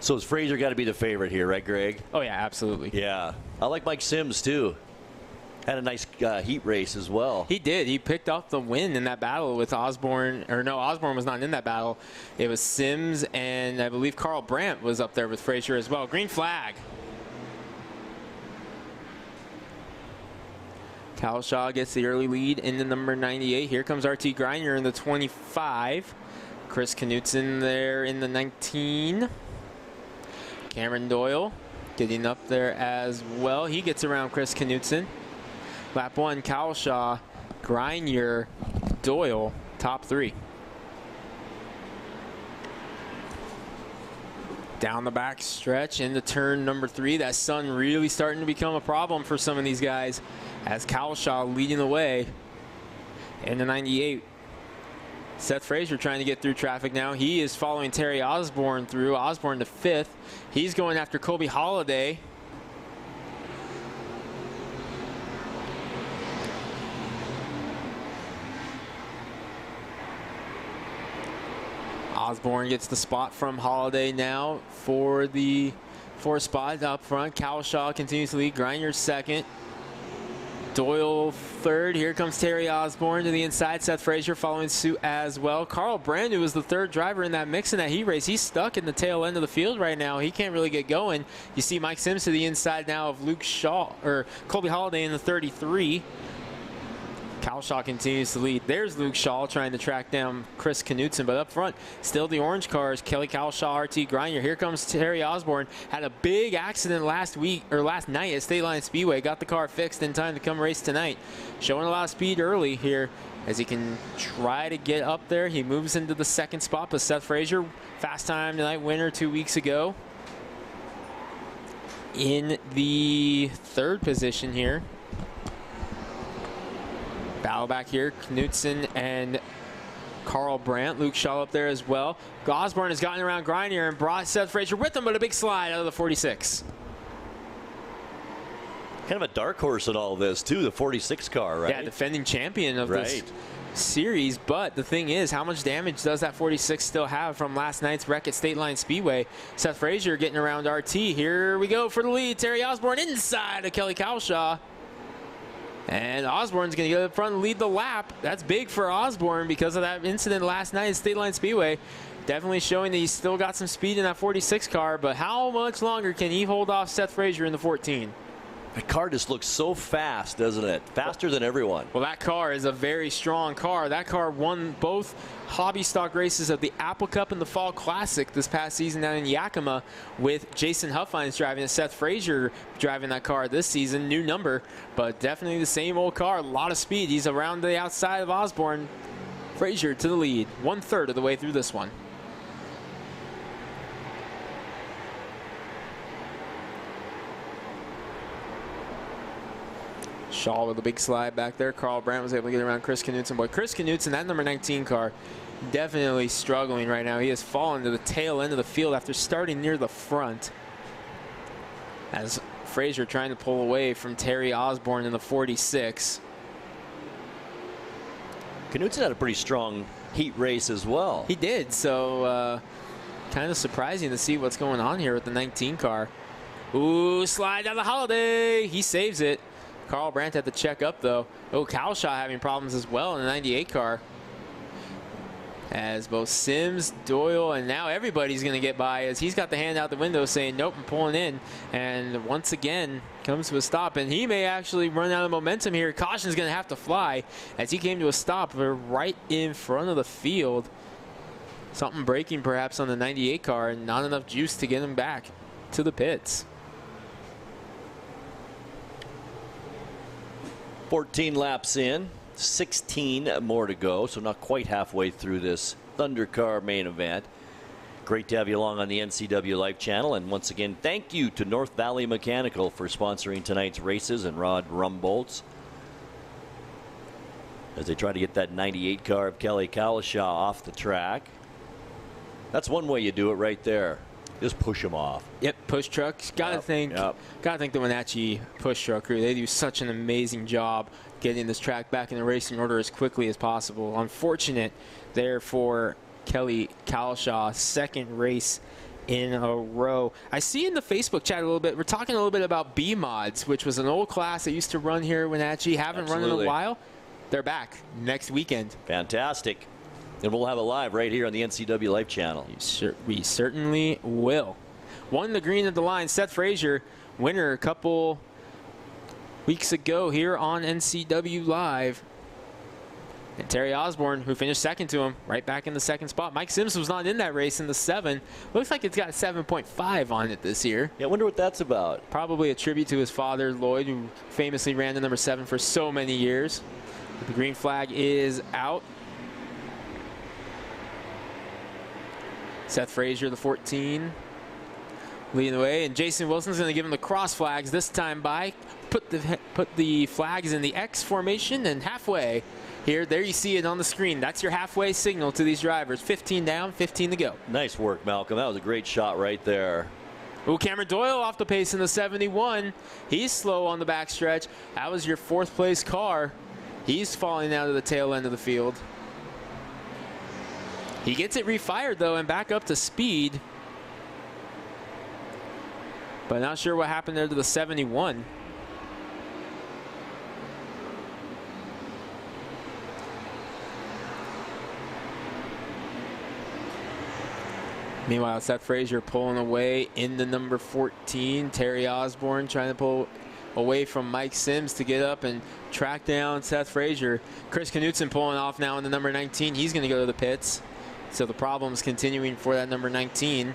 So has Frazier got to be the favorite here, right, Greg? Oh, yeah, absolutely. Yeah. I like Mike Sims, too. Had a nice heat race as well. He did. He picked up the win in that battle with Osborne. Or no, Osborne was not in that battle. It was Sims, and I believe Carl Brandt was up there with Frazier as well. Green flag. Calshaw gets the early lead in the number 98. Here comes R.T. Greiner in the 25. Chris Knutson there in the 19. Cameron Doyle getting up there as well. He gets around Chris Knutson. Lap 1, Calshaw, Greiner, Doyle, top 3. Down the back stretch into turn number 3. That sun really starting to become a problem for some of these guys, as Calshaw leading the way in the 98. Seth Frazier trying to get through traffic now. He is following Terry Osborne through. Osborne to 5th. He's going after Colby Holliday. Osborne gets the spot from Holliday now for the 4th spot up front. Calshaw continues to lead. Greiner 2nd. Doyle 3rd. Here comes Terry Osborne to the inside. Seth Frazier following suit as well. Carl Brandt, who was the 3rd driver in that mix in that heat race, he's stuck in the tail end of the field right now. He can't really get going. You see Mike Sims to the inside now of Luke Shaw, or Colby Holliday in the 33. Calshaw continues to lead. There's Luke Shaw trying to track down Chris Knutson, but up front, still the orange cars. Kelly Calshaw, R.T. Greiner. Here comes Terry Osborne. Had a big accident last night at State Line Speedway. Got the car fixed in time to come race tonight. Showing a lot of speed early here as he can try to get up there. He moves into the 2nd spot, but Seth Frazier, fast time tonight winner 2 weeks ago. in the third position here. Battle back here, Knutson and Carl Brandt. Luke Shaw up there as well. Osborne has gotten around Grenier and brought Seth Frazier with him, but a big slide out of the 46. Kind of a dark horse in all this, too, the 46 car, right? Yeah, defending champion of this series. But the thing is, how much damage does that 46 still have from last night's wreck at State Line Speedway? Seth Frazier getting around RT. Here we go for the lead. Terry Osborne inside of Kelly Cowshaw. And Osborne's going to get up front and lead the lap. That's big for Osborne because of that incident last night at State Line Speedway. Definitely showing that he's still got some speed in that 46 car, but how much longer can he hold off Seth Frazier in the 14? The car just looks so fast, doesn't it? Faster than everyone. Well, that car is a very strong car. That car won both hobby stock races of the Apple Cup and the Fall Classic this past season down in Yakima, with Jason Huffines driving and Seth Frazier driving that car this season. New number, but definitely the same old car. A lot of speed. He's around the outside of Osborne. Frazier to the lead. 1/3 of the way through this one. Shaw with a big slide back there. Carl Brandt was able to get around Chris Knutson. Boy, Chris Knutson, that number 19 car, definitely struggling right now. He has fallen to the tail end of the field after starting near the front, as Frazier trying to pull away from Terry Osborne in the 46. Knutson had a pretty strong heat race as well. He did, so kind of surprising to see what's going on here with the 19 car. Ooh, slide down the Holiday. He saves it. Carl Brandt had to check up, though. Oh, Cowshaw having problems as well in the 98 car. As both Sims, Doyle, and now everybody's going to get by, as he's got the hand out the window saying, nope, I'm pulling in. And once again, comes to a stop. And he may actually run out of momentum here. Caution's going to have to fly as he came to a stop right in front of the field. Something breaking perhaps on the 98 car, and not enough juice to get him back to the pits. 14 laps in, 16 more to go, so not quite halfway through this Thunder Car main event. Great to have you along on the NCWLIFE channel, and once again, thank you to North Valley Mechanical for sponsoring tonight's races and Rod Rumboltz as they try to get that 98 car of Kelly Cowshaw off the track. That's one way you do it right there. Just push them off. Yep, push trucks. Gotta thank the Wenatchee push truck crew. They do such an amazing job getting this track back in the racing order as quickly as possible. Unfortunate there for Kelly Cowshaw, second race in a row. I see in the Facebook chat a little bit, we're talking a little bit about B-Mods, which was an old class that used to run here at Wenatchee. Haven't run in a while. They're back next weekend. Fantastic. And we'll have it live right here on the NCWLIFE channel. We certainly will. Won the green at the line. Seth Frazier, winner a couple weeks ago here on NCWLIVE. And Terry Osborne, who finished second to him, right back in the second spot. Mike Sims was not in that race in the 7. Looks like it's got a 7.5 on it this year. Yeah, I wonder what that's about. Probably a tribute to his father, Lloyd, who famously ran the number 7 for so many years. The green flag is out. Seth Frazier, the 14, leading the way, and Jason Wilson's going to give him the cross flags this time by put the flags in the X formation, and halfway here, there you see it on the screen. That's your halfway signal to these drivers. 15 down, 15 to go. Nice work, Malcolm. That was a great shot right there. Ooh, Cameron Doyle off the pace in the 71. He's slow on the backstretch. That was your 4th place car. He's falling out of the tail end of the field. He gets it refired, though, and back up to speed. But not sure what happened there to the 71. Meanwhile, Seth Frazier pulling away in the number 14. Terry Osborne trying to pull away from Mike Sims to get up and track down Seth Frazier. Chris Knutson pulling off now in the number 19. He's going to go to the pits. So the problem's continuing for that number 19.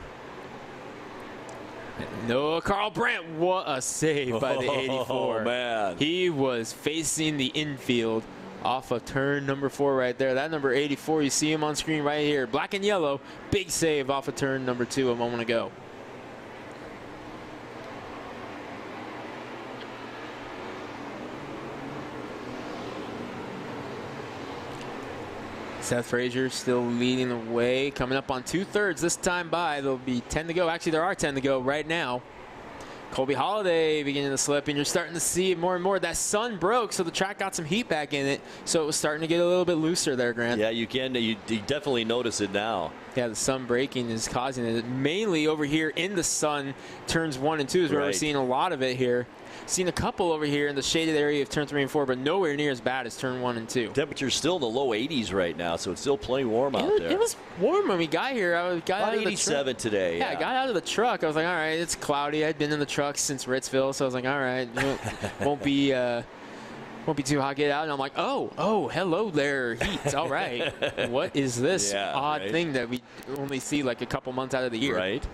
No, Carl Brandt, what a save by the 84. Oh, man. He was facing the infield off of turn number 4 right there. That number 84, you see him on screen right here. Black and yellow, big save off of turn number 2 a moment ago. Seth Frazier still leading the way, coming up on 2/3 this time by. There'll be 10 to go. Actually, there are 10 to go right now. Colby Holiday beginning to slip, and you're starting to see it more and more. That sun broke, so the track got some heat back in it, so it was starting to get a little bit looser there, Grant. Yeah, you can. You definitely notice it now. Yeah, the sun breaking is causing it. Mainly over here in the sun, turns 1 and 2 is where we're seeing a lot of it here. Seen a couple over here in the shaded area of turn 3 and 4, but nowhere near as bad as turn 1 and 2. Temperature's still in the low 80s right now, so it's still plenty warm out there. It was warm when we got here. I got about out of the 87 truck today. Yeah, I got out of the truck. I was like, all right, it's cloudy. I'd been in the truck since Ritzville, so I was like, all right, won't be too hot. Get out, and I'm like, oh, hello there, heat. All right, what is this odd thing that we only see like a couple months out of the year? Right.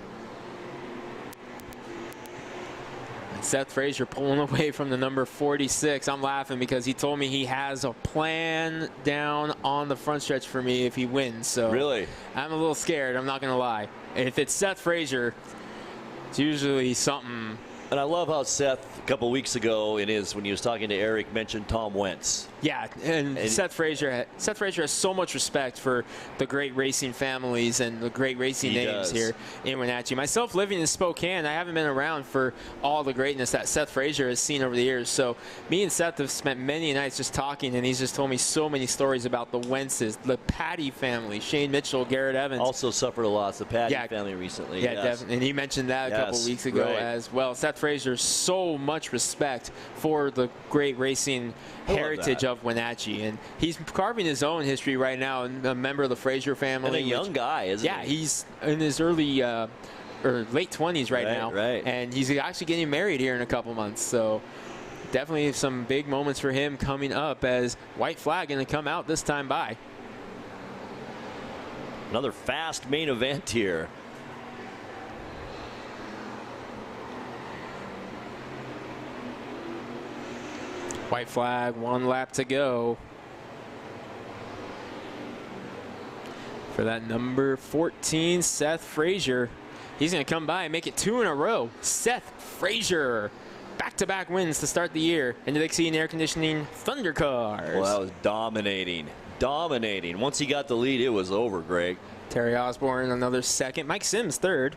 Seth Frazier pulling away from the number 46. I'm laughing because he told me he has a plan down on the front stretch for me if he wins. So really, I'm a little scared. I'm not going to lie. If it's Seth Frazier, it's usually something. And I love how Seth, a couple weeks ago, when he was talking to Eric, mentioned Tom Wentz. Yeah, and Seth Frazier has so much respect for the great racing families and the great racing names here in Wenatchee. Myself, living in Spokane, I haven't been around for all the greatness that Seth Frazier has seen over the years. So me and Seth have spent many nights just talking, and he's just told me so many stories about the Wentzes, the Patty family, Shane Mitchell, Garrett Evans. Also suffered a loss, the Patty family recently. Yeah, definitely. And he mentioned that a couple weeks ago as well. Seth Frazier, so much respect for the great racing heritage of Wenatchee, and he's carving his own history right now, and a member of the Frazier family. And a young guy, isn't he? Yeah, he's in his early or late 20s right now, and he's actually getting married here in a couple months. So definitely some big moments for him coming up as white flag going to come out this time by. Another fast main event here. White flag, 1 lap to go for that number 14, Seth Frazier. He's going to come by and make it 2 in a row. Seth Frazier, back-to-back wins to start the year in the Dixie Air Conditioning Thunder Cars. Well, that was dominating. Once he got the lead, it was over, Greg. Terry Osborne, another second. Mike Sims, third.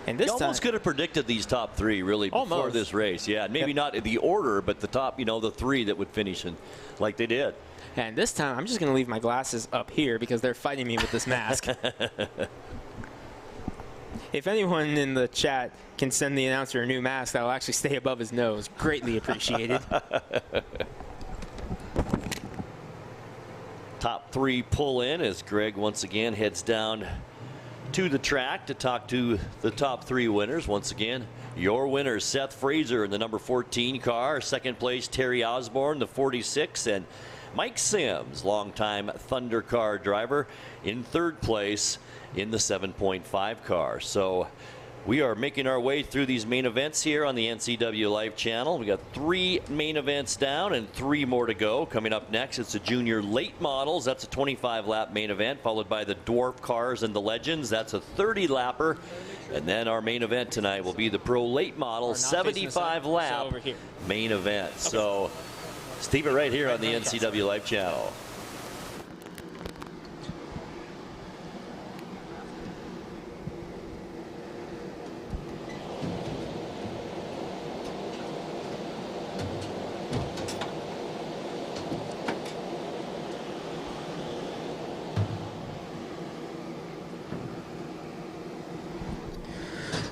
And this you almost could have predicted these top 3 really before this race. Yeah, maybe not in the order, but the top, the 3 that would finish in like they did. And this time, I'm just going to leave my glasses up here because they're fighting me with this mask. If anyone in the chat can send the announcer a new mask that will actually stay above his nose, greatly appreciated. Top 3 pull in as Greg once again heads down to the track to talk to the top 3 winners. Once again, your winners, Seth Frazier in the number 14 car. Second place, Terry Osborne, the 46. And Mike Sims, longtime Thunder car driver, in third place in the 7.5 car. So we are making our way through these main events here on the NCWLIFE channel. We got 3 main events down and 3 more to go. Coming up next, it's the junior late models. That's a 25-lap main event, followed by the Dwarf cars and the Legends. That's a 30-lapper. And then our main event tonight will be the pro late model 75-lap main event. So Steve it right here on the NCWLIFE channel.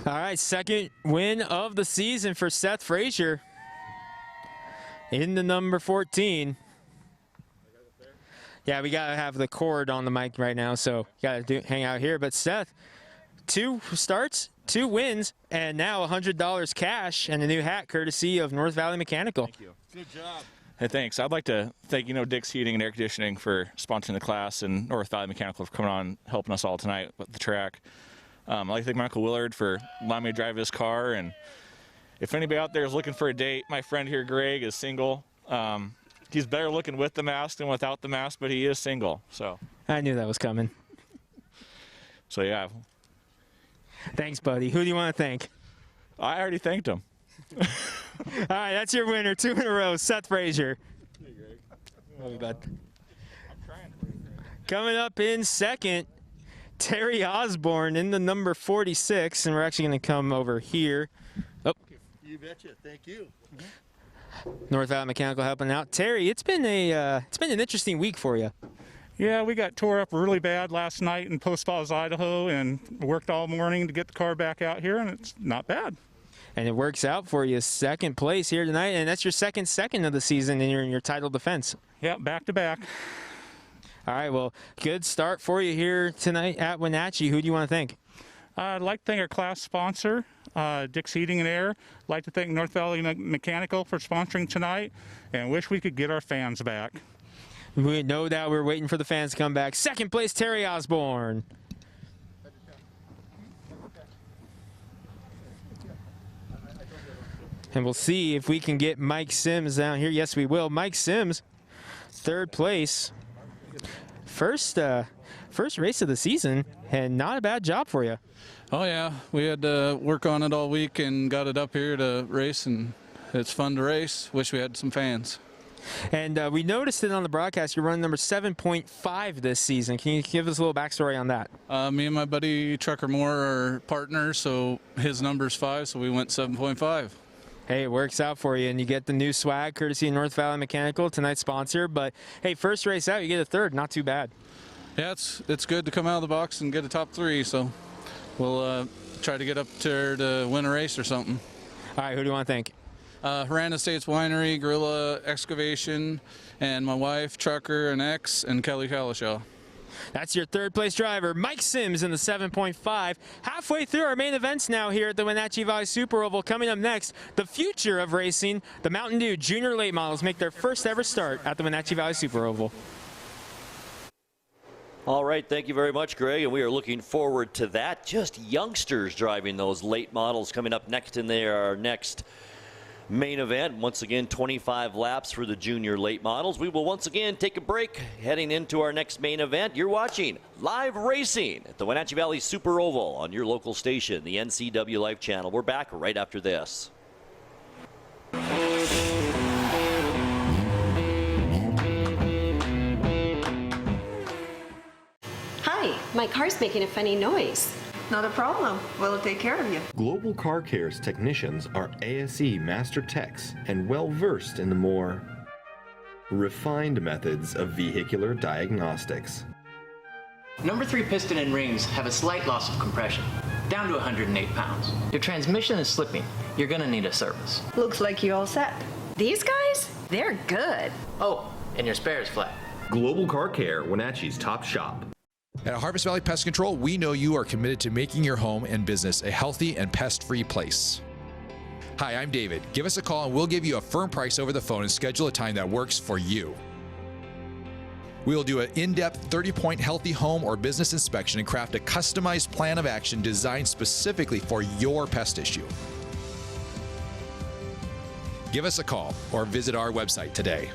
All right, second win of the season for Seth Frazier in the number 14. Yeah, we got to have the cord on the mic right now, so got to hang out here. But Seth, 2 starts, 2 wins, and now $100 cash and a new hat courtesy of North Valley Mechanical. Thank you. Good job. Hey, thanks. I'd like to thank, Dick's Heating and Air Conditioning for sponsoring the class, and North Valley Mechanical for coming on helping us all tonight with the track. I'd like to thank Michael Willard for allowing me to drive his car. And if anybody out there is looking for a date, my friend here, Greg, is single. He's better looking with the mask than without the mask, but he is single. So I knew that was coming. So, yeah. Thanks, buddy. Who do you want to thank? I already thanked him. All right, that's your winner. 2 in a row, Seth Frazier. Hey, Greg. Love you, bud. I'm trying to. Coming up in second, Terry Osborne in the number 46, and we're actually going to come over here. Oh. You betcha. Thank you. North Valley Mechanical helping out. Terry, it's been an interesting week for you. Yeah, we got tore up really bad last night in Post Falls, Idaho, and worked all morning to get the car back out here, and it's not bad. And it works out for you. Second place here tonight, and that's your second of the season in your title defense. Yeah, back to back. All right, well, good start for you here tonight at Wenatchee. Who do you want to thank? I'd like to thank our class sponsor, Dick's Heating and Air. I'd like to thank North Valley Mechanical for sponsoring tonight, and wish we could get our fans back. No doubt we're waiting for the fans to come back. Second place, Terry Osborne. And we'll see if we can get Mike Sims down here. Yes, we will. Mike Sims, third place. First race of the season, and not a bad job for you. Oh, yeah. We had to work on it all week and got it up here to race, and it's fun to race. Wish we had some fans. And we noticed it on the broadcast. You're running number 7.5 this season. Can you give us a little backstory on that? Me and my buddy Trucker Moore are partners, so his number's 5, so we went 7.5. Hey, it works out for you, and you get the new swag courtesy of North Valley Mechanical, tonight's sponsor. But, hey, first race out, you get a third. Not too bad. Yeah, it's good to come out of the box and get a top 3, so we'll try to get up there to win a race or something. All right, who do you want to thank? Haran Estates Winery, Gorilla Excavation, and my wife, Trucker and X, and Kelly Kalishaw. That's your third place driver, Mike Sims in the 7.5. Halfway through our main events now here at the Wenatchee Valley Super Oval. Coming up next, the future of racing. The Mountain Dew Junior Late Models make their first ever start at the Wenatchee Valley Super Oval. All right, thank you very much, Greg, and we are looking forward to that. Just youngsters driving those late models coming up next in our next main event. Once again, 25 laps for the junior late models. We will once again take a break heading into our next main event. You're watching live racing at the Wenatchee Valley Super Oval on your local station, the NCWLIFE channel. We're back right after this. Hi, my car's making a funny noise. Not a problem. We'll take care of you. Global Car Care's technicians are ASE Master Techs and well versed in the more refined methods of vehicular diagnostics. Number 3 piston and rings have a slight loss of compression, down to 108 pounds. Your transmission is slipping. You're gonna need a service. Looks like you all set. These guys? They're good. Oh, and your spare is flat. Global Car Care, Wenatchee's top shop. At Harvest Valley Pest Control, we know you are committed to making your home and business a healthy and pest-free place. Hi, I'm David. Give us a call and we'll give you a firm price over the phone and schedule a time that works for you. We will do an in-depth 30-point healthy home or business inspection and craft a customized plan of action designed specifically for your pest issue. Give us a call or visit our website today.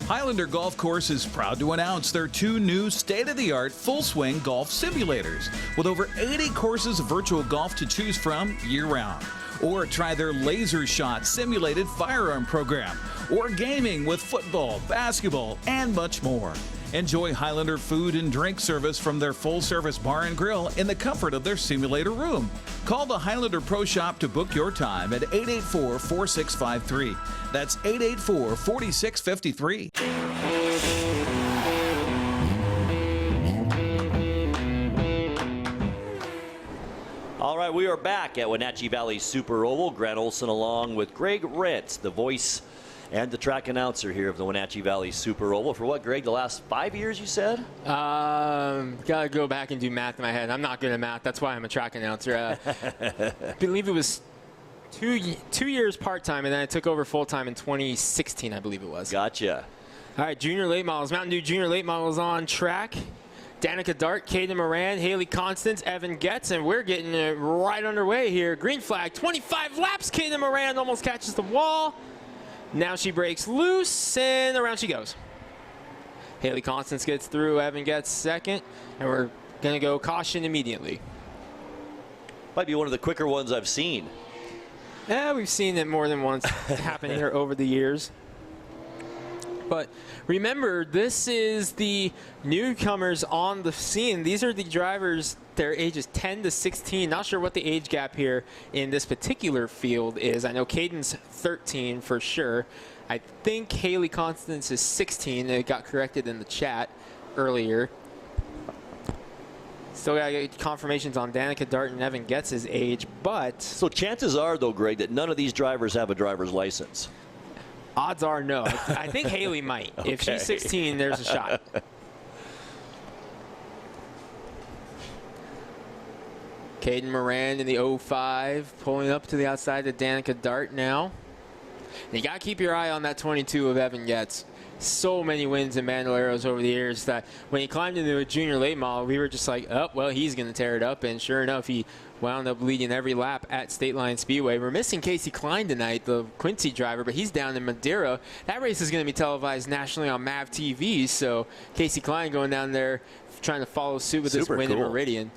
Highlander Golf Course is proud to announce their 2 new state-of-the-art full-swing golf simulators with over 80 courses of virtual golf to choose from year-round. Or try their Laser Shot simulated firearm program, or gaming with football, basketball, and much more. Enjoy Highlander food and drink service from their full-service bar and grill in the comfort of their simulator room. Call the Highlander Pro Shop to book your time at 884-4653. That's 884-4653. All right, we are back at Wenatchee Valley Super Oval. Grant Olson along with Greg Rentz, the voice and the track announcer here of the Wenatchee Valley Super Oval. For what, Greg, the last 5 years, you said? Gotta go back and do math in my head. I'm not good at math. That's why I'm a track announcer. I believe it was two years part-time, and then I took over full-time in 2016, I believe it was. Gotcha. All right, junior late models. Mountain Dew junior late models on track. Danica Dart, Caden Moran, Haley Constance, Evan Getz, and we're getting it right underway here. Green flag, 25 laps. Caden Moran almost catches the wall. Now she breaks loose, and around she goes. Haley Constance gets through, Evan Getz second, and we're going to go caution immediately. Might be one of the quicker ones I've seen. Yeah, we've seen it more than once happen here over the years. Remember, this is the newcomers on the scene. These are the drivers, their ages 10 to 16. Not sure what the age gap here in this particular field is. I know Caden's 13 for sure. I think Haley Constance is 16. It got corrected in the chat earlier. Still got to get confirmations on Danica Dart and Evan Getz' age, but... So chances are, though, Greg, that none of these drivers have a driver's license. Odds are no. I think Haley might. Okay. If she's 16, there's a shot. Caden Moran in the 05, pulling up to the outside of Danica Dart now. And you got to keep your eye on that 22 of Evan Getz. So many wins in Bandoleros over the years that when he climbed into a junior late model, we were just like, oh, well, he's going to tear it up. And sure enough, he wound up leading every lap at State Line Speedway. We're missing Casey Klein tonight, the Quincy driver, but he's down in Madeira. That race is going to be televised nationally on MAV TV. So Casey Klein going down there trying to follow suit with this win in Meridian.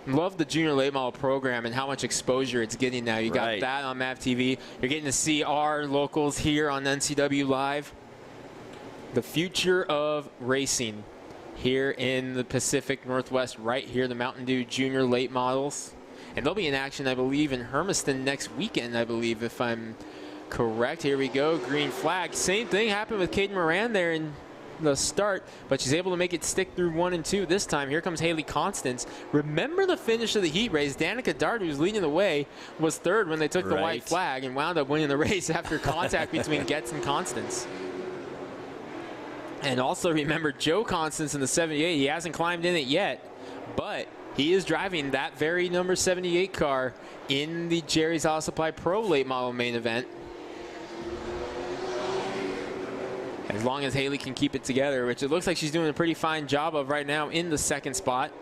Love the junior late model program and how much exposure it's getting now. You got that on MAV TV. You're getting to see our locals here on NCW Live. The future of racing here in the Pacific Northwest, right here, the Mountain Dew Junior Late Models. And they'll be in action, I believe, in Hermiston next weekend, I believe, if I'm correct. Here we go, green flag. Same thing happened with Caden Moran there in the start, but she's able to make it stick through 1 and 2 this time. Here comes Haley Constance. Remember the finish of the heat race. Danica Dart, who's leading the way, was third when they took the white flag and wound up winning the race after contact between Getz and Constance. And also remember Joe Constance in the 78. He hasn't climbed in it yet, but he is driving that very number 78 car in the Jerry's Auto Supply Pro Late Model main event. As long as Haley can keep it together, which it looks like she's doing a pretty fine job of right now in the second spot.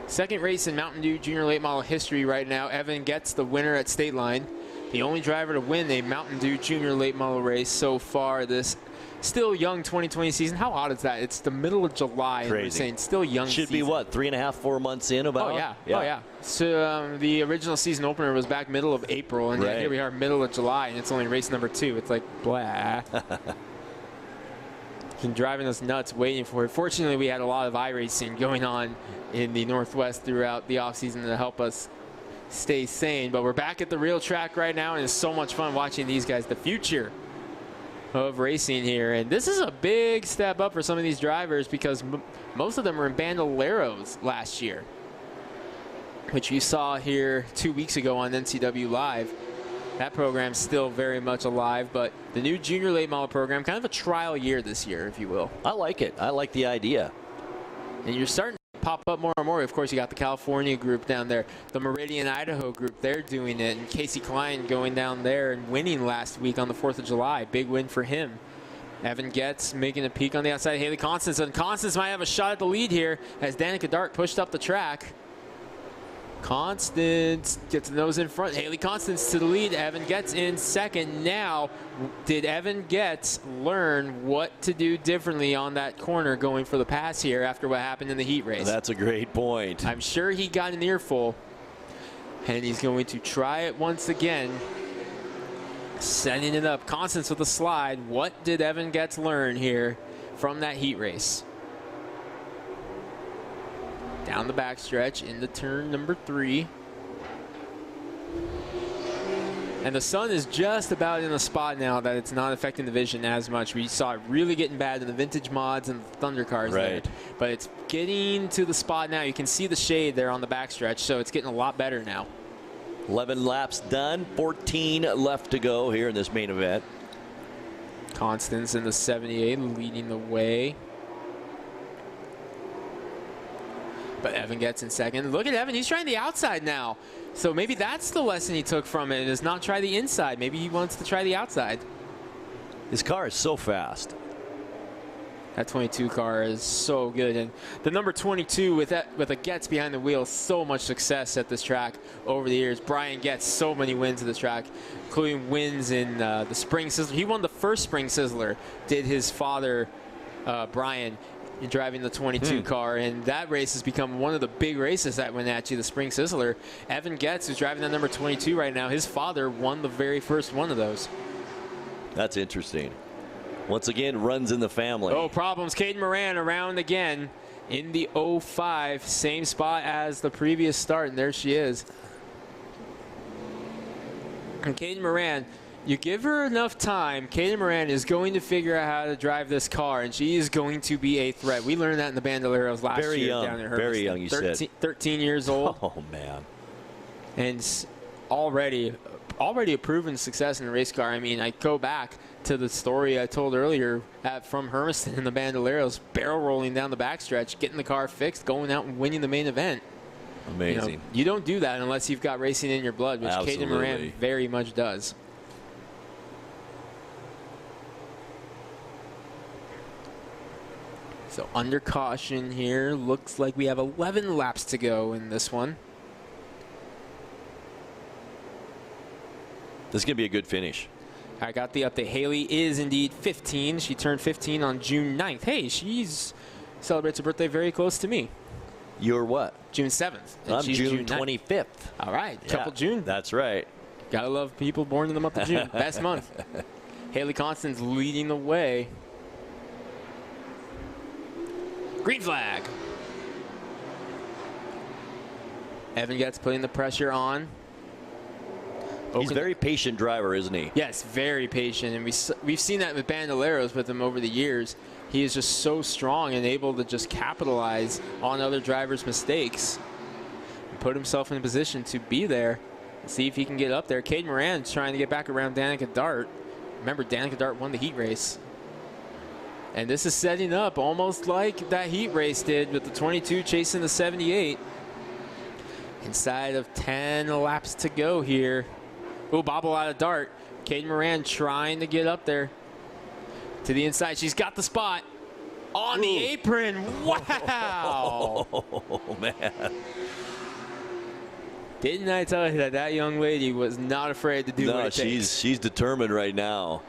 Second race in Mountain Dew Junior Late Model history right now. Evan Getz the winner at State Line. The only driver to win a Mountain Dew Junior Late Model race so far this still young 2020 season. How odd is that? It's the middle of July. Crazy. And we're saying still young Should season. be what, 3.5, 4 months in about? Oh, yeah. Oh, yeah. So the original season opener was back middle of April, and here we are middle of July, and it's only race number 2. It's like, blah. Been driving us nuts waiting for it. Fortunately, we had a lot of iRacing going on in the Northwest throughout the offseason to help us stay sane. But we're back at the real track right now, and it's so much fun watching these guys. The future of racing here, and this is a big step up for some of these drivers because most of them were in Bandoleros last year, which you saw here 2 weeks ago on NCW Live. That program's still very much alive, but the new junior late model program, kind of a trial year this year, if you will. I like it. I like the idea. And you're starting to pop up more and more. Of course, you got the California group down there, the Meridian, Idaho group. They're doing it, and Casey Klein going down there and winning last week on the 4th of July. Big win for him. Evan Getz making a peek on the outside. Haley Constance, and Constance might have a shot at the lead here as Danica Dart pushed up the track. Constance gets the nose in front. Haley Constance to the lead. Evan Getz in second. Now, did Evan Getz learn what to do differently on that corner going for the pass here after what happened in the heat race? That's a great point. I'm sure he got an earful, and he's going to try it once again. Setting it up. Constance with a slide. What did Evan Getz learn here from that heat race? Down the backstretch into turn number 3. And the sun is just about in a spot now that it's not affecting the vision as much. We saw it really getting bad in the vintage mods and Thunder cars there. But it's getting to the spot now. You can see the shade there on the backstretch, so it's getting a lot better now. 11 laps done, 14 left to go here in this main event. Constance in the 78 leading the way. But Evan gets in second. Look at Evan, he's trying the outside now. So maybe that's the lesson he took from it, is not try the inside. Maybe he wants to try the outside. His car is so fast. That 22 car is so good. And the number 22 with a Getz behind the wheel, so much success at this track over the years. Brian Getz, so many wins at this track, including wins in the Spring Sizzler. He won the first Spring Sizzler, did his father, Brian, driving the 22 car, and that race has become one of the big races at Wenatchee, the Spring Sizzler. Evan Getz, who's driving that number 22 right now, his father won the very first one of those. That's interesting. Once again, runs in the family. Oh, problems. Caden Moran around again in the 05. Same spot as the previous start, and there she is. And Caden Moran, you give her enough time, Caden Moran is going to figure out how to drive this car, and she is going to be a threat. We learned that in the Bandoleros last year down in Hermiston. Very young, you said. 13 years old. Oh, man. And already a proven success in a race car. I mean, I go back to the story I told earlier from Hermiston in the Bandoleros, barrel rolling down the backstretch, getting the car fixed, going out and winning the main event. Amazing. You don't do that unless you've got racing in your blood, which Absolutely. Caden Moran very much does. So under caution here, looks like we have 11 laps to go in this one. This is going to be a good finish. I got the update. Haley is indeed 15. She turned 15 on June 9th. Hey, she's celebrates her birthday very close to me. You're what? June 7th. And I'm she's June 9th. 25th. All right, Yeah, couple June. That's right. Gotta love people born in the month of June. Best month. Haley Constance leading the way. Green flag. Evan Getz putting the pressure on. He's a very patient driver, isn't he? Yes, very patient, and we've seen that with Bandoleros with him over the years. He is just so strong and able to just capitalize on other drivers' mistakes and put himself in a position to be there and see if he can get up there. Caden Moran's trying to get back around Danica Dart. Remember, Danica Dart won the heat race. And this is setting up almost like that heat race did with the 22 chasing the 78. Inside of 10 laps to go here. Ooh, bobble out of Dart. Caden Moran trying to get up there to the inside. She's got the spot on the apron. Wow. Oh, man. Didn't I tell you that that young lady was not afraid to do what it takes? She's determined right now.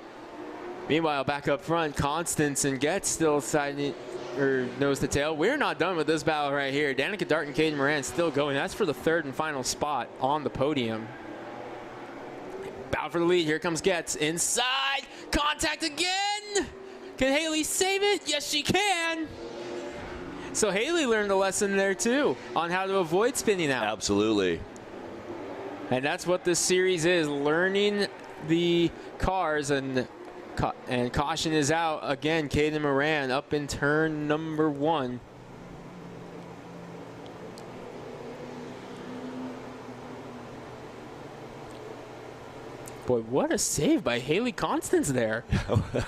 Meanwhile, back up front, Constance and Getz still siding or nose to tail. We're not done with this battle right here. Danica Dart and Caden Moran still going. That's for the third and final spot on the podium. Battle for the lead. Here comes Getz. Inside. Contact again. Can Haley save it? Yes, she can. So Haley learned a lesson there, too, on how to avoid spinning out. Absolutely. And that's what this series is, learning the cars, and caution is out. Again, Caden Moran up in turn number 1. Boy, what a save by Haley Constance there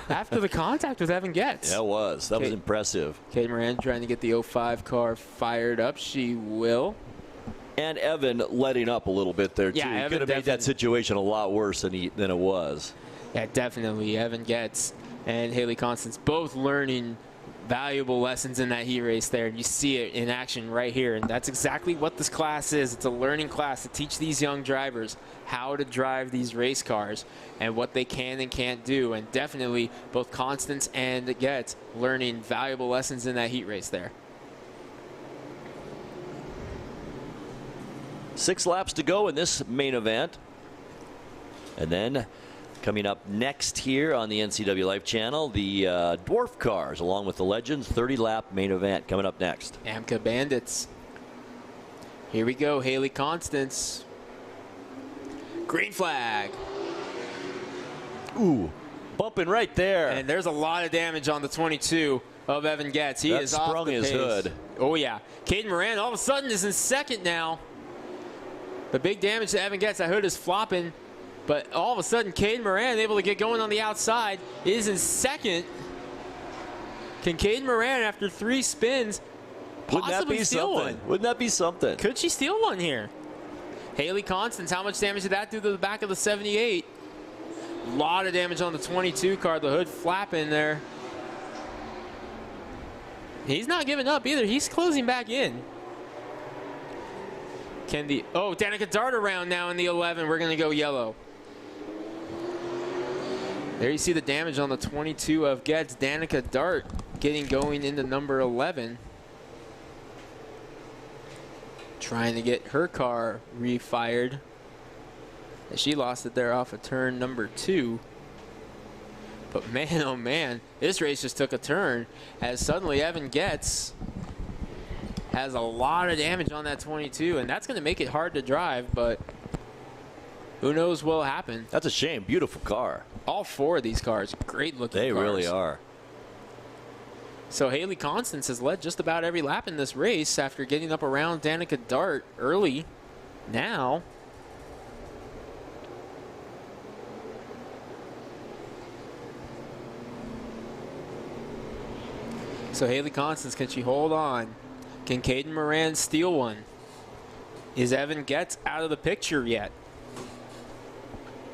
after the contact with Evan Getz. That was impressive. Caden Moran trying to get the 05 car fired up. She will. And Evan letting up a little bit there, too. Yeah, he could have made that situation a lot worse than it was. Yeah, definitely. Evan Getz and Haley Constance both learning valuable lessons in that heat race there. And you see it in action right here. And that's exactly what this class is. It's a learning class to teach these young drivers how to drive these race cars and what they can and can't do. And definitely both Constance and Getz learning valuable lessons in that heat race there. 6 laps to go in this main event. And then coming up next here on the NCWLIFE channel, the Dwarf cars along with the Legends 30-lap main event coming up next. AMCA Bandits. Here we go, Haley Constance. Green flag. Ooh, bumping right there. And there's a lot of damage on the 22 of Evan Getz. He is off the pace. Sprung his hood. Oh, yeah. Caden Moran all of a sudden is in second now. The big damage to Evan Getz. That hood is flopping. But all of a sudden, Caden Moran able to get going on the outside, is in second. Can Caden Moran, after 3 spins, possibly steal one? Wouldn't that be something? Could she steal one here? Haley Constance, how much damage did that do to the back of the 78? A lot of damage on the 22 car, the hood flapping there. He's not giving up either. He's closing back in. Danica Dart around now in the 11. We're going to go yellow. There you see the damage on the 22 of Getz. Danica Dart getting going into number 11. Trying to get her car refired. She lost it there off of turn number 2. But man, oh man, this race just took a turn as suddenly Evan Getz has a lot of damage on that 22, and that's going to make it hard to drive, but who knows what will happen. That's a shame. Beautiful car. All 4 of these cars, great looking cars. They really are. So Haley Constance has led just about every lap in this race after getting up around Danica Dart early. Now, so Haley Constance, can she hold on? Can Caden Moran steal one? Is Evan Getz out of the picture yet?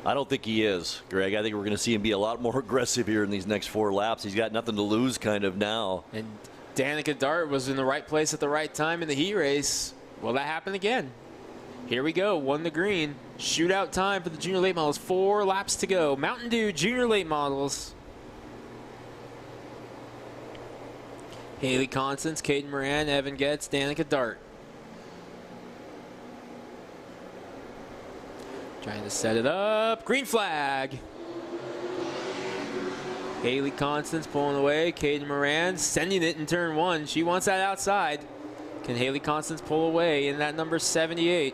I don't think he is, Greg. I think we're going to see him be a lot more aggressive here in these next 4 laps. He's got nothing to lose kind of now. And Danica Dart was in the right place at the right time in the heat race. Will that happen again? Here we go. Won the green. Shootout time for the junior late models. 4 laps to go. Mountain Dew junior late models. Haley Constance, Caden Moran, Evan Getz, Danica Dart. Trying to set it up. Green flag. Haley Constance pulling away. Caden Moran sending it in turn 1. She wants that outside. Can Haley Constance pull away in that number 78?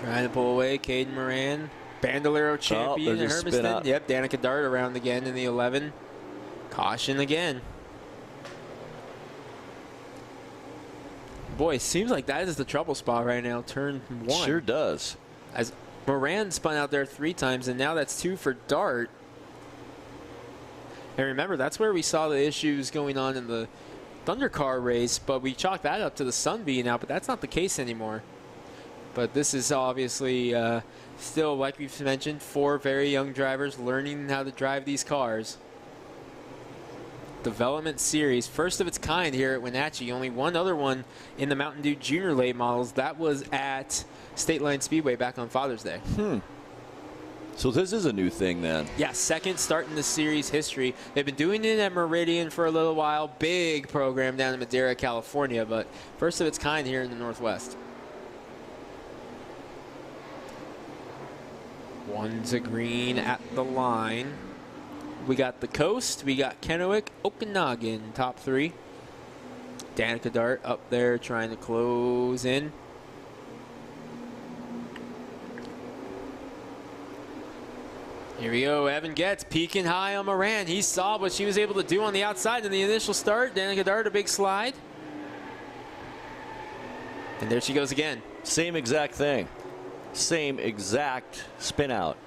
Trying to pull away. Caden Moran. Bandolero champion in Hermiston. Yep, Danica Dart around again in the 11. Caution again. Boy, seems like that is the trouble spot right now. Turn 1. Sure does. As Moran spun out there 3 times, and now that's 2 for Dart. And remember, that's where we saw the issues going on in the Thundercar race, but we chalked that up to the Sunbeam now, but that's not the case anymore. But this is obviously still, like we've mentioned, 4 very young drivers learning how to drive these cars. Development series, first of its kind here at Wenatchee. Only one other one in the Mountain Dew Junior late models. That was at State Line Speedway back on Father's Day. So this is a new thing then. Yeah, second start in the series history. They've been doing it at Meridian for a little while. Big program down in Madera, California, but first of its kind here in the Northwest. One's a green at the line. We got the Coast, we got Kennewick, Okanagan, top 3. Danica Dart up there trying to close in. Here we go, Evan Getz peeking high on Moran. He saw what she was able to do on the outside in the initial start. Danica Dart, a big slide. And there she goes again. Same exact thing. Same exact spin out.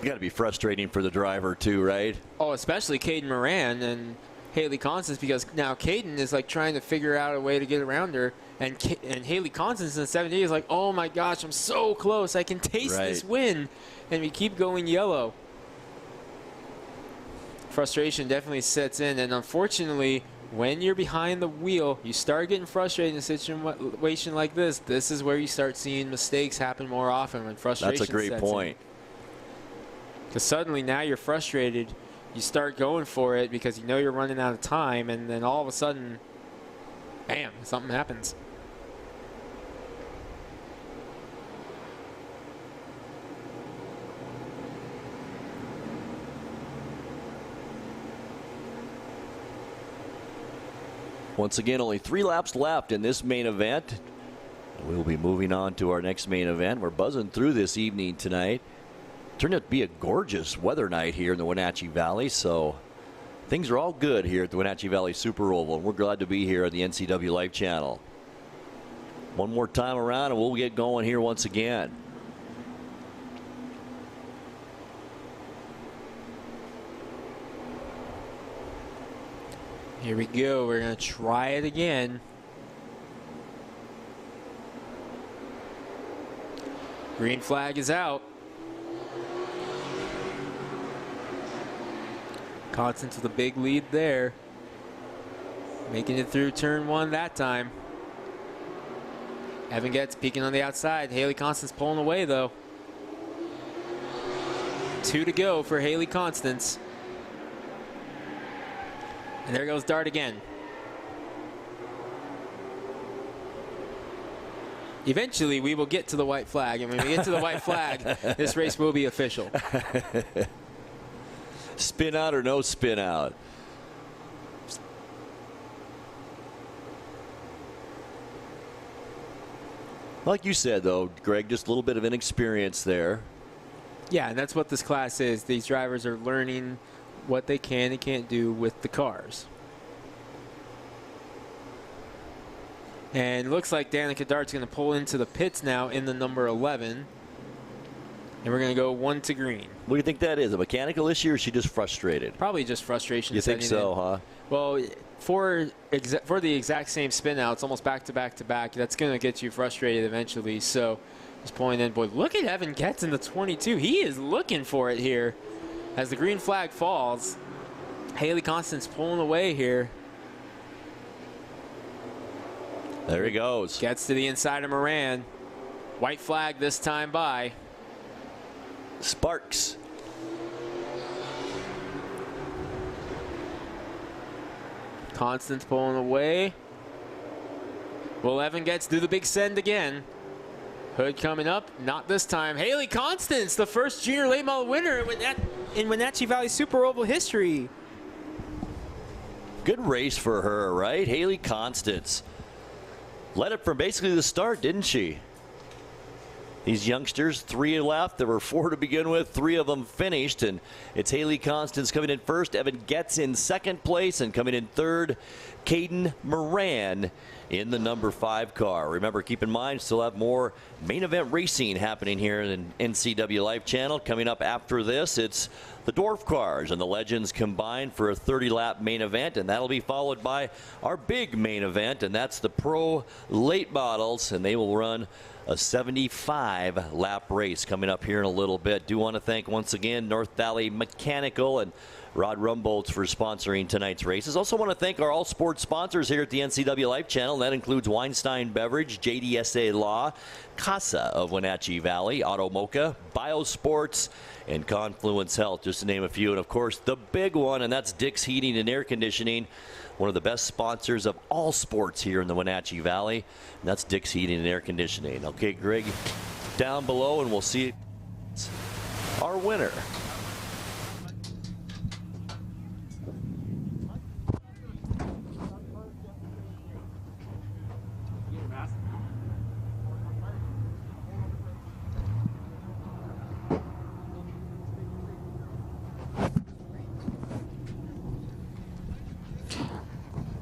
Got to be frustrating for the driver too, right? Oh, especially Caden Moran and Haley Constance, because now Caden is like trying to figure out a way to get around her, and Haley Constance in the 70 is like, oh my gosh, I'm so close, I can taste this win, and we keep going yellow. Frustration definitely sets in, and unfortunately, when you're behind the wheel, you start getting frustrated in a situation like this. This is where you start seeing mistakes happen more often when frustration sets in. That's a great point. Because suddenly now you're frustrated, you start going for it because you know you're running out of time, and then all of a sudden, bam, something happens. Once again, only 3 laps left in this main event. We'll be moving on to our next main event. We're buzzing through this evening tonight. Turned out to be a gorgeous weather night here in the Wenatchee Valley, so things are all good here at the Wenatchee Valley Super Oval, and we're glad to be here on the NCWLIFE channel. One more time around, and we'll get going here once again. Here we go. We're going to try it again. Green flag is out. Constance with a big lead there. Making it through turn 1 that time. Evan Getz peeking on the outside. Haley Constance pulling away though. 2 to go for Haley Constance. And there goes Dart again. Eventually, we will get to the white flag, and when we get to the white flag, this race will be official. Spin out or no spin out? Like you said, though, Greg, just a little bit of inexperience there. Yeah, and that's what this class is. These drivers are learning what they can and can't do with the cars. And it looks like Danica Dart's going to pull into the pits now in the number 11. And we're going to go 1 to green. What do you think that is? A mechanical issue, or is she just frustrated? Probably just frustration. You think so, huh? Well, for the exact same spin out, it's almost back to back to back. That's going to get you frustrated eventually. So just pulling in. Boy, look at Evan Getz in the 22. He is looking for it here. As the green flag falls, Haley Constance pulling away here. There he goes. Gets to the inside of Moran. White flag this time by Sparks. Constance pulling away. Will Evan Getz do the big send again? Hood coming up, not this time. Haley Constance, the first junior late model winner in Wenatchee Valley Super Oval history. Good race for her, right? Haley Constance led it from basically the start, didn't she? These youngsters, 3 left. There were 4 to begin with. 3 of them finished, and it's Haley Constance coming in first. Evan Getz in second place, and coming in third, Caden Moran in the number 5 car. Remember, keep in mind, still have more main event racing happening here in NCWLIFE channel. Coming up after this, it's the Dwarf cars and the Legends combined for a 30-lap main event, and that'll be followed by our big main event, and that's the Pro Late Models, and they will run a 75-lap race coming up here in a little bit. Do want to thank once again North Valley Mechanical and Rod Rumboltz for sponsoring tonight's races. Also want to thank our all-sports sponsors here at the NCWLIFE channel. And that includes Weinstein Beverage, JDSA Law, Casa of Wenatchee Valley, Auto Mocha, Biosports, and Confluence Health, just to name a few. And, of course, the big one, and that's Dick's Heating and Air Conditioning, one of the best sponsors of all sports here in the Wenatchee Valley. And that's Dick's Heating and Air Conditioning. Okay, Greg, down below, and we'll see our winner.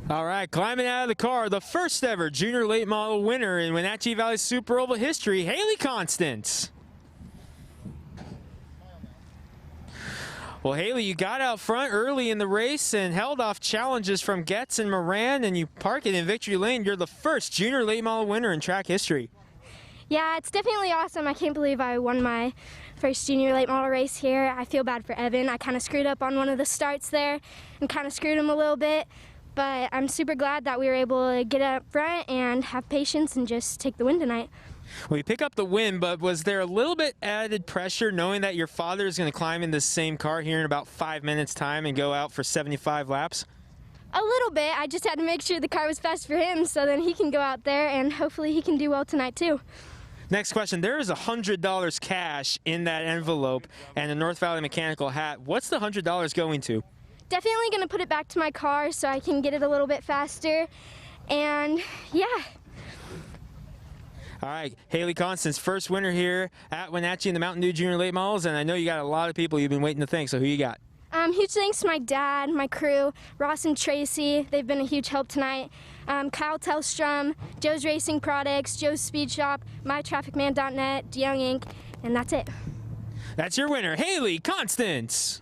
All right, climbing out of the car, the first ever junior late model winner in Wenatchee Valley Super Oval history, Haley Constance. Well, Haley, you got out front early in the race and held off challenges from Getz and Moran, and you park it in victory lane. You're the first junior late model winner in track history. Yeah, it's definitely awesome. I can't believe I won my first junior late model race here. I feel bad for Evan. I kind of screwed up on one of the starts there and kind of screwed him a little bit. But I'm super glad that we were able to get up front and have patience and just take the win tonight. Well, you pick up the win, but was there a little bit added pressure knowing that your father is going to climb in the same car here in about 5 minutes time and go out for 75 laps? A little bit. I just had to make sure the car was fast for him so then he can go out there and hopefully he can do well tonight too. Next question. There is $100 cash in that envelope and a North Valley Mechanical hat. What's the $100 going to? Definitely going to put it back to my car so I can get it a little bit faster. And yeah. All right, Haley Constance, first winner here at Wenatchee in the Mountain Dew Junior Late Models, and I know you got a lot of people you've been waiting to thank, so who you got? Huge thanks to my dad, my crew, Ross and Tracy. They've been a huge help tonight. Kyle Tellstrom, Joe's Racing Products, Joe's Speed Shop, MyTrafficMan.net, DeYoung Inc., and that's it. That's your winner, Haley Constance.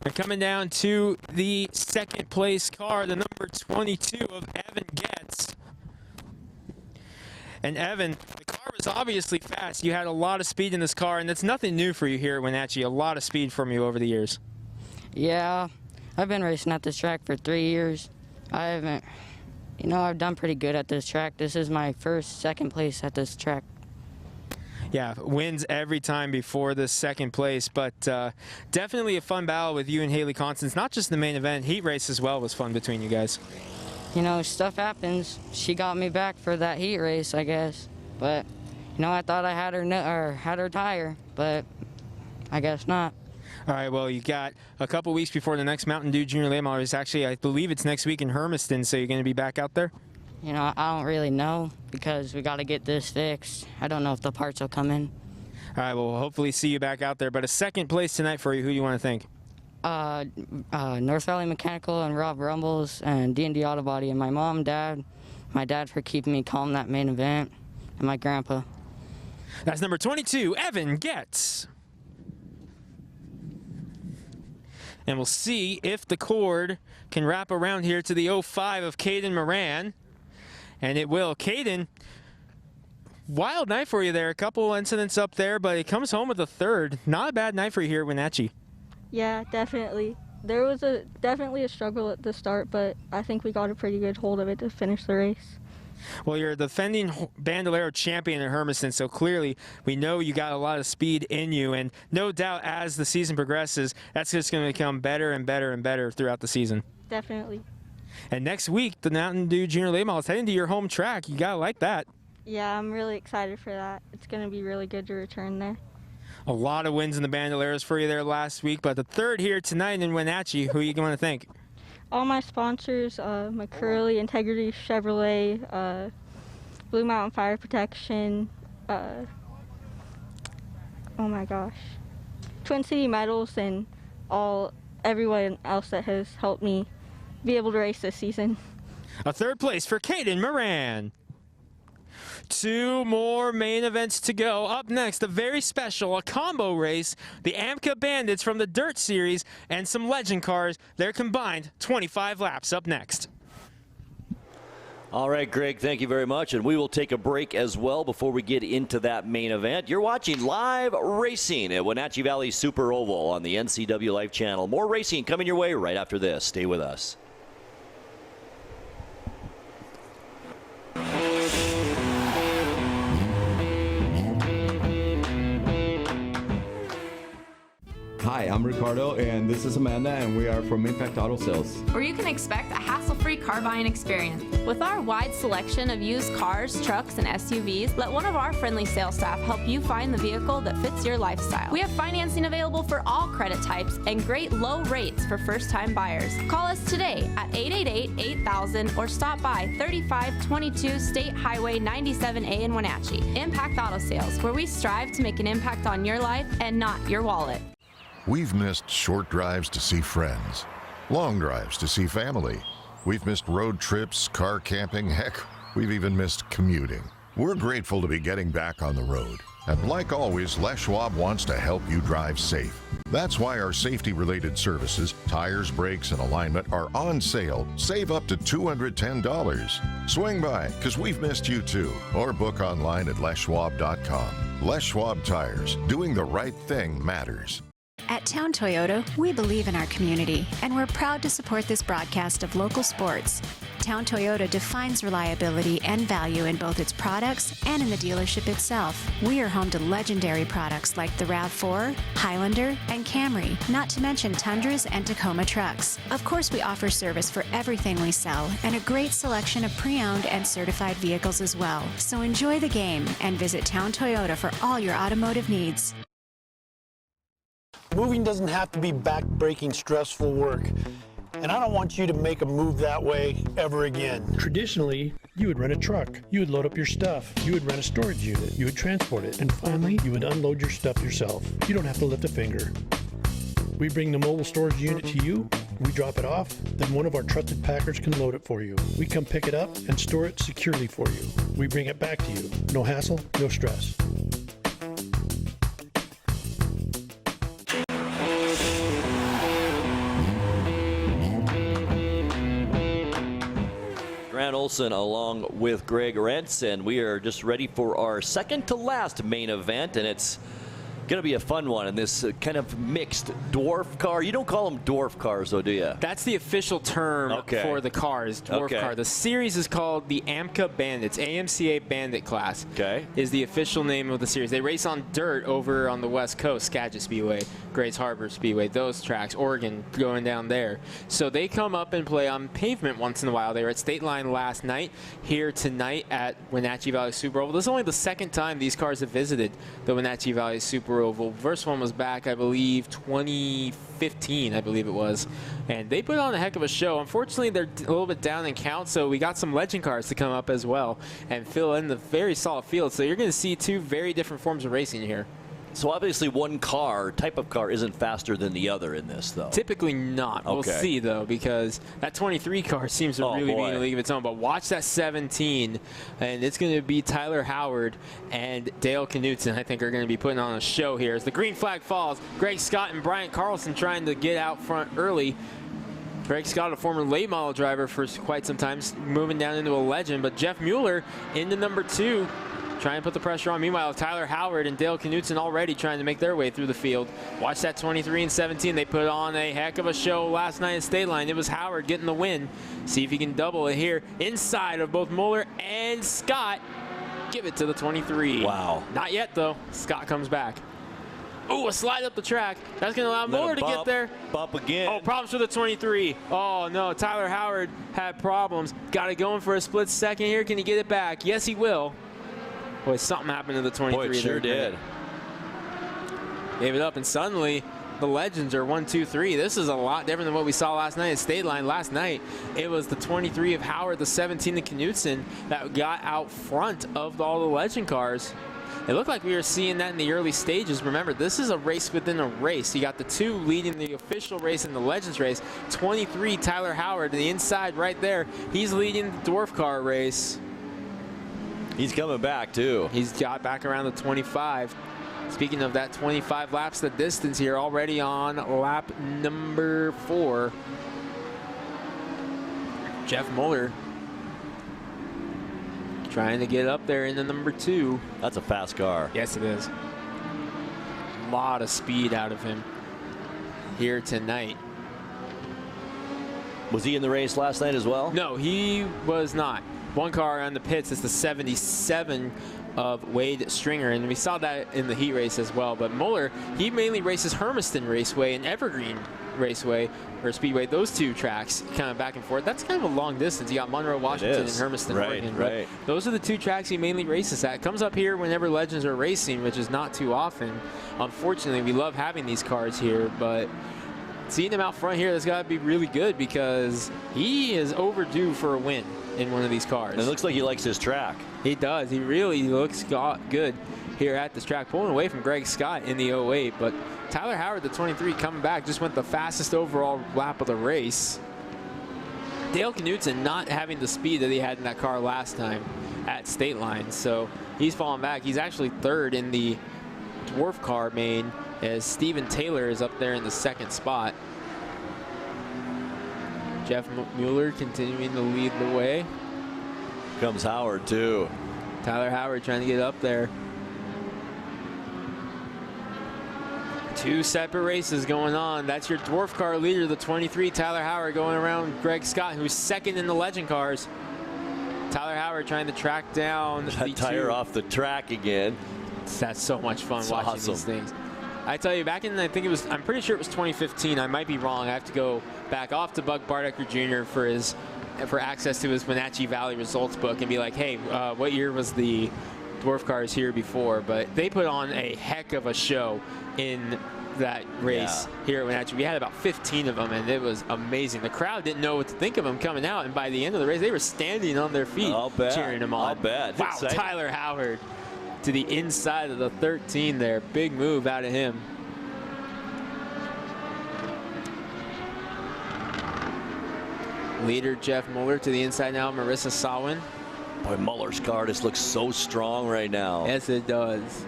We're coming down to the second place car, the number 22 of Evan Getz. And Evan, the car was obviously fast. You had a lot of speed in this car, and that's nothing new for you here at Wenatchee. A lot of speed from you over the years. Yeah, I've been racing at this track for 3 years. I've done pretty good at this track. This is my second place at this track. Yeah, wins every time before the second place, but definitely a fun battle with you and Haley Constance. Not just the main event, heat race as well was fun between you guys. You know, stuff happens. She got me back for that heat race, I guess. But, you know, I thought I had her tire, but I guess not. All right, well, you got a couple weeks before the next Mountain Dew Junior Late Model race. Actually, I believe it's next week in Hermiston, so you're going to be back out there? You know, I don't really know because we got to get this fixed. I don't know if the parts will come in. All right, well, we'll hopefully see you back out there. But a second place tonight for you. Who do you want to thank? North Valley Mechanical and Rob Rumbles and D&D Auto Body and my mom, dad, my dad for keeping me calm that main event, and my grandpa. That's number 22, Evan Getz. And we'll see if the cord can wrap around here to the 05 of Caden Moran. And it will. Caden, wild night for you there. A couple incidents up there, but he comes home with a third. Not a bad night for you here at Wenatchee. Yeah, definitely. There was definitely a struggle at the start, but I think we got a pretty good hold of it to finish the race. Well, you're a defending Bandolero champion at Hermiston, so clearly we know you got a lot of speed in you, and no doubt as the season progresses, that's just going to become better and better and better throughout the season. Definitely. And next week, the Mountain Dew Junior Late Model is heading to your home track. You got to like that. Yeah, I'm really excited for that. It's going to be really good to return there. A lot of wins in the Bandoleros for you there last week, but the third here tonight in Wenatchee. Who are you going to thank? All my sponsors, McCurley, Integrity Chevrolet, Blue Mountain Fire Protection, oh my gosh, Twin City Metals, and everyone else that has helped me be able to race this season. A third place for Caden Moran. Two more main events to go. Up next, a very special, a combo race. The AMCA Bandits from the Dirt Series and some legend cars. Their combined 25 laps up next. All right, Greg, thank you very much. And we will take a break as well before we get into that main event. You're watching live racing at Wenatchee Valley Super Oval on the NCWLIFE channel. More racing coming your way right after this. Stay with us. Hi, I'm Ricardo, and this is Amanda, and we are from Impact Auto Sales. Where you can expect a hassle-free car buying experience. With our wide selection of used cars, trucks, and SUVs, let one of our friendly sales staff help you find the vehicle that fits your lifestyle. We have financing available for all credit types and great low rates for first-time buyers. Call us today at 888-8000 or stop by 3522 State Highway 97A in Wenatchee. Impact Auto Sales, where we strive to make an impact on your life and not your wallet. We've missed short drives to see friends, long drives to see family. We've missed road trips, car camping, heck, we've even missed commuting. We're grateful to be getting back on the road. And like always, Les Schwab wants to help you drive safe. That's why our safety-related services, tires, brakes, and alignment are on sale. Save up to $210. Swing by, because we've missed you too. Or book online at leschwab.com. Les Schwab Tires. Doing the right thing matters. At Town Toyota, we believe in our community, and we're proud to support this broadcast of local sports. Town Toyota defines reliability and value in both its products and in the dealership itself. We are home to legendary products like the RAV4, Highlander, and Camry, not to mention Tundras and Tacoma trucks. Of course, we offer service for everything we sell and a great selection of pre-owned and certified vehicles as well. So enjoy the game and visit Town Toyota for all your automotive needs. Moving doesn't have to be back-breaking, stressful work. And I don't want you to make a move that way ever again. Traditionally, you would rent a truck. You would load up your stuff. You would rent a storage unit. You would transport it. And finally, you would unload your stuff yourself. You don't have to lift a finger. We bring the mobile storage unit to you. We drop it off. Then one of our trusted packers can load it for you. We come pick it up and store it securely for you. We bring it back to you. No hassle, no stress. Olson along with Greg Rentz, and we are just ready for our second to last main event, and it's Going to be a fun one in this kind of mixed dwarf car. You don't call them dwarf cars, though, do you? That's the official term for the cars, dwarf car. The series is called the AMCA Bandits, AMCA Bandit class. Is the official name of the series. They race on dirt over on the West Coast, Skagit Speedway, Grays Harbor Speedway, those tracks, Oregon, going down there. So they come up and play on pavement once in a while. They were at State Line last night, here tonight at Wenatchee Valley Super Oval. This is only the second time these cars have visited the Wenatchee Valley Super Oval. First one was back, I believe, 2015, I believe it was. And they put on a heck of a show. Unfortunately, they're a little bit down in count, so we got some legend cars to come up as well and fill in the very solid field. So you're going to see two very different forms of racing here. So obviously one type of car isn't faster than the other in this, though. Typically not. We'll see, though, because that 23 car seems to really be in a league of its own. But watch that 17, and it's going to be Tyler Howard and Dale Knutson, I think, are going to be putting on a show here. As the green flag falls, Greg Scott and Bryant Carlson trying to get out front early. Greg Scott, a former late model driver for quite some time, moving down into a legend. But Jeff Mueller into number 2. Trying to put the pressure on. Meanwhile, Tyler Howard and Dale Knutson already trying to make their way through the field. Watch that 23 and 17. They put on a heck of a show last night at State Line. It was Howard getting the win. See if he can double it here inside of both Mueller and Scott. Give it to the 23. Wow. Not yet, though. Scott comes back. Ooh, a slide up the track. That's going to allow Mueller to get there. Bump again. Oh, problems for the 23. Oh, no. Tyler Howard had problems. Got it going for a split second here. Can he get it back? Yes, he will. Boy, something happened to the 23. Boy, it sure did. Gave it up, and suddenly the legends are 1, 2, 3. This is a lot different than what we saw last night at State Line. Last night, it was the 23 of Howard, the 17 of Knutson that got out front of all the legend cars. It looked like we were seeing that in the early stages. Remember, this is a race within a race. You got the 2 leading the official race and the Legends race. 23, Tyler Howard, to the inside right there. He's leading the dwarf car race. He's coming back, too. He's got back around the 25. Speaking of that 25 laps, the distance here already on lap number 4. Jeff Mueller trying to get up there into number 2. That's a fast car. Yes, it is. A lot of speed out of him here tonight. Was he in the race last night as well? No, he was not. One car on the pits is the 77 of Wade Stringer, and we saw that in the heat race as well. But Mueller, he mainly races Hermiston Raceway and Evergreen Raceway, or Speedway, those 2 tracks kind of back and forth. That's kind of a long distance. You got Monroe, Washington, and Hermiston, Oregon. Right. But those are the 2 tracks he mainly races at. Comes up here whenever Legends are racing, which is not too often. Unfortunately, we love having these cars here, but seeing him out front here, that's got to be really good because he is overdue for a win in one of these cars. And it looks like he likes his track. He does. He really looks good here at this track, pulling away from Greg Scott in the 08. But Tyler Howard, the 23, coming back, just went the fastest overall lap of the race. Dale Knutson not having the speed that he had in that car last time at State Line, so he's falling back. He's actually 3rd in the dwarf car main, as Steven Taylor is up there in the 2nd spot. Jeff Mueller continuing to lead the way. Comes Howard, too. Tyler Howard trying to get up there. 2 separate races going on. That's your dwarf car leader, the 23, Tyler Howard, going around Greg Scott, who's 2nd in the legend cars. Tyler Howard trying to track down that tire off the track again. That's so much fun watching these things. I tell you, back in, I'm pretty sure it was 2015. I might be wrong. I have to go back off to Buck Bardecker Jr. for access to his Wenatchee Valley results book and be like, hey, what year was the dwarf cars here before? But they put on a heck of a show in that race here at Wenatchee. We had about 15 of them, and it was amazing. The crowd didn't know what to think of them coming out, and by the end of the race, they were standing on their feet cheering them on. I'll bet. Wow, Tyler Howard to the inside of the 13 there. Big move out of him. Leader Jeff Mueller to the inside now, Marissa Sawin. Boy, Mueller's car just looks so strong right now. Yes, it does.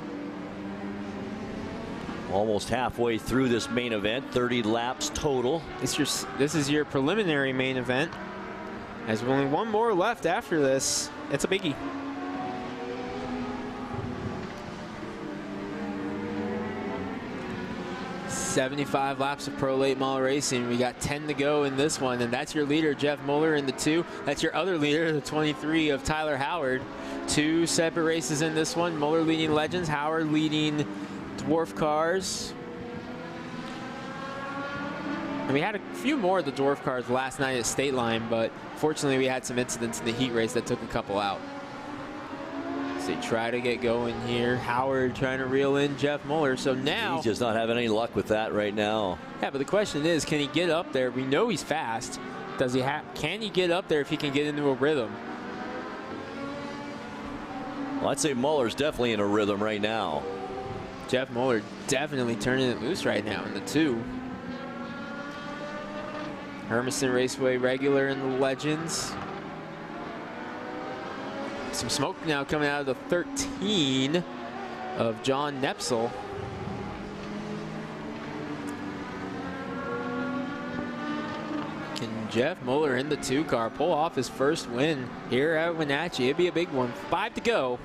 Almost halfway through this main event, 30 laps total. This is your preliminary main event. There's only one more left after this. It's a biggie. 75 laps of pro late model racing. We got 10 to go in this one, and that's your leader, Jeff Muller, in the 2. That's your other leader, the 23 of Tyler Howard. 2 separate races in this one. Muller leading Legends, Howard leading Dwarf cars. And we had a few more of the Dwarf cars last night at State Line, but fortunately we had some incidents in the heat race that took a couple out. So they try to get going here. Howard trying to reel in Jeff Muller. So now he's just not having any luck with that right now. Yeah, but the question is, can he get up there? We know he's fast. Does he can he get up there if he can get into a rhythm? Well, I'd say Muller's definitely in a rhythm right now. Jeff Muller definitely turning it loose right now in the 2. Hermiston Raceway regular in the Legends. Some smoke now coming out of the 13 of John Nepsel. Can Jeff Muller in the 2 car pull off his first win here at Wenatchee? It'd be a big one. 5 to go.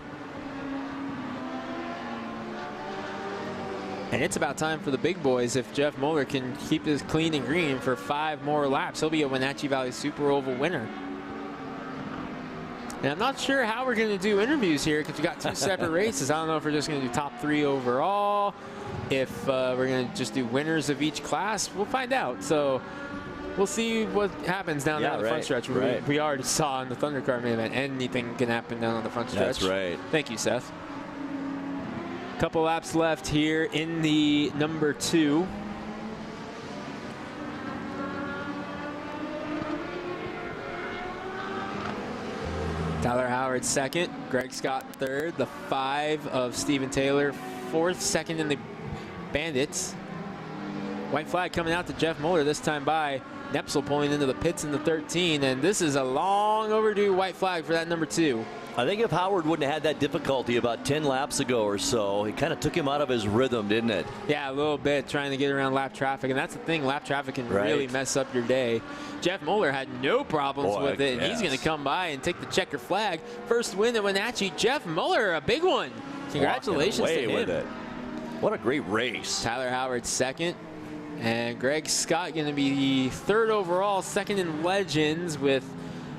And it's about time for the big boys. If Jeff Muller can keep this clean and green for 5 more laps, he'll be a Wenatchee Valley Super Oval winner. And I'm not sure how we're going to do interviews here because we got 2 separate races. I don't know if we're just going to do top 3 overall, if we're going to just do winners of each class. We'll find out. So we'll see what happens down there on the front stretch. We already saw in the Thundercar main event, anything can happen down on the front stretch. That's right. Thank you, Seth. Couple laps left here in the number 2. Tyler Howard 2nd, Greg Scott 3rd, the 5 of Stephen Taylor 4th, 2nd in the Bandits. White flag coming out to Jeff Muller, this time by Nepsel pulling into the pits in the 13, and this is a long overdue white flag for that number 2. I think if Howard wouldn't have had that difficulty about 10 laps ago or so, it kind of took him out of his rhythm, didn't it? Yeah, a little bit, trying to get around lap traffic, and that's the thing, lap traffic can really mess up your day. Jeff Muller had no problems with it, and he's going to come by and take the checker flag. First win at Wenatchee, Jeff Muller, a big one. Congratulations to him. With it. What a great race. Tyler Howard 2nd, and Greg Scott going to be 3rd overall, 2nd in Legends, with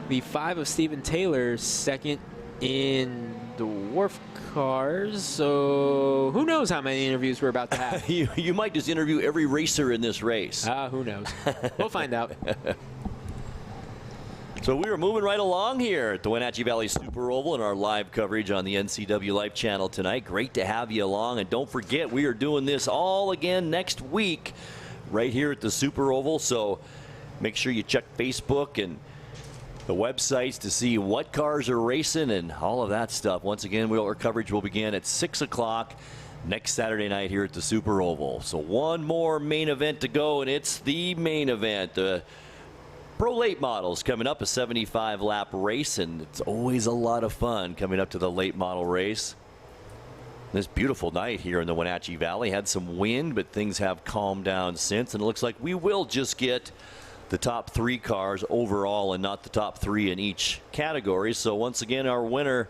the 5 of Stephen Taylor 2nd in Dwarf cars. So who knows how many interviews we're about to have. you might just interview every racer in this race. Who knows? We'll find out. So we are moving right along here at the Wenatchee Valley Super Oval in our live coverage on the NCWLIFE channel tonight. Great to have you along, and don't forget we are doing this all again next week right here at the Super Oval. So make sure you check Facebook and the websites to see what cars are racing and all of that stuff. Once again, our coverage will begin at 6 o'clock next Saturday night here at the Super Oval. So one more main event to go, and it's the main event. The Pro Late Models coming up, a 75-lap race, and it's always a lot of fun coming up to the late model race. This beautiful night here in the Wenatchee Valley. Had some wind, but things have calmed down since, and it looks like we will just get the top 3 cars overall and not the top 3 in each category. So once again, our winner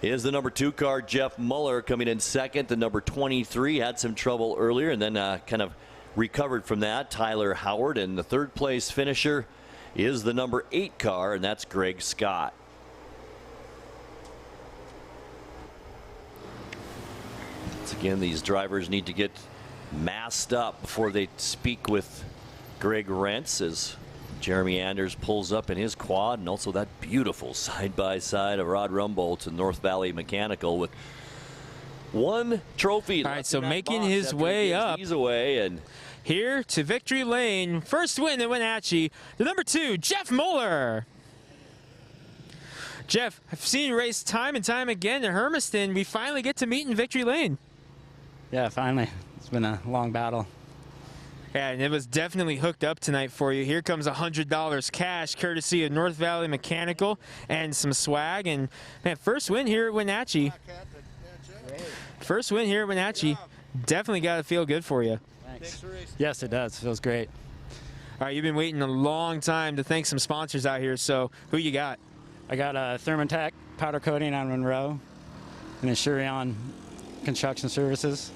is the number 2 car, Jeff Muller, coming in 2nd. The number 23 had some trouble earlier and then kind of recovered from that, Tyler Howard. And the 3rd place finisher is the number 8 car, and that's Greg Scott. Once again, these drivers need to get masked up before they speak with Greg Rentz as Jeremy Anders pulls up in his quad, and also that beautiful side-by-side of Rod Rumboldt and North Valley Mechanical with 1 trophy. All right, so making his way up away and here to victory lane. First win at Wenatchee, the number 2, Jeff Muller. Jeff, I've seen you race time and time again at Hermiston. We finally get to meet in victory lane. Yeah, finally. It's been a long battle. Yeah, and it was definitely hooked up tonight for you. Here comes $100 cash, courtesy of North Valley Mechanical, and some swag. And man, first win here at Wenatchee. First win here at Wenatchee. Definitely got to feel good for you. Thanks. Yes, it does. Feels great. All right, you've been waiting a long time to thank some sponsors out here. So who you got? I got Thermotech powder coating on Monroe and Assurion Construction Services.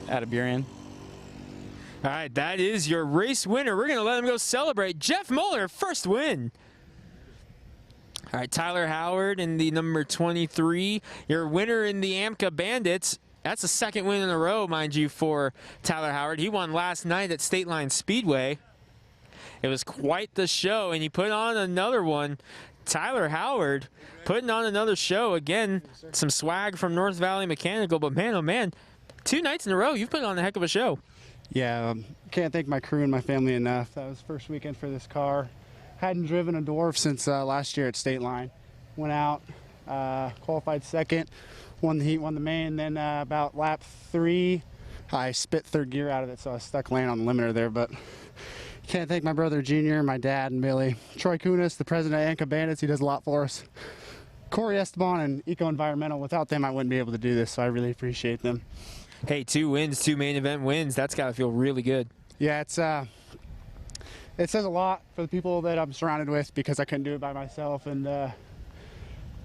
out of Burien. All right, that is your race winner. We're going to let him go celebrate. Jeff Muller, first win. All right, Tyler Howard in the number 23. Your winner in the AMCA Bandits. That's the second win in a row, mind you, for Tyler Howard. He won last night at State Line Speedway. It was quite the show, and he put on another one. Tyler Howard putting on another show. Again, some swag from North Valley Mechanical, but man, oh man, 2 nights in a row, you've put on a heck of a show. Yeah, can't thank my crew and my family enough. That was the first weekend for this car. Hadn't driven a Dwarf since last year at State Line. Went out, qualified second, won the heat, won the main. Then about lap 3, I spit third gear out of it, so I was stuck laying on the limiter there. But can't thank my brother Junior, my dad, and Billy. Troy Kunis, the president of AMCA Bandits, he does a lot for us. Corey Esteban and Eco Environmental. Without them, I wouldn't be able to do this, so I really appreciate them. Hey, 2 wins, 2 main event wins. That's got to feel really good. Yeah, it says a lot for the people that I'm surrounded with because I couldn't do it by myself, and we're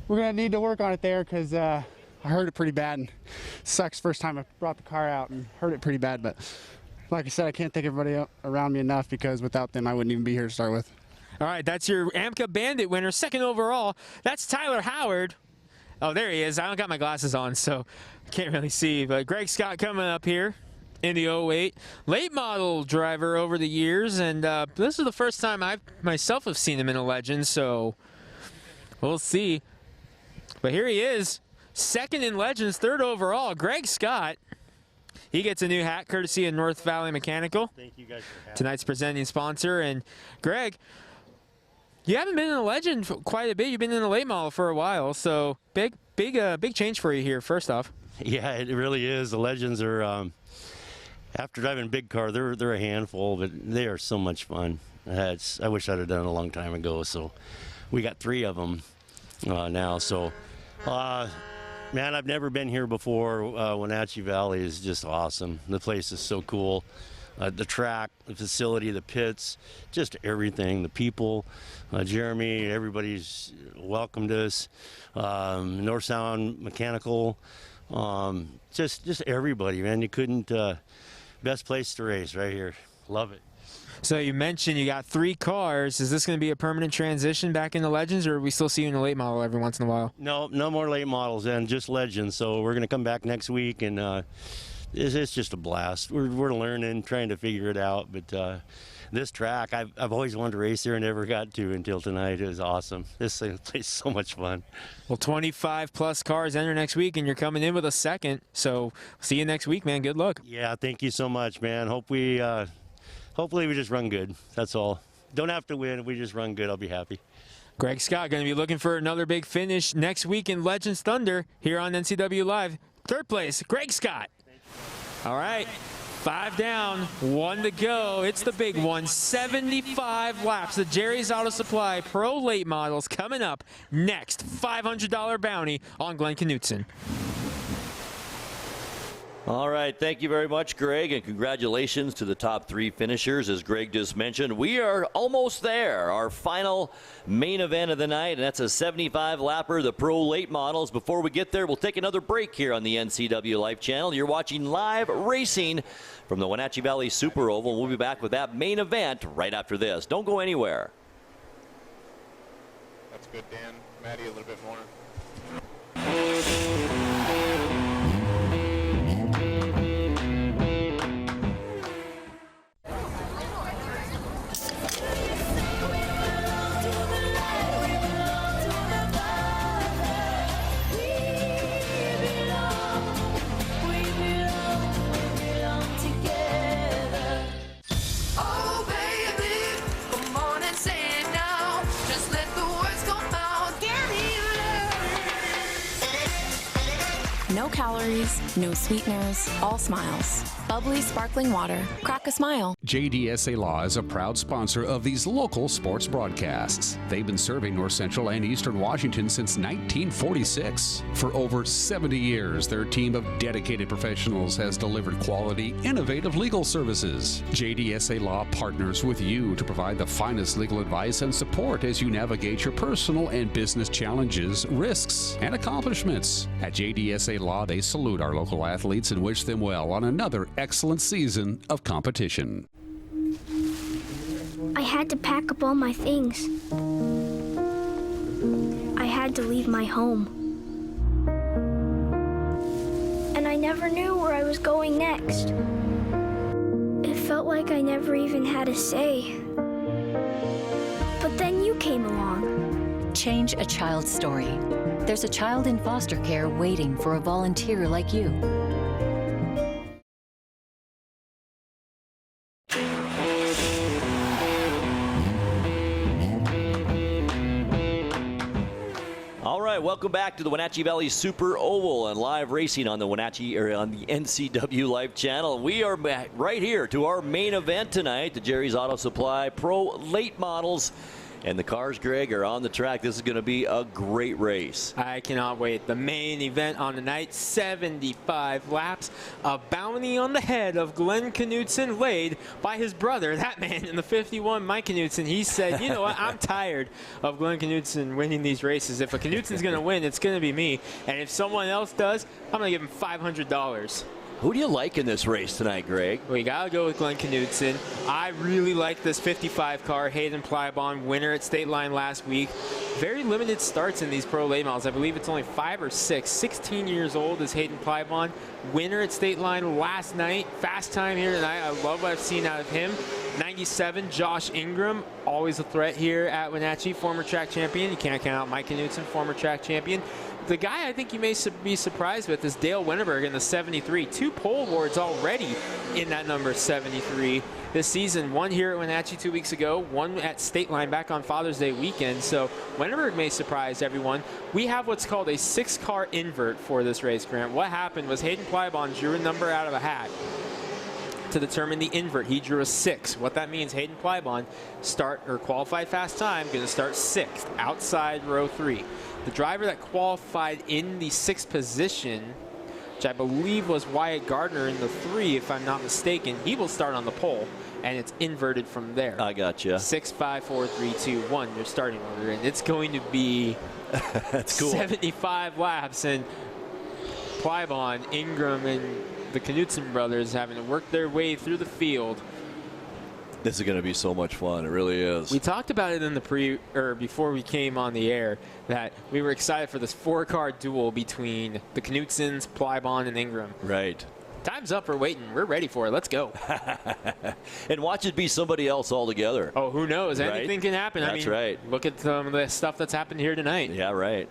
going to need to work on it there because I hurt it pretty bad, and it sucks first time I brought the car out and hurt it pretty bad, but like I said, I can't thank everybody around me enough because without them, I wouldn't even be here to start with. All right, that's your AMCA Bandit winner, second overall. That's Tyler Howard. Oh, there he is. I don't got my glasses on, so I can't really see. But Greg Scott coming up here in the 08. Late model driver over the years, and this is the first time I myself have seen him in a Legend, so we'll see. But here he is, second in Legends, third overall. Greg Scott. He gets a new hat courtesy of North Valley Mechanical. Thank you guys for having me. Tonight's presenting sponsor. And Greg, you haven't been in a Legend for quite a bit. You've been in a late model for a while, so big change for you here. First off, yeah, it really is. The Legends are after driving a big car, they're a handful, but they are so much fun. I wish I'd have done it a long time ago. So we got 3 of them now. So man, I've never been here before. Wenatchee Valley is just awesome. The place is so cool. The track, the facility, the pits, just everything. The people, Jeremy, everybody's welcomed us. North Sound Mechanical, just everybody, man. You couldn't, best place to race right here. Love it. So you mentioned you got 3 cars. Is this going to be a permanent transition back into Legends, or are we still see you in a late model every once in a while? No more late models, and just Legends. So we're going to come back next week, and it's just a blast. We're learning, trying to figure it out, but this track, I've always wanted to race there and never got to until tonight. It was awesome. This place is so much fun. Well, 25 plus cars enter next week, and you're coming in with a second. So see you next week, man. Good luck. Yeah, thank you so much, man. Hopefully we just run good. That's all. Don't have to win. If we just run good, I'll be happy. Greg Scott going to be looking for another big finish next week in Legends Thunder here on NCW Live. Third place, Greg Scott. All right, 5 down, 1 to go. It's the big one, 75 laps. The Jerry's Auto Supply Pro Late Models coming up next. $500 bounty on Glenn Knutson. All right, thank you very much, Greg, and congratulations to the top 3 finishers. As Greg just mentioned, we are almost there. Our final main event of the night, and that's a 75-lapper, the Pro Late Models. Before we get there, we'll take another break here on the NCW Life channel. You're watching live racing from the Wenatchee Valley Super Oval. We'll be back with that main event right after this. Don't go anywhere. That's good, Dan. Maddie, a little bit more. No calories, no sweeteners, all smiles. bubbly, sparkling water. Crack a smile. JDSA Law is a proud sponsor of these local sports broadcasts. They've been serving North Central and Eastern Washington since 1946. For over 70 years, their team of dedicated professionals has delivered quality, innovative legal services. JDSA Law partners with you to provide the finest legal advice and support as you navigate your personal and business challenges, risks, and accomplishments. At JDSA Law, they salute our local athletes and wish them well on another excellent season of competition. I had to pack up all my things. I had to leave my home. And I never knew where I was going next. It felt like I never even had a say. But then you came along. Change a child's story. There's a child in foster care waiting for a volunteer like you. All right, welcome back to the Wenatchee Valley Super Oval and live racing on the Wenatchee or on the NCWLIFE channel. We are back right here to our main event tonight, the Jerry's Auto Supply Pro Late Models. And the cars, Greg, are on the track. This is going to be a great race. I cannot wait. The main event on the night, 75 laps. A bounty on the head of Glenn Knutson laid by his brother, that man in the 51, Mike Knutson. He said, you know what, I'm tired of Glenn Knutson winning these races. If a Knutson's going to win, it's going to be me. And if someone else does, I'm going to give him $500. Who do you like in this race tonight, Greg? We got to go with Glenn Knutson. I really like this 55 car, Hayden Plybon, winner at State Line last week. Very limited starts in these pro late models. I believe it's only 5 or 6. 16 years old is Hayden Plybon, winner at State Line last night. Fast time here tonight. I love what I've seen out of him. 97, Josh Ingram, always a threat here at Wenatchee, former track champion. You can't count out Mike Knutson, former track champion. The guy I think you may be surprised with is Dale Winterberg in the 73. 2 pole awards already in that number 73 this season. One here at Wenatchee 2 weeks ago, one at State Line back on Father's Day weekend. So Winterberg may surprise everyone. We have what's called a 6-car invert for this race, Grant. What happened was Hayden Plybon drew a number out of a hat to determine the invert. He drew a 6. What that means, Hayden Plybon qualified fast time, going to start 6th outside row 3. The driver that qualified in the 6th position, which I believe was Wyatt Gardner in the 3, if I'm not mistaken, he will start on the pole, and it's inverted from there. I gotcha. 6, 5, 4, 3, 2, 1, your starting order, and it's going to be That's cool. 75 laps, and Plybon, Ingram, and the Knutson brothers having to work their way through the field. This is going to be so much fun. It really is. We talked about it in the before we came on the air, that we were excited for this 4-car duel between the Knutsons, Plybon, and Ingram. Right. Time's up. We're waiting. We're ready for it. Let's go. And watch it be somebody else altogether. Oh, who knows? Right? Anything can happen. That's right. Look at some of the stuff that's happened here tonight. Yeah, right.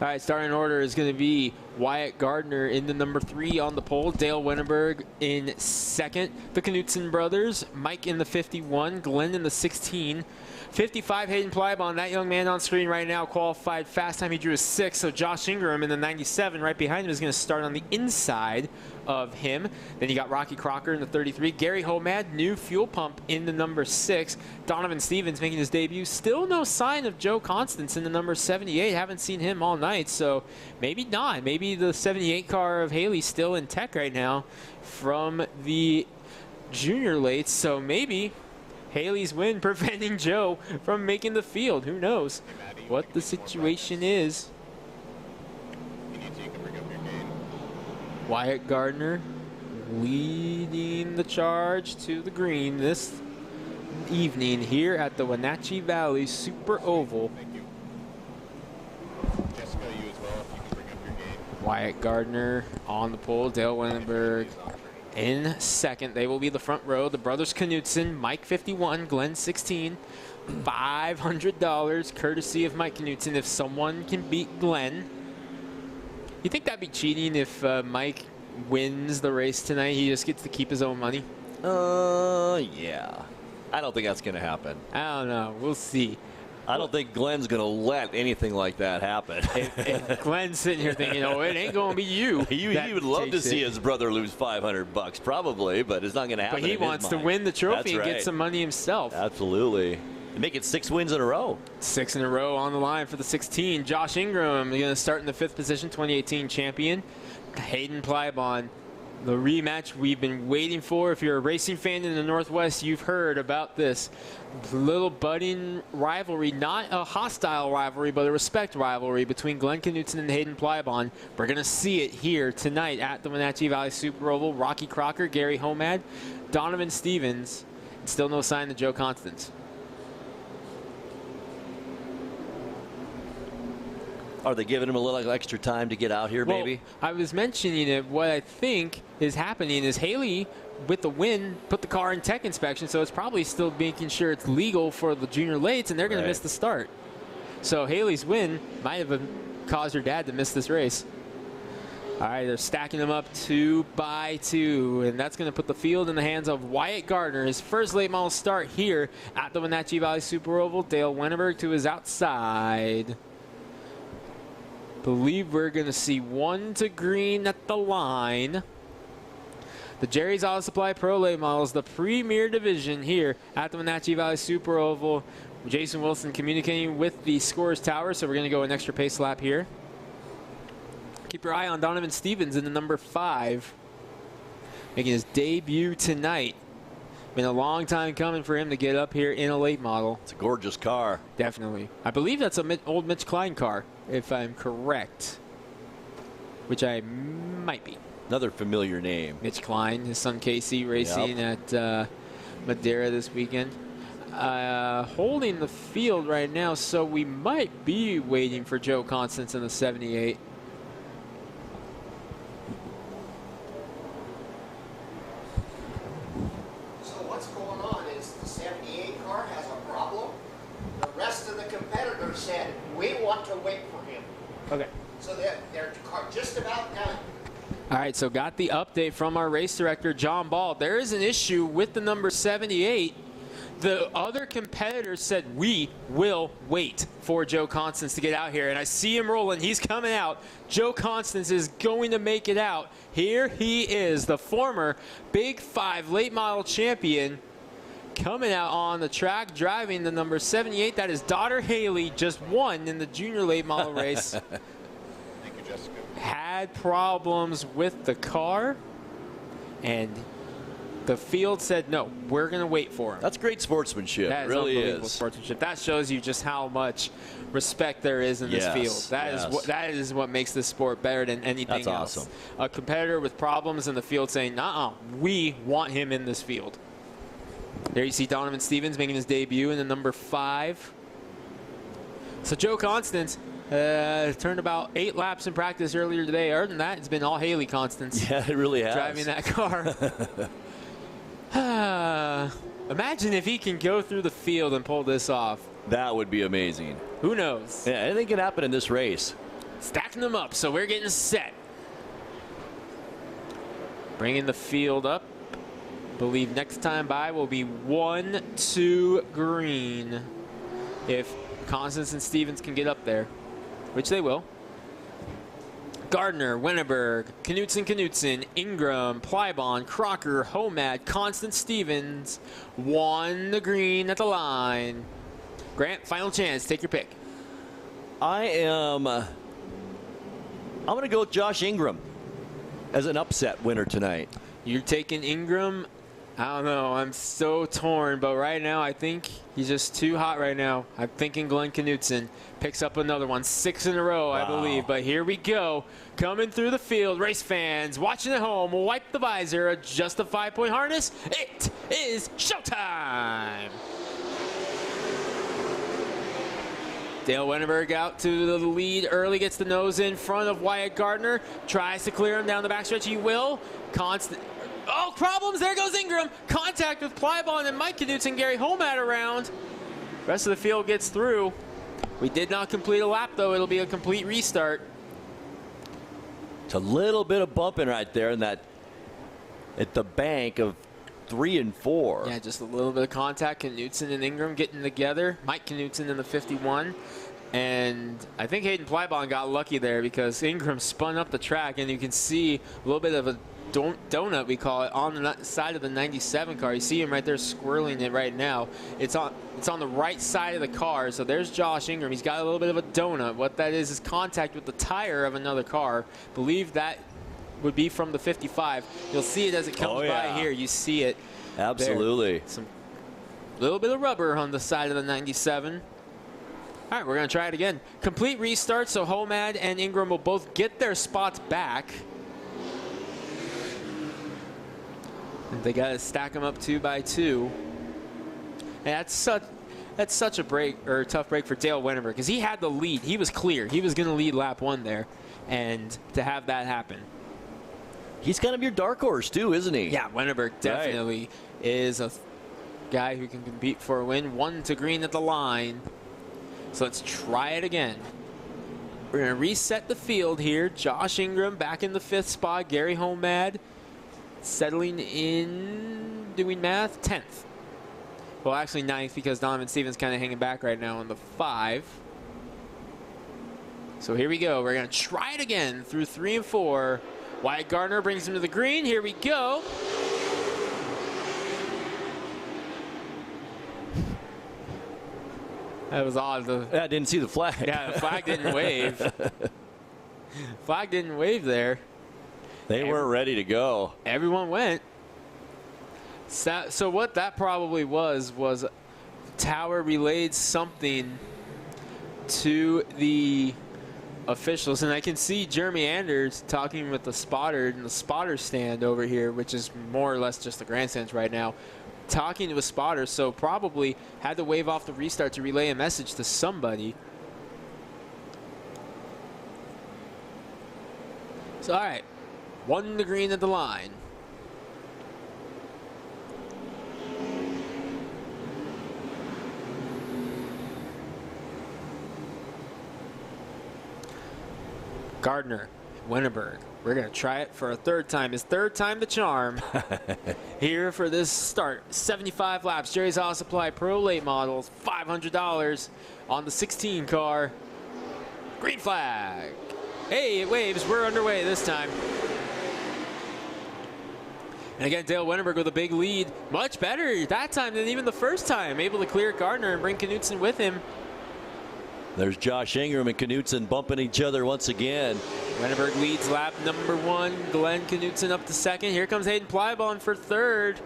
All right, starting order is going to be Wyatt Gardner in the number 3 on the pole, Dale Winterberg in 2nd, the Knutson brothers, Mike in the 51, Glenn in the 16, 55, Hayden Plybon, that young man on screen right now, qualified fast time. He drew a 6, so Josh Ingram in the 97 right behind him is going to start on the inside of him. Then you got Rocky Crocker in the 33, Gary Homad, new fuel pump in the number 6, Donovan Stevens making his debut. Still no sign of Joe Constance in the number 78. Haven't seen him all night, so maybe not. Maybe the 78 car of Haley's still in tech right now from the junior lates, so maybe Haley's win preventing Joe from making the field. Who knows what the situation is. Wyatt Gardner leading the charge to the green this evening here at the Wenatchee Valley Super Oval. Wyatt Gardner on the pole, Dale Winterberg in 2nd. They will be the front row. The brothers Knutson, Mike 51, Glenn 16. $500 courtesy of Mike Knutson if someone can beat Glenn. You think that'd be cheating if Mike wins the race tonight? He just gets to keep his own money? Yeah. I don't think that's going to happen. I don't know. We'll see. I don't think Glenn's going to let anything like that happen. And Glenn's sitting here thinking, it ain't going to be you. He would love to see his brother lose $500, probably, but it's not going to happen. But he wants to win the trophy and right. get some money himself. Absolutely. Make it 6 wins in a row. 6 in a row on the line for the 16. Josh Ingram going to start in the 5th position, 2018 champion. Hayden Plybon. The rematch we've been waiting for. If you're a racing fan in the Northwest, you've heard about this little budding rivalry, not a hostile rivalry, but a respect rivalry between Glenn Knutson and Hayden Plybon. We're going to see it here tonight at the Wenatchee Valley Super Oval. Rocky Crocker, Gary Homad, Donovan Stevens, and still no sign of Joe Constance. Are they giving him a little extra time to get out here, maybe? Well, I was mentioning it. What I think is happening is Haley, with the win, put the car in tech inspection, so it's probably still making sure it's legal for the junior lates, and they're going to miss the start. So Haley's win might have caused her dad to miss this race. All right, they're stacking them up 2 by 2, and that's going to put the field in the hands of Wyatt Gardner. His first late model start here at the Wenatchee Valley Super Oval. Dale Wennerberg to his outside. Believe we're going to see 1 to green at the line. The Jerry's Auto Supply Pro Late Models, the premier division here at the Wenatchee Valley Super Oval. Jason Wilson communicating with the scorer's tower, so we're going to go an extra pace lap here. Keep your eye on Donovan Stevens in the number 5, making his debut tonight. Been a long time coming for him to get up here in a late model. It's a gorgeous car. Definitely. I believe that's an old Mitch Klein car, if I'm correct, which I might be. Another familiar name. Mitch Klein, his son Casey, racing at Madera this weekend. Holding the field right now, so we might be waiting for Joe Constance in the 78. Said we want to wait for him. Okay. So they're just about done. All right, so got the update from our race director, John Ball. There is an issue with the number 78. The other competitors said we will wait for Joe Constance to get out here, and I see him rolling. He's coming out. Joe Constance is going to make it out. Here he is, the former Big 5 late model champion, coming out on the track, driving the number 78. That is daughter Haley, just won in the junior late model race. Thank you, Jessica. Had problems with the car, and the field said, no, we're going to wait for him. That's great sportsmanship. That is really unbelievable sportsmanship. That shows you just how much respect there is in this field. That is what makes this sport better than anything else. That's awesome. A competitor with problems in the field saying, we want him in this field. There you see Donovan Stevens making his debut in the number 5. So Joe Constance turned about 8 laps in practice earlier today. Other than that, it's been all Haley Constance. Yeah, it really has. Driving that car. Imagine if he can go through the field and pull this off. That would be amazing. Who knows? Yeah, anything can happen in this race. Stacking them up, so we're getting set. Bringing the field up. Believe next time by will be 1 to green if Constance and Stevens can get up there, which they will. Gardner, Wennerberg, Knutson, Ingram, Plybon, Crocker, Homad, Constance, Stevens, 1 to green at the line. Grant, final chance. Take your pick. I'm going to go with Josh Ingram as an upset winner tonight. You're taking Ingram? I don't know. I'm so torn, but right now I think he's just too hot right now. I'm thinking Glenn Knutson picks up another one. 6 in a row, I believe. But here we go. Coming through the field. Race fans watching at home. Wipe the visor. Adjust the 5-point harness. It is showtime. Dale Wennerberg out to the lead early. Gets the nose in front of Wyatt Gardner. Tries to clear him down the backstretch. He will. Oh, problems. There goes Ingram. Contact with Plybon and Mike Knutson. Gary Homad around. Rest of the field gets through. We did not complete a lap, though. It'll be a complete restart. It's a little bit of bumping right there in that at the bank of 3 and 4. Yeah, just a little bit of contact. Knutson and Ingram getting together. Mike Knutson in the 51. And I think Hayden Plybon got lucky there because Ingram spun up the track, and you can see a little bit of a donut, we call it, on the side of the 97 car. You see him right there swirling it right now. It's on the right side of the car. So there's Josh Ingram. He's got a little bit of a donut. What that is contact with the tire of another car. Believe that would be from the 55. You'll see it as it comes by here. You see it. Absolutely. There. Some little bit of rubber on the side of the 97. All right, we're going to try it again. Complete restart, so Homad and Ingram will both get their spots back. They got to stack them up 2 by 2. And that's such a break, or a tough break for Dale Wennerberg, because he had the lead. He was clear. He was going to lead lap 1 there, and to have that happen. He's kind of your dark horse too, isn't he? Yeah, Wennerberg definitely is a guy who can compete for a win. 1 to green at the line. So let's try it again. We're going to reset the field here. Josh Ingram back in the 5th spot. Gary Homad settling in, doing math, 10th. Well, actually 9th, because Donovan Stevens kind of hanging back right now on the 5. So here we go. We're going to try it again through 3 and 4. Wyatt Gardner brings him to the green. Here we go. That was odd. I didn't see the flag. Yeah, the flag didn't wave. Flag didn't wave there. They weren't ready to go. Everyone went. So what that probably was Tower relayed something to the officials. And I can see Jeremy Anders talking with the spotter in the spotter stand over here, which is more or less just the grandstands right now, talking to a spotter. So probably had to wave off the restart to relay a message to somebody. So, all right. 1 to green at the line. Gardner, Wennerberg. We're going to try it for a 3rd time. His 3rd time the charm. Here for this start. 75 laps. Jerry's Auto Supply Pro Late Models. $500 on the 16 car. Green flag. Hey, it waves. We're underway this time. And again, Dale Wennerberg with a big lead. Much better that time than even the first time. Able to clear Gardner and bring Knutson with him. There's Josh Ingram and Knutson bumping each other once again. Wennerberg leads lap number 1. Glenn Knutson up to 2nd. Here comes Hayden Plybon for 3rd.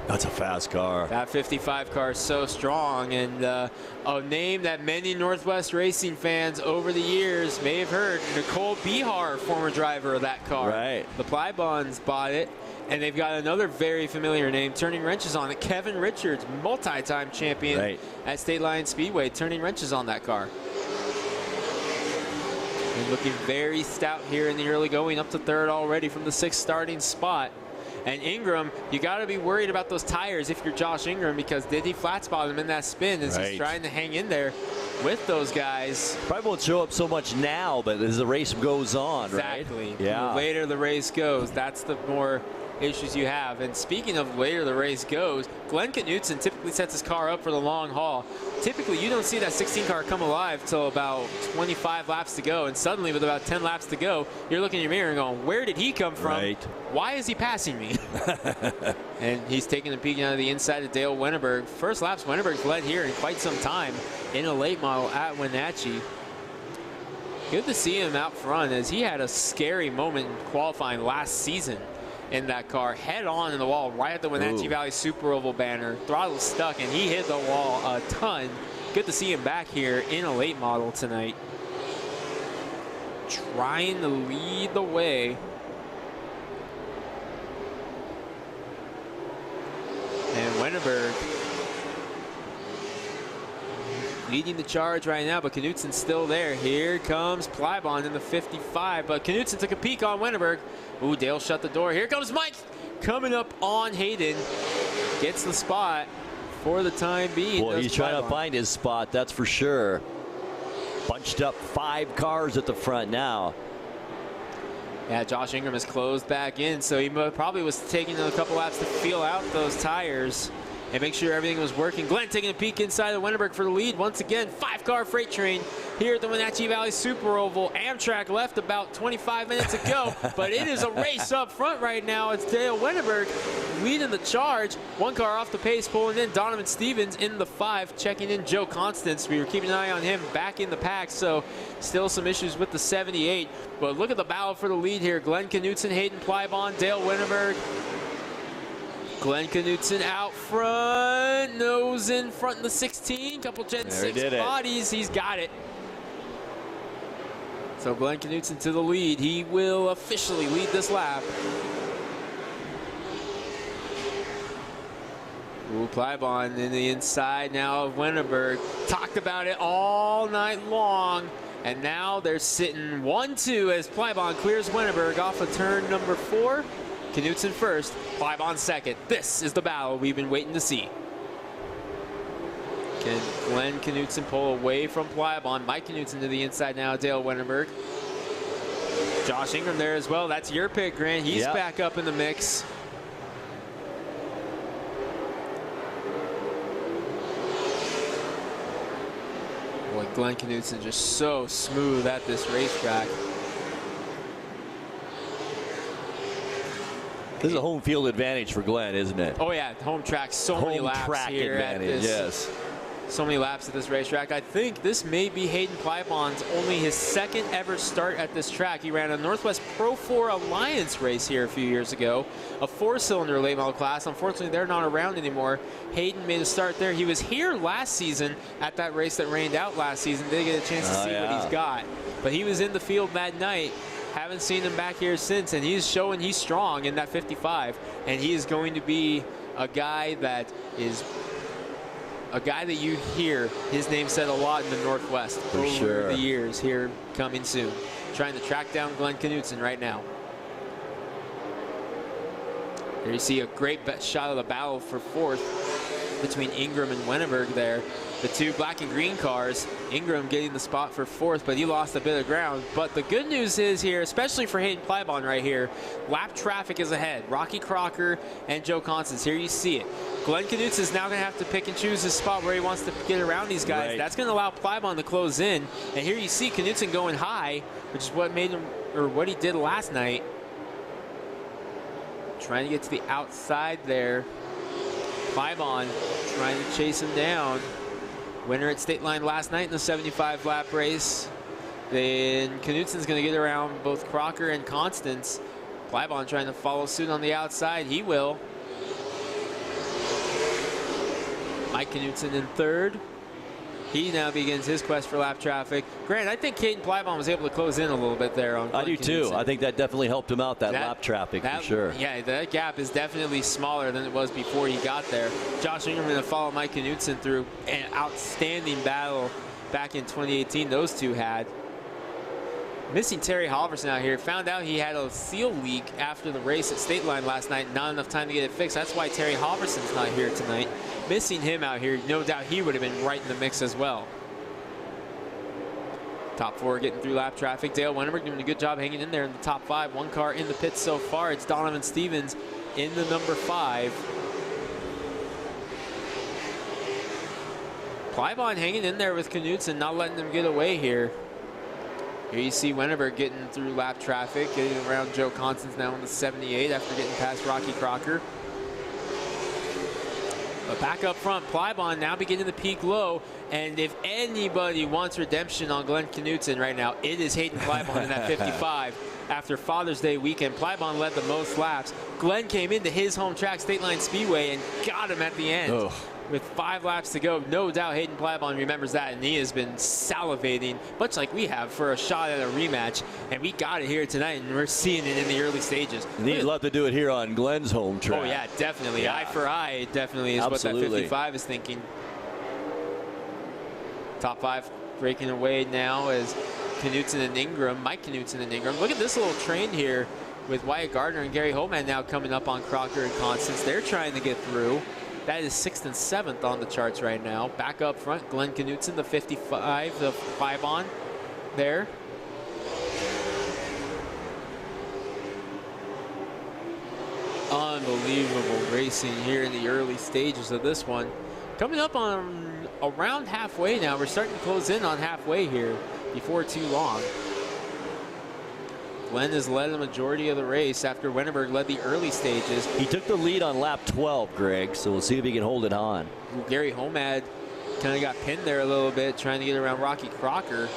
That's a fast car. That 55 car is so strong, and a name that many Northwest Racing fans over the years may have heard. Nicole Bihar, former driver of that car. Right. The Plybons bought it, and they've got another very familiar name turning wrenches on it. Kevin Richards, multi-time champion at State Line Speedway, turning wrenches on that car. And looking very stout here in the early going, up to 3rd already from the 6th starting spot. And Ingram, you got to be worried about those tires if you're Josh Ingram, because did he flat spot him in that spin as he's trying to hang in there with those guys. Probably won't show up so much now, but as the race goes on, exactly. Right? Yeah. The later the race goes, that's the more issues you have. And speaking of later the race goes, Glenn Knutson typically sets his car up for the long haul. Typically, you don't see that 16 car come alive till about 25 laps to go, and suddenly with about 10 laps to go, you're looking in your mirror and going, where did he come from? Right. Why is he passing me? And he's taking a peek out of the inside of Dale Wennerberg. First laps, Wennerberg's led here in quite some time in a late model at Wenatchee. Good to see him out front, as he had a scary moment in qualifying last season in that car, head on in the wall right at the Wenatchee Valley Super Oval banner. Throttle stuck, and he hit the wall a ton. Good to see him back here in a late model tonight, trying to lead the way. And Wennerberg leading the charge right now, but Knutson's still there. Here comes Plybon in the 55, but Knutson took a peek on Wennerberg. Ooh, Dale shut the door. Here comes Mike coming up on Hayden. Gets the spot for the time being. Well, he's trying to find his spot, that's for sure. Bunched up 5 cars at the front now. Yeah, Josh Ingram has closed back in, so he probably was taking a couple laps to feel out those tires and make sure everything was working. Glenn taking a peek inside of Wenatchee for the lead. Once again, 5-car freight train here at the Wenatchee Valley Super Oval. Amtrak left about 25 minutes ago, but it is a race up front right now. It's Dale Wenatchee leading the charge. 1 car off the pace, pulling in Donovan Stevens in the 5, checking in Joe Constance. We were keeping an eye on him back in the pack, so still some issues with the 78. But look at the battle for the lead here. Glenn Knutson, Hayden Plybon, Dale Wenatchee. Glenn Knutson out front, nose in front in the 16, couple Gen 6 bodies, he's got it. So Glenn Knutson to the lead. He will officially lead this lap. Ooh, Plybon in the inside now of Wenatchee. Talked about it all night long. And now they're sitting 1-2 as Plybon clears Wenatchee off of turn number 4. Knutson first, Plybon second. This is the battle we've been waiting to see. Can Glenn Knutson pull away from Plybon? Mike Knutson to the inside now, Dale Wenatchee. Josh Ingram there as well. That's your pick, Grant. He's back up in the mix. Boy, Glenn Knutson just so smooth at this racetrack. This is a home field advantage for Glenn, isn't it? Oh yeah, home track, so many laps track here advantage, at this. yes. So many laps at this racetrack. I think this may be Hayden Plybon's only his 2nd ever start at this track. He ran a Northwest Pro 4 Alliance race here a few years ago, a 4-cylinder late model class. Unfortunately, they're not around anymore. Hayden made a start there. He was here last season at that race that rained out last season. Didn't get a chance to see what he's got. But he was in the field that night. Haven't seen him back here since, and he's showing he's strong in that 55. And he is going to be a guy that is a guy that you hear his name said a lot in the Northwest over the years. Here coming soon. Trying to track down Glenn Knutson right now. There you see a great shot of the battle for 4th between Ingram and Wenatchee there. The 2 black and green cars. Ingram getting the spot for 4th, but he lost a bit of ground. But the good news is here, especially for Hayden Plybon right here, lap traffic is ahead. Rocky Crocker and Joe Constance. Here you see it. Glenn Knutson is now going to have to pick and choose his spot where he wants to get around these guys. That's going to allow Plybon to close in. And here you see Knutson going high, which is what made him, or what he did last night. Trying to get to the outside there. Plybon trying to chase him down. Winner at State Line last night in the 75 lap race. Then Knutson's going to get around both Crocker and Constance. Plybon trying to follow suit on the outside. He will. Mike Knutson in 3rd. He now begins his quest for lap traffic. Grant, I think Hayden Plybon was able to close in a little bit there on Glenn I do too. Knutson. I think that definitely helped him out, that lap traffic, for sure. Yeah, that gap is definitely smaller than it was before he got there. Josh Ingram going to follow Mike Knutson through an outstanding battle back in 2018 those two had. Missing Terry Halverson out here. Found out he had a seal leak after the race at State Line last night. Not enough time to get it fixed. That's why Terry Halverson's not here tonight. Missing him out here, no doubt he would have been right in the mix as well. Top 4 getting through lap traffic. Dale Wenatchee doing a good job hanging in there in the top 5. 1 car in the pits so far. It's Donovan Stevens in the number 5. Plybon hanging in there with Knutson, not letting them get away here. Here you see Wenatchee getting through lap traffic, getting around Joe Constance now in the 78 after getting past Rocky Crocker. But back up front, Plybon now beginning the peak low. And if anybody wants redemption on Glenn Knutson right now, it is Hayden Plybon in that 55. After Father's Day weekend, Plybon led the most laps. Glenn came into his home track, State Line Speedway, and got him at the end. With 5 laps to go. No doubt Hayden Plybon remembers that, and he has been salivating, much like we have, for a shot at a rematch. And we got it here tonight, and we're seeing it in the early stages. And he'd love to do it here on Glenn's home track. Oh, yeah, definitely. Yeah. Eye for eye definitely is what that 55 is thinking. Top 5 breaking away now as Knutson and Ingram, Mike Knutson and Ingram. Look at this little train here with Wyatt Gardner and Gary Holtman now coming up on Crocker and Constance. They're trying to get through. That is 6th and 7th on the charts right now. Back up front, Glenn Knutson, the 55, the Plybon there. unbelievable racing here in the early stages of this one. Coming up on around halfway now. We're starting to close in on halfway here before too long. Glenn has led the majority of the race after Wennerberg led the early stages. He took the lead on lap 12, Greg, so we'll see if he can hold it on. Gary Homad kind of got pinned there a little bit, trying to get around Rocky Crocker.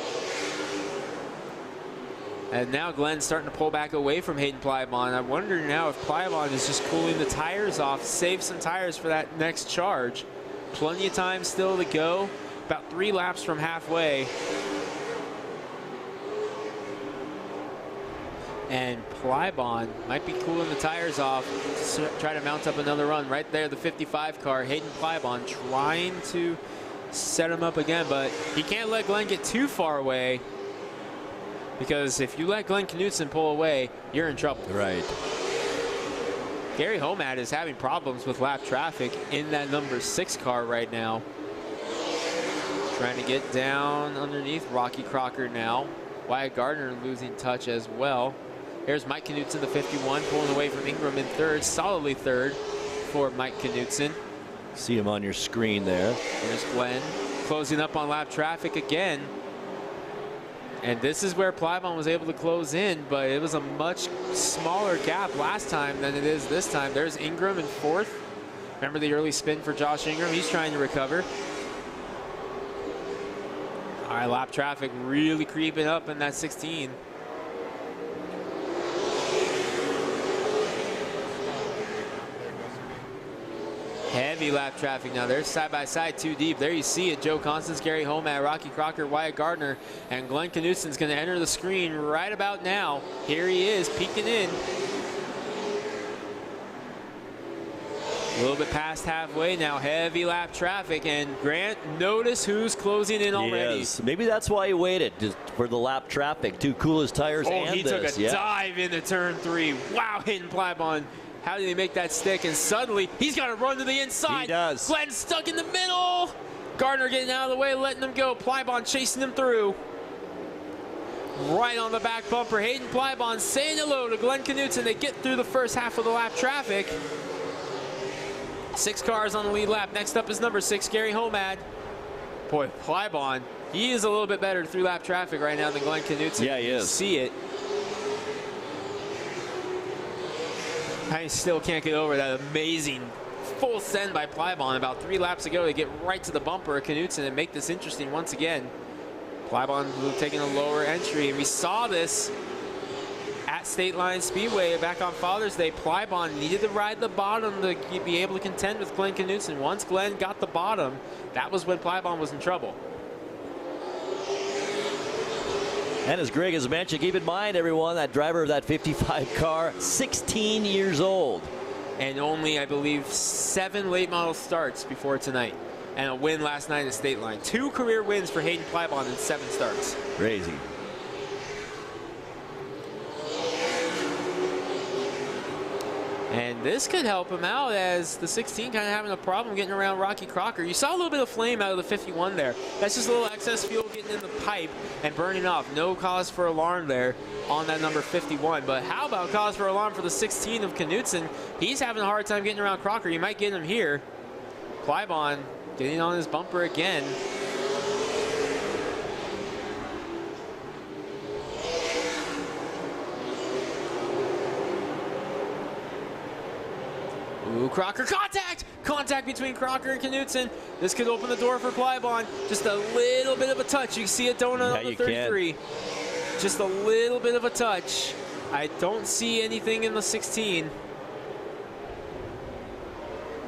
And now Glenn's starting to pull back away from Hayden Plybon. I wonder now if Plybon is just cooling the tires off, save some tires for that next charge. Plenty of time still to go, about 3 laps from halfway. And Plybon might be cooling the tires off to try to mount up another run. Right there, the 55 car, Hayden Plybon trying to set him up again, but he can't let Glenn get too far away, because if you let Glenn Knutson pull away, you're in trouble. Right. Gary Homad is having problems with lap traffic in that number 6 car right now. Trying to get down underneath Rocky Crocker now. Wyatt Gardner losing touch as well. Here's Mike Knutson, the 51, pulling away from Ingram in 3rd, solidly 3rd for Mike Knutson. See him on your screen there. Here's Glenn closing up on lap traffic again. And this is where Plybon was able to close in, but it was a much smaller gap last time than it is this time. There's Ingram in 4th. Remember the early spin for Josh Ingram? He's trying to recover. All right, lap traffic really creeping up in that 16. Heavy lap traffic now. They're side by side, 2 deep. There you see it. Joe Constance, Gary Homad, Rocky Crocker, Wyatt Gardner, and Glenn Knutson's going to enter the screen right about now. Here he is, peeking in. A little bit past halfway now. Heavy lap traffic, and Grant, notice who's closing in already. Yes. Maybe that's why he waited, just for the lap traffic to cool his tires. Oh, and he took a dive into turn 3. Wow, Hayden Plybon. How did he make that stick? And suddenly, he's got to run to the inside. He does. Glenn stuck in the middle. Gardner getting out of the way, letting him go. Plybon chasing him through. Right on the back bumper. Hayden Plybon saying hello to Glenn Knutson. They get through the first half of the lap traffic. 6 cars on the lead lap. Next up is number 6, Gary Homad. Boy, Plybon, he is a little bit better through lap traffic right now than Glenn Knutson. Yeah, he is. You see it. I still can't get over that amazing full send by Plybon about 3 laps ago to get right to the bumper of Knutson and make this interesting once again. Plybon taking a lower entry, and we saw this at State Line Speedway back on Father's Day. Plybon needed to ride the bottom to be able to contend with Glenn Knutson. Once Glenn got the bottom, that was when Plybon was in trouble. And as Greg has mentioned, keep in mind, everyone, that driver of that 55 car, 16 years old. And only, I believe, 7 late model starts before tonight. And a win last night at State Line. 2 career wins for Hayden Plybon in 7 starts. Crazy. And this could help him out, as the 16 kind of having a problem getting around Rocky Crocker. You saw a little bit of flame out of the 51 there. That's just a little excess fuel getting in the pipe and burning off. No cause for alarm there on that number 51. But how about cause for alarm for the 16 of Knutson? He's having a hard time getting around Crocker. You might get him here. Plybon getting on his bumper again. Ooh, Crocker, contact! Contact between Crocker and Knutson. This could open the door for Plybon. Just a little bit of a touch. You can see a donut on the 33. Just a little bit of a touch. I don't see anything in the 16.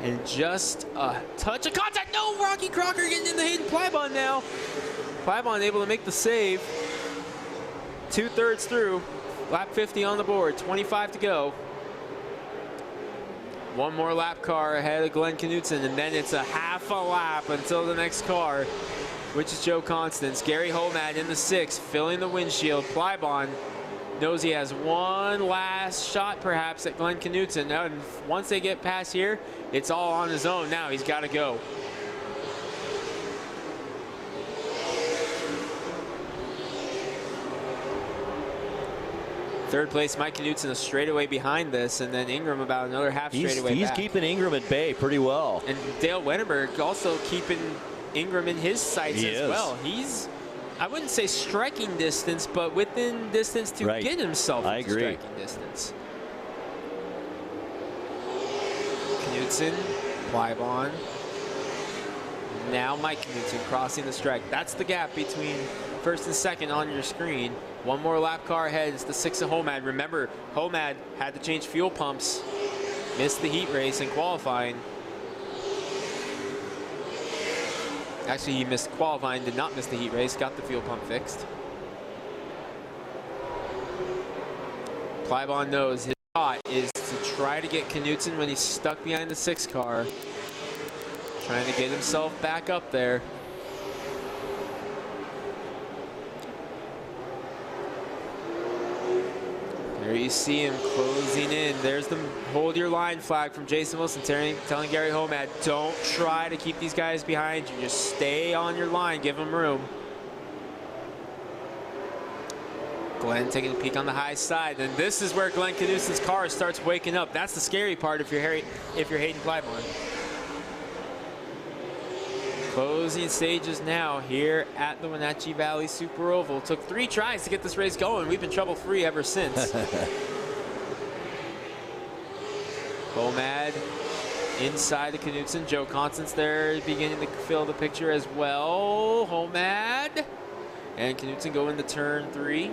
And just a touch of contact. No, Rocky Crocker getting in the Hayden Plybon now. Plybon able to make the save. 2/3 through. Lap 50 on the board. 25 to go. One more lap car ahead of Glenn Knutson, and then it's a half a lap until the next car, which is Joe Constance. Gary Homad in the 6, filling the windshield. Plybon knows he has one last shot perhaps at Glenn Knutson. Now, once they get past here, it's all on his own now. He's got to go. Third place, Mike Knudsen, a straightaway behind this, and then Ingram about another half straightaway He's back. keeping Ingram at bay pretty well. And Dale Wennerberg also keeping Ingram in his sights as well. He's, I wouldn't say striking distance, but within distance to get himself into striking distance. Knudsen, Plybon. Now Mike Knudsen crossing the strike. That's the gap between first and second on your screen. One more lap car ahead. It's the 6 of Homad. Remember, Homad had to change fuel pumps. Missed the heat race in qualifying. Actually, he missed qualifying, did not miss the heat race, got the fuel pump fixed. Plybon knows his shot is to try to get Knudsen when he's stuck behind the 6 car. Trying to get himself back up there. There you see him closing in. There's the hold your line flag from Jason Wilson telling Gary Homad, don't try to keep these guys behind you. Just stay on your line, give them room. Glenn taking a peek on the high side. And this is where Glenn Knudsen's car starts waking up. That's the scary part if you're Hayden Plybon. Closing stages now here at the Wenatchee Valley Super Oval. Took 3 tries to get this race going. We've been trouble-free ever since. Homad inside the Knudsen. Joe Constance there beginning to fill the picture as well. Homad and Knudsen go into turn 3.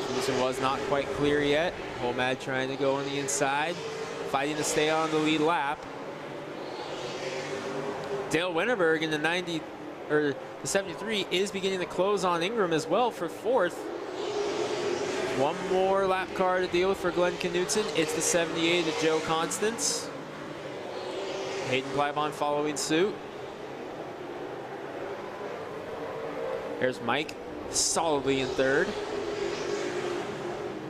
Knudsen was not quite clear yet. Homad trying to go on the inside, fighting to stay on the lead lap. Dale Wennerberg in the 73 is beginning to close on Ingram as well for 4th. One more lap car to deal with for Glenn Knudsen. It's the 78 of Joe Constance. Hayden Plybon following suit. There's Mike solidly in 3rd.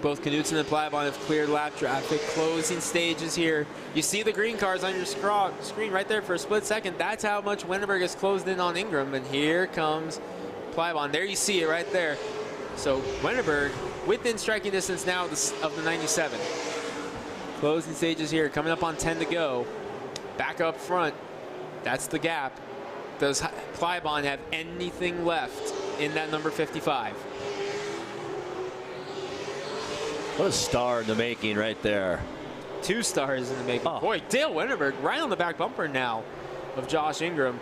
Both Knudsen and Plybon have cleared lap traffic. Closing stages here. You see the green cars on your screen right there for a split second. That's how much Wennerberg has closed in on Ingram. And here comes Plybon. There you see it right there. So Wennerberg within striking distance now of the 97. Closing stages here. Coming up on 10 to go. Back up front. That's the gap. Does Plybon have anything left in that number 55? What a star in the making right there. 2 stars in the making. Oh. Boy, Dale Wennerberg right on the back bumper now of Josh Ingram.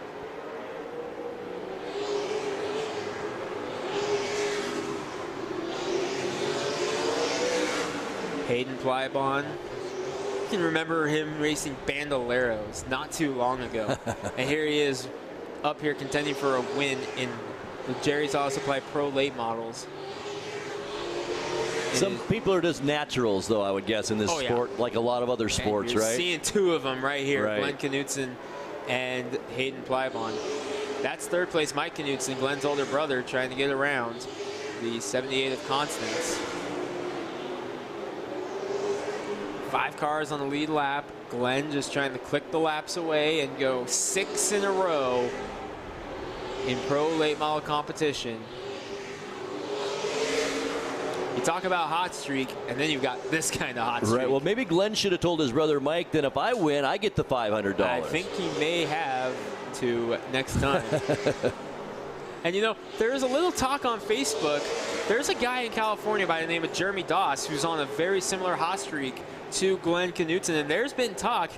Hayden Plybon. You can remember him racing Bandoleros not too long ago. And here he is up here contending for a win in the Jerry's Auto Supply Pro late models. Some people are just naturals, though, I would guess, in this sport, like a lot of other sports, and you're right? Seeing 2 of them right here, Right. Glenn Knudsen and Hayden Plybon. That's 3rd place, Mike Knudsen, Glenn's older brother, trying to get around the 78 of Constance. 5 cars on the lead lap. Glenn just trying to click the laps away and go 6 in a row in pro late model competition. You talk about hot streak, and then you've got this kind of hot streak. Right, well, maybe Glenn should have told his brother Mike, then if I win, I get the $500. I think he may have to next time. And you know, there's a little talk on Facebook. There's a guy in California by the name of Jeremy Doss who's on a very similar hot streak to Glenn Knudsen, and there's been talk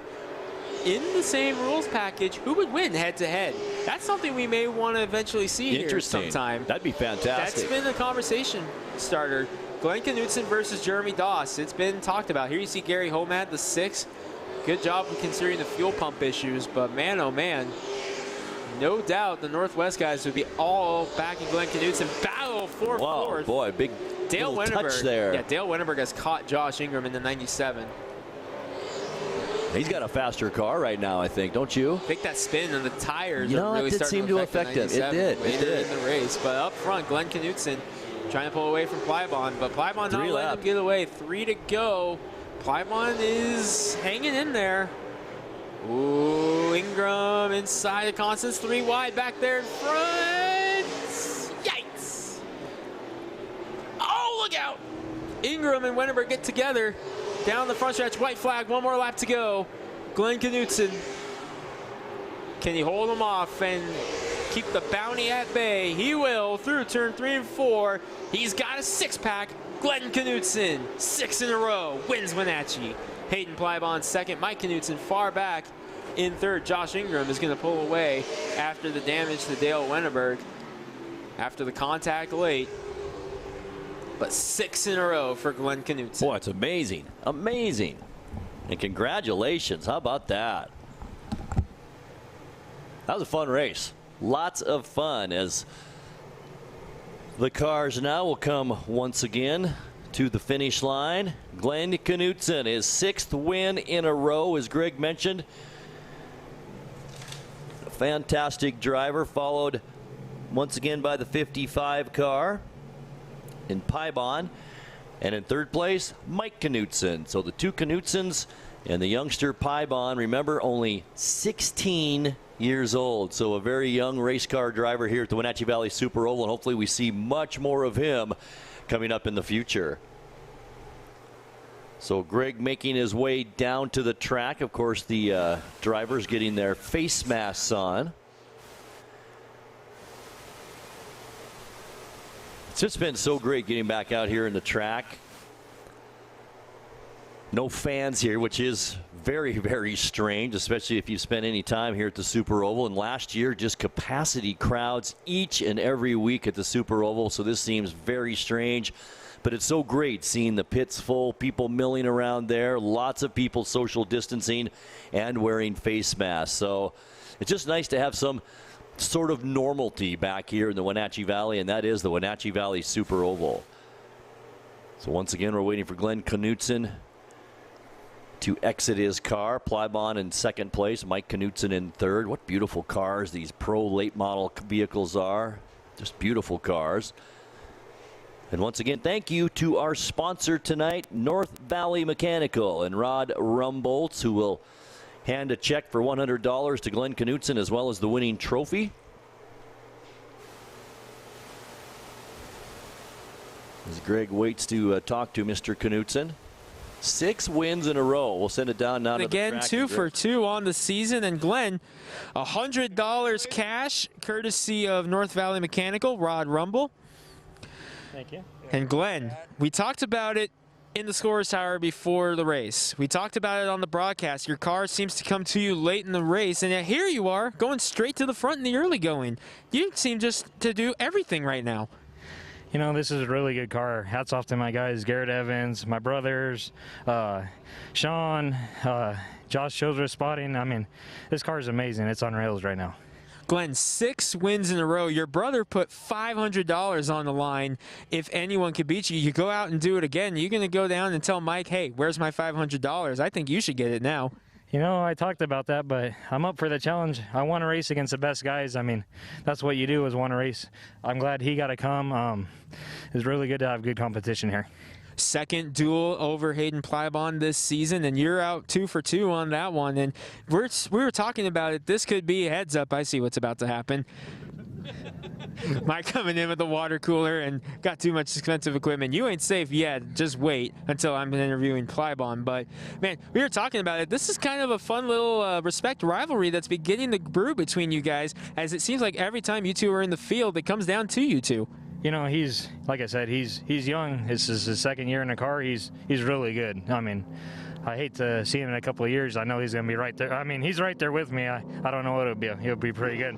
in the same rules package who would win head-to-head. That's something we may want to eventually see here sometime. That'd be fantastic. That's been a conversation starter. Glenn Knudsen versus Jeremy Doss. It's been talked about. Here you see Gary Homad, the 6. Good job considering the fuel pump issues, but man, oh man. No doubt the Northwest guys would be all backing Glenn Knudsen. Battle for 4th. Wow, boy, big Dale Wennerberg touch there. Yeah, Dale Wennerberg has caught Josh Ingram in the 97. He's got a faster car right now, I think, don't you? I think that spin on the tires are really it did starting seem to affect him. It did. Later in the race, but up front, Glenn Knudsen trying to pull away from Plybon, but Plybon not letting him get away. 3 to go. Plybon is hanging in there. Ooh, Ingram inside of Constance, 3 wide back there in front. Yikes! Oh, look out! Ingram and Wennerberg get together. Down the front stretch, white flag, one more lap to go. Glenn Knutson, can he hold him off and keep the bounty at bay? He will through turn 3 and 4. He's got a 6-pack. Glenn Knutson, 6 in a row, wins Wenatchee. Hayden Plybon second, Mike Knutson far back in third. Josh Ingram is going to pull away after the damage to Dale Wennerberg after the contact late. But 6 in a row for Glenn Knutson. Boy, it's amazing. Amazing. And congratulations. How about that? That was a fun race. Lots of fun as the cars now will come once again to the finish line. Glenn Knutson, his 6th win in a row, as Greg mentioned. A fantastic driver, followed once again by the 55 car in Pybon. And in third place, Mike Knutson. So the two Knutsons and the youngster Pybon, remember, only 16 years old. So a very young race car driver here at the Wenatchee Valley Super Oval, and hopefully we see much more of him coming up in the future. So Greg making his way down to the track. Of course, the drivers getting their face masks on. It's just been so great getting back out here in the track. No fans here, which is very, very strange, especially if you spent any time here at the Super Oval. And last year, just capacity crowds each and every week at the Super Oval. So this seems very strange. But it's so great seeing the pits full, people milling around there, lots of people social distancing and wearing face masks. So it's just nice to have some sort of normalty back here in the Wenatchee Valley, and that is the Wenatchee Valley Super Oval. So once again, we're waiting for Glenn Knutson to exit his car. Plybon in second place, Mike Knutson in third. What beautiful cars these pro late model vehicles are. Just beautiful cars. And once again, thank you to our sponsor tonight, North Valley Mechanical and Rod Rumboltz, who will hand a check for $100 to Glenn Knutson as well as the winning trophy. As Greg waits to talk to Mr. Knutson. 6 wins in a row. We'll send it down now to the track. Again, 2 for 2 on the season. And Glenn, $100 cash, courtesy of North Valley Mechanical, Rod Rumble. Thank you. And Glenn, we talked about it in the Scores Tower before the race. We talked about it on the broadcast. Your car seems to come to you late in the race, and yet here you are going straight to the front in the early going. You seem just to do everything right now. You know, this is a really good car. Hats off to my guys, Garrett Evans, my brothers, Sean, Josh Childress spotting. I mean, this car is amazing. It's on rails right now. Glenn, 6 wins in a row. Your brother put $500 on the line. If anyone could beat you, you go out and do it again. You're going to go down and tell Mike, hey, where's my $500? I think you should get it now. You know, I talked about that, but I'm up for the challenge. I want to race against the best guys. I mean, that's what you do, is want to race. I'm glad he got to come. It's really good to have good competition here. Second duel over Hayden Plybon this season, and you're out 2 for 2 on that one. And we were talking about it. This could be a heads up. I see what's about to happen. Mike coming in with the water cooler and got too much expensive equipment. You ain't safe yet. Just wait until I'm interviewing Plybon. But, man, we were talking about it. This is kind of a fun little respect rivalry that's beginning to brew between you guys, as it seems like every time you two are in the field, it comes down to you two. You know, he's, like I said, he's young. This is his second year in the car. He's really good. I mean, I hate to see him in a couple of years. I know he's going to be right there. I mean, he's right there with me. I don't know what it'll be. He'll be pretty good.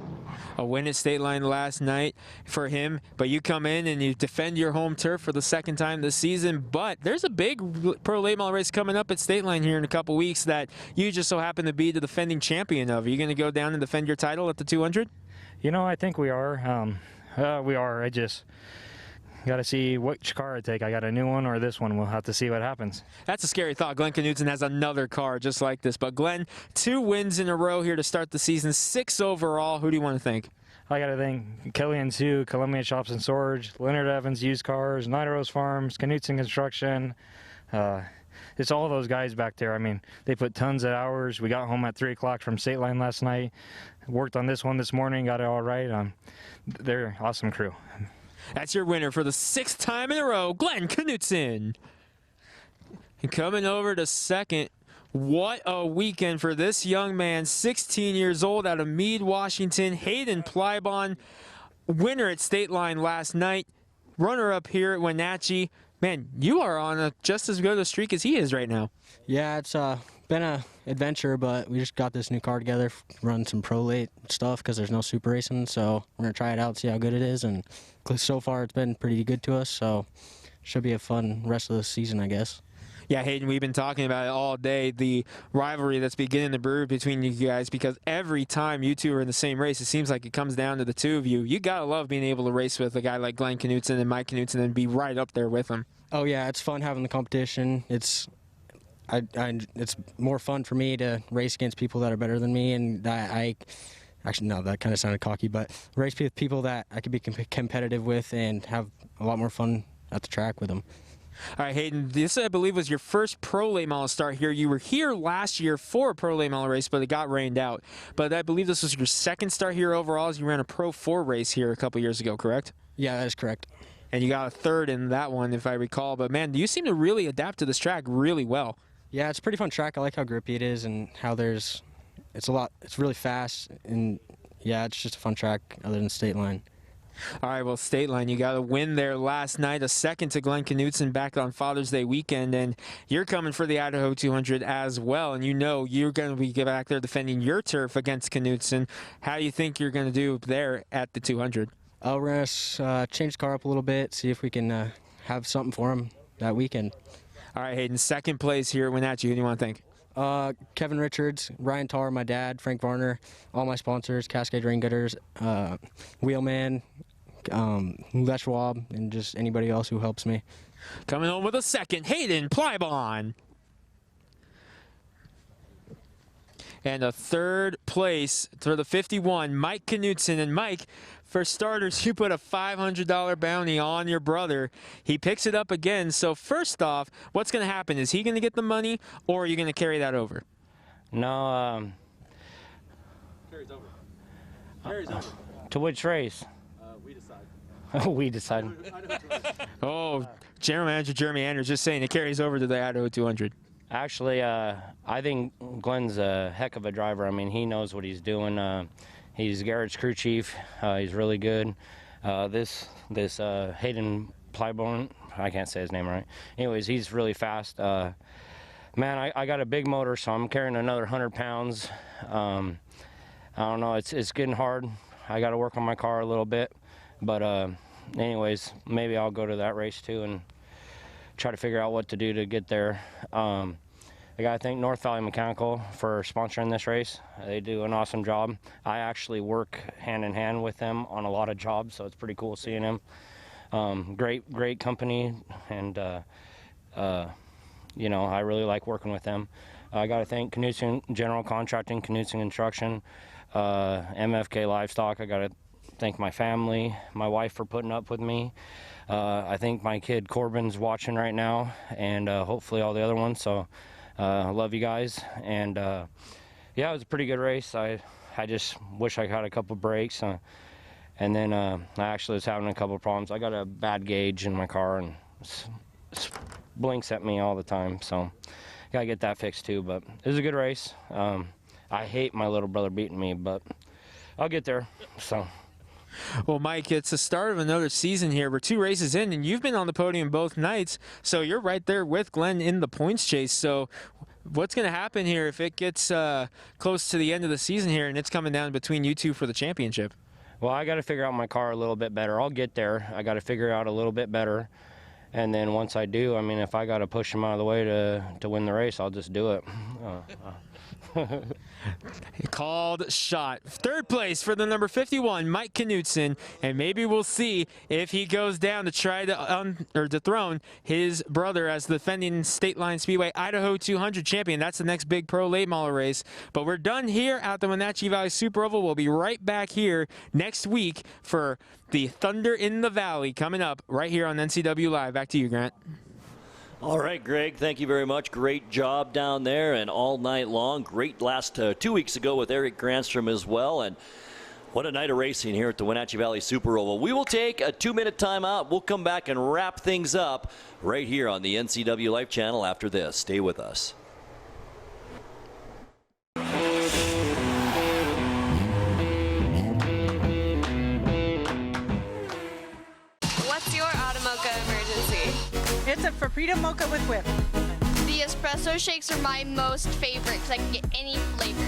A win at State Line last night for him, but you come in and you defend your home turf for the second time this season. But there's a big pro late model race coming up at State Line here in a couple weeks that you just so happen to be the defending champion of. Are you going to go down and defend your title at the 200? You know, I think we are. We are. I just got to see which car I take. I got a new one or this one. We'll have to see what happens. That's a scary thought. Glenn Knutson has another car just like this. But Glenn, 2 wins in a row here to start the season, 6 overall. Who do you want to thank? I got to thank Kelly and Sue, Columbia Shops and Storage, Leonard Evans Used Cars, Night Rose Farms, Knutson Construction. It's all those guys back there. I mean, they put tons of hours. We got home at 3 o'clock from State Line last night. Worked on this one this morning, got it all right. They're an awesome crew. That's your winner for the 6th time in a row, Glenn Knutson. And coming over to second, what a weekend for this young man, 16 years old out of Meade, Washington, Hayden Plybon, winner at State Line last night, runner-up here at Wenatchee. Man, you are on just as good a streak as he is right now. Yeah, it's been an adventure, but we just got this new car together, run some pro late stuff because there's no super racing, so we're going to try it out, see how good it is, and so far it's been pretty good to us, so should be a fun rest of the season, I guess. Yeah, Hayden, we've been talking about it all day, the rivalry that's beginning to brew between you guys, because every time you two are in the same race, it seems like it comes down to the two of you. You got to love being able to race with a guy like Glenn Knutson and Mike Knutson and be right up there with him. Oh, yeah, it's fun having the competition. It's more fun for me to race against people that are better than me, and actually, no, that kind of sounded cocky, but race with people that I could be competitive with and have a lot more fun at the track with them. All right, Hayden, this, I believe, was your first pro late model start here. You were here last year for a pro late model race, but it got rained out. But I believe this was your second start here overall, as you ran a Pro 4 race here a couple years ago, correct? Yeah, that is correct. And you got a third in that one, if I recall. But, man, you seem to really adapt to this track really well. Yeah, it's a pretty fun track. I like how grippy it is and how it's really fast. And, yeah, it's just a fun track other than State Line. All right, well, State Line, you got a win there last night, a second to Glenn Knutson back on Father's Day weekend, and you're coming for the Idaho 200 as well, and you know you're going to be back there defending your turf against Knutson. How do you think you're going to do there at the 200? We're going to change the car up a little bit, see if we can have something for him that weekend. All right, Hayden, second place here at Wenatchee. Who do you want to thank? Kevin Richards, Ryan Tarr, my dad, Frank Varner, all my sponsors, Cascade Rain Gutters, Wheelman, Les Schwab, and just anybody else who helps me. Coming home with a second, Hayden Plybon. And a third place for the 51, Mike Knutson. And Mike, for starters, you put a $500 bounty on your brother. He picks it up again. So first off, what's going to happen? Is he going to get the money, or are you going to carry that over? No. Carries over. Carries over. To which race? We decide. Oh, we decide. Oh, General Manager Jeremy Andrews just saying it carries over to the Idaho 200. Actually, I think Glenn's a heck of a driver. I mean, he knows what he's doing. He's Garrett's crew chief. He's really good. This Hayden Plybon, I can't say his name right. Anyways, he's really fast. Man, I got a big motor, so I'm carrying another 100 pounds. I don't know, it's getting hard. I got to work on my car a little bit. But anyways, maybe I'll go to that race too and try to figure out what to do to get there. I got to thank North Valley Mechanical for sponsoring this race. They do an awesome job. I actually work hand in hand with them on a lot of jobs, so it's pretty cool seeing them. Great company, and you know, I really like working with them. I got to thank Knutson General Contracting, Knutson Construction, MFK Livestock. I got to thank my family, my wife for putting up with me. I think my kid Corbin's watching right now, and hopefully all the other ones. So I love you guys. And yeah, it was a pretty good race. I just wish I had a couple breaks. And then I actually was having a couple of problems. I got a bad gauge in my car and blinks at me all the time. So gotta get that fixed too. But it was a good race. I hate my little brother beating me, but I'll get there. So. Well, Mike, it's the start of another season here. We're 2 races in, and you've been on the podium both nights, so you're right there with Glenn in the points chase. So what's going to happen here if it gets close to the end of the season here and it's coming down between you two for the championship? Well, I got to figure out my car a little bit better. I'll get there. I got to figure out a little bit better. And then once I do, I mean, if I got to push him out of the way to win the race, I'll just do it. Called shot. Third place for the number 51, Mike Knutson, and maybe we'll see if he goes down to try to dethrone his brother as the defending State Line Speedway Idaho 200 champion. That's the next big pro late model race. But we're done here at the Wenatchee Valley Super Oval. We'll be right back here next week for the Thunder in the Valley coming up right here on NCW Live. Back to you, Grant. All right, Greg, thank you very much. Great job down there and all night long. Great last 2 weeks ago with Eric Granstrom as well. And What a night of racing here at the Wenatchee Valley Super Oval. We will take a 2-minute timeout. We'll come back and wrap things up right here on the NCWLIFE channel after this. Stay with us. What's your Automocha emergency? It's a Paprika mocha with whip. The espresso shakes are my most favorite because I can get any flavor.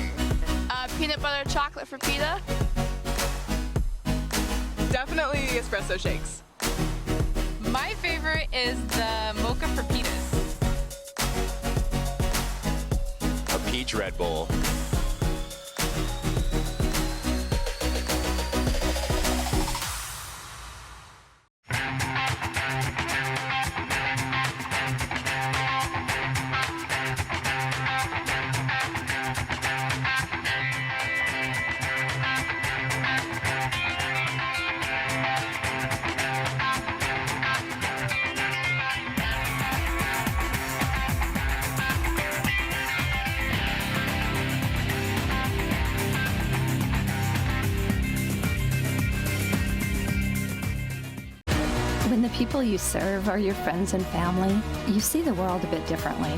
Peanut butter chocolate for pita. Definitely the espresso shakes. My favorite is the mocha for pitas. A peach Red Bull. When the people you serve are your friends and family, you see the world a bit differently.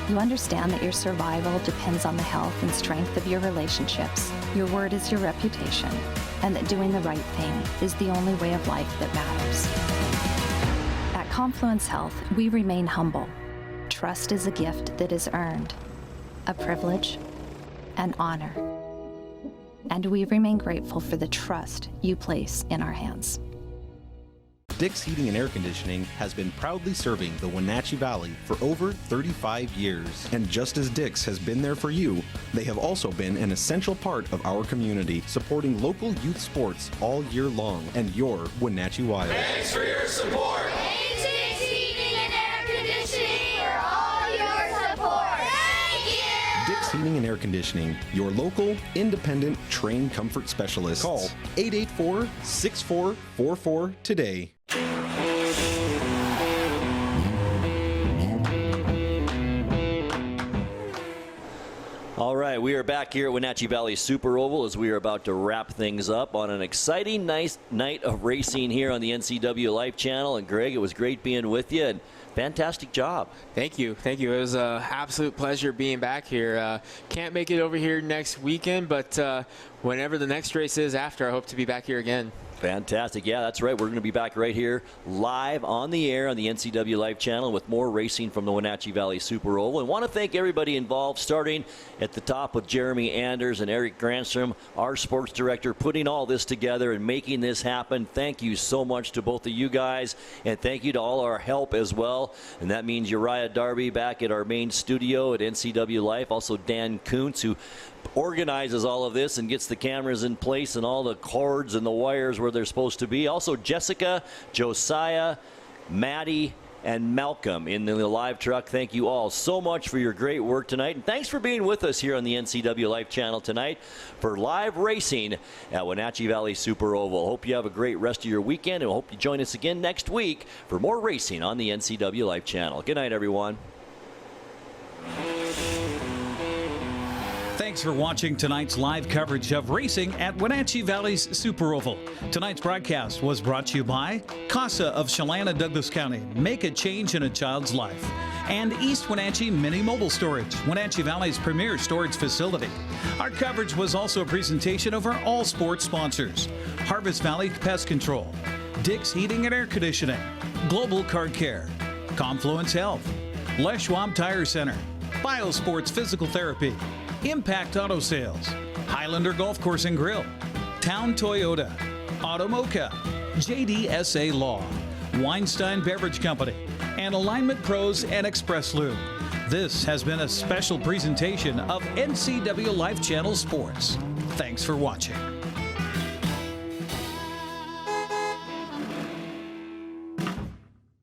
You understand that your survival depends on the health and strength of your relationships. Your word is your reputation, and that doing the right thing is the only way of life that matters. At Confluence Health, we remain humble. Trust is a gift that is earned, a privilege, an honor. And we remain grateful for the trust you place in our hands. Dick's Heating and Air Conditioning has been proudly serving the Wenatchee Valley for over 35 years. And just as Dick's has been there for you, they have also been an essential part of our community, supporting local youth sports all year long and your Wenatchee Wild. Thanks for your support. Dick's Heating and Air Conditioning for all your support. Thank you. Dick's Heating and Air Conditioning, your local, independent, trained comfort specialist. Call 884-6444 today. All right, we are back here at Wenatchee Valley Super Oval as we are about to wrap things up on an exciting nice night of racing here on the NCWLIFE channel. And Greg, it was great being with you, and fantastic job. Thank you. Thank you. It was an absolute pleasure being back here. Can't make it over here next weekend, but whenever the next race is after, I hope to be back here again. Fantastic. Yeah, that's right. We're going to be back right here live on the air on the NCWLIFE channel with more racing from the Wenatchee Valley Super Oval. And want to thank everybody involved, starting at the top with Jeremy Anders and Eric Granstrom, our sports director, putting all this together and making this happen. Thank you so much to both of you guys, and thank you to all our help as well. And that means Uriah Darby back at our main studio at NCWLIFE, also Dan Kuntz, who organizes all of this and gets the cameras in place and all the cords and the wires where they're supposed to be. Also Jessica, Josiah, Maddie, and Malcolm in the live truck. Thank you all so much for your great work tonight. And thanks for being with us here on the NCWLIFE channel tonight for live racing at Wenatchee Valley Super Oval. Hope you have a great rest of your weekend, and hope you join us again next week for more racing on the NCWLIFE channel. Good night, everyone. Thanks for watching tonight's live coverage of racing at Wenatchee Valley's Super Oval. Tonight's broadcast was brought to you by CASA of Chelan, Douglas County. Make a change in a child's life. And East Wenatchee Mini Mobile Storage, Wenatchee Valley's premier storage facility. Our coverage was also a presentation of our all sports sponsors: Harvest Valley Pest Control, Dick's Heating and Air Conditioning, Global Car Care, Confluence Health, Les Schwab Tire Center, Biosports Physical Therapy, Impact Auto Sales, Highlander Golf Course and Grill, Town Toyota, Automocha, JDSA Law, Weinstein Beverage Company, and Alignment Pros and Express Lube. This has been a special presentation of NCWLIFE Channel Sports. Thanks for watching.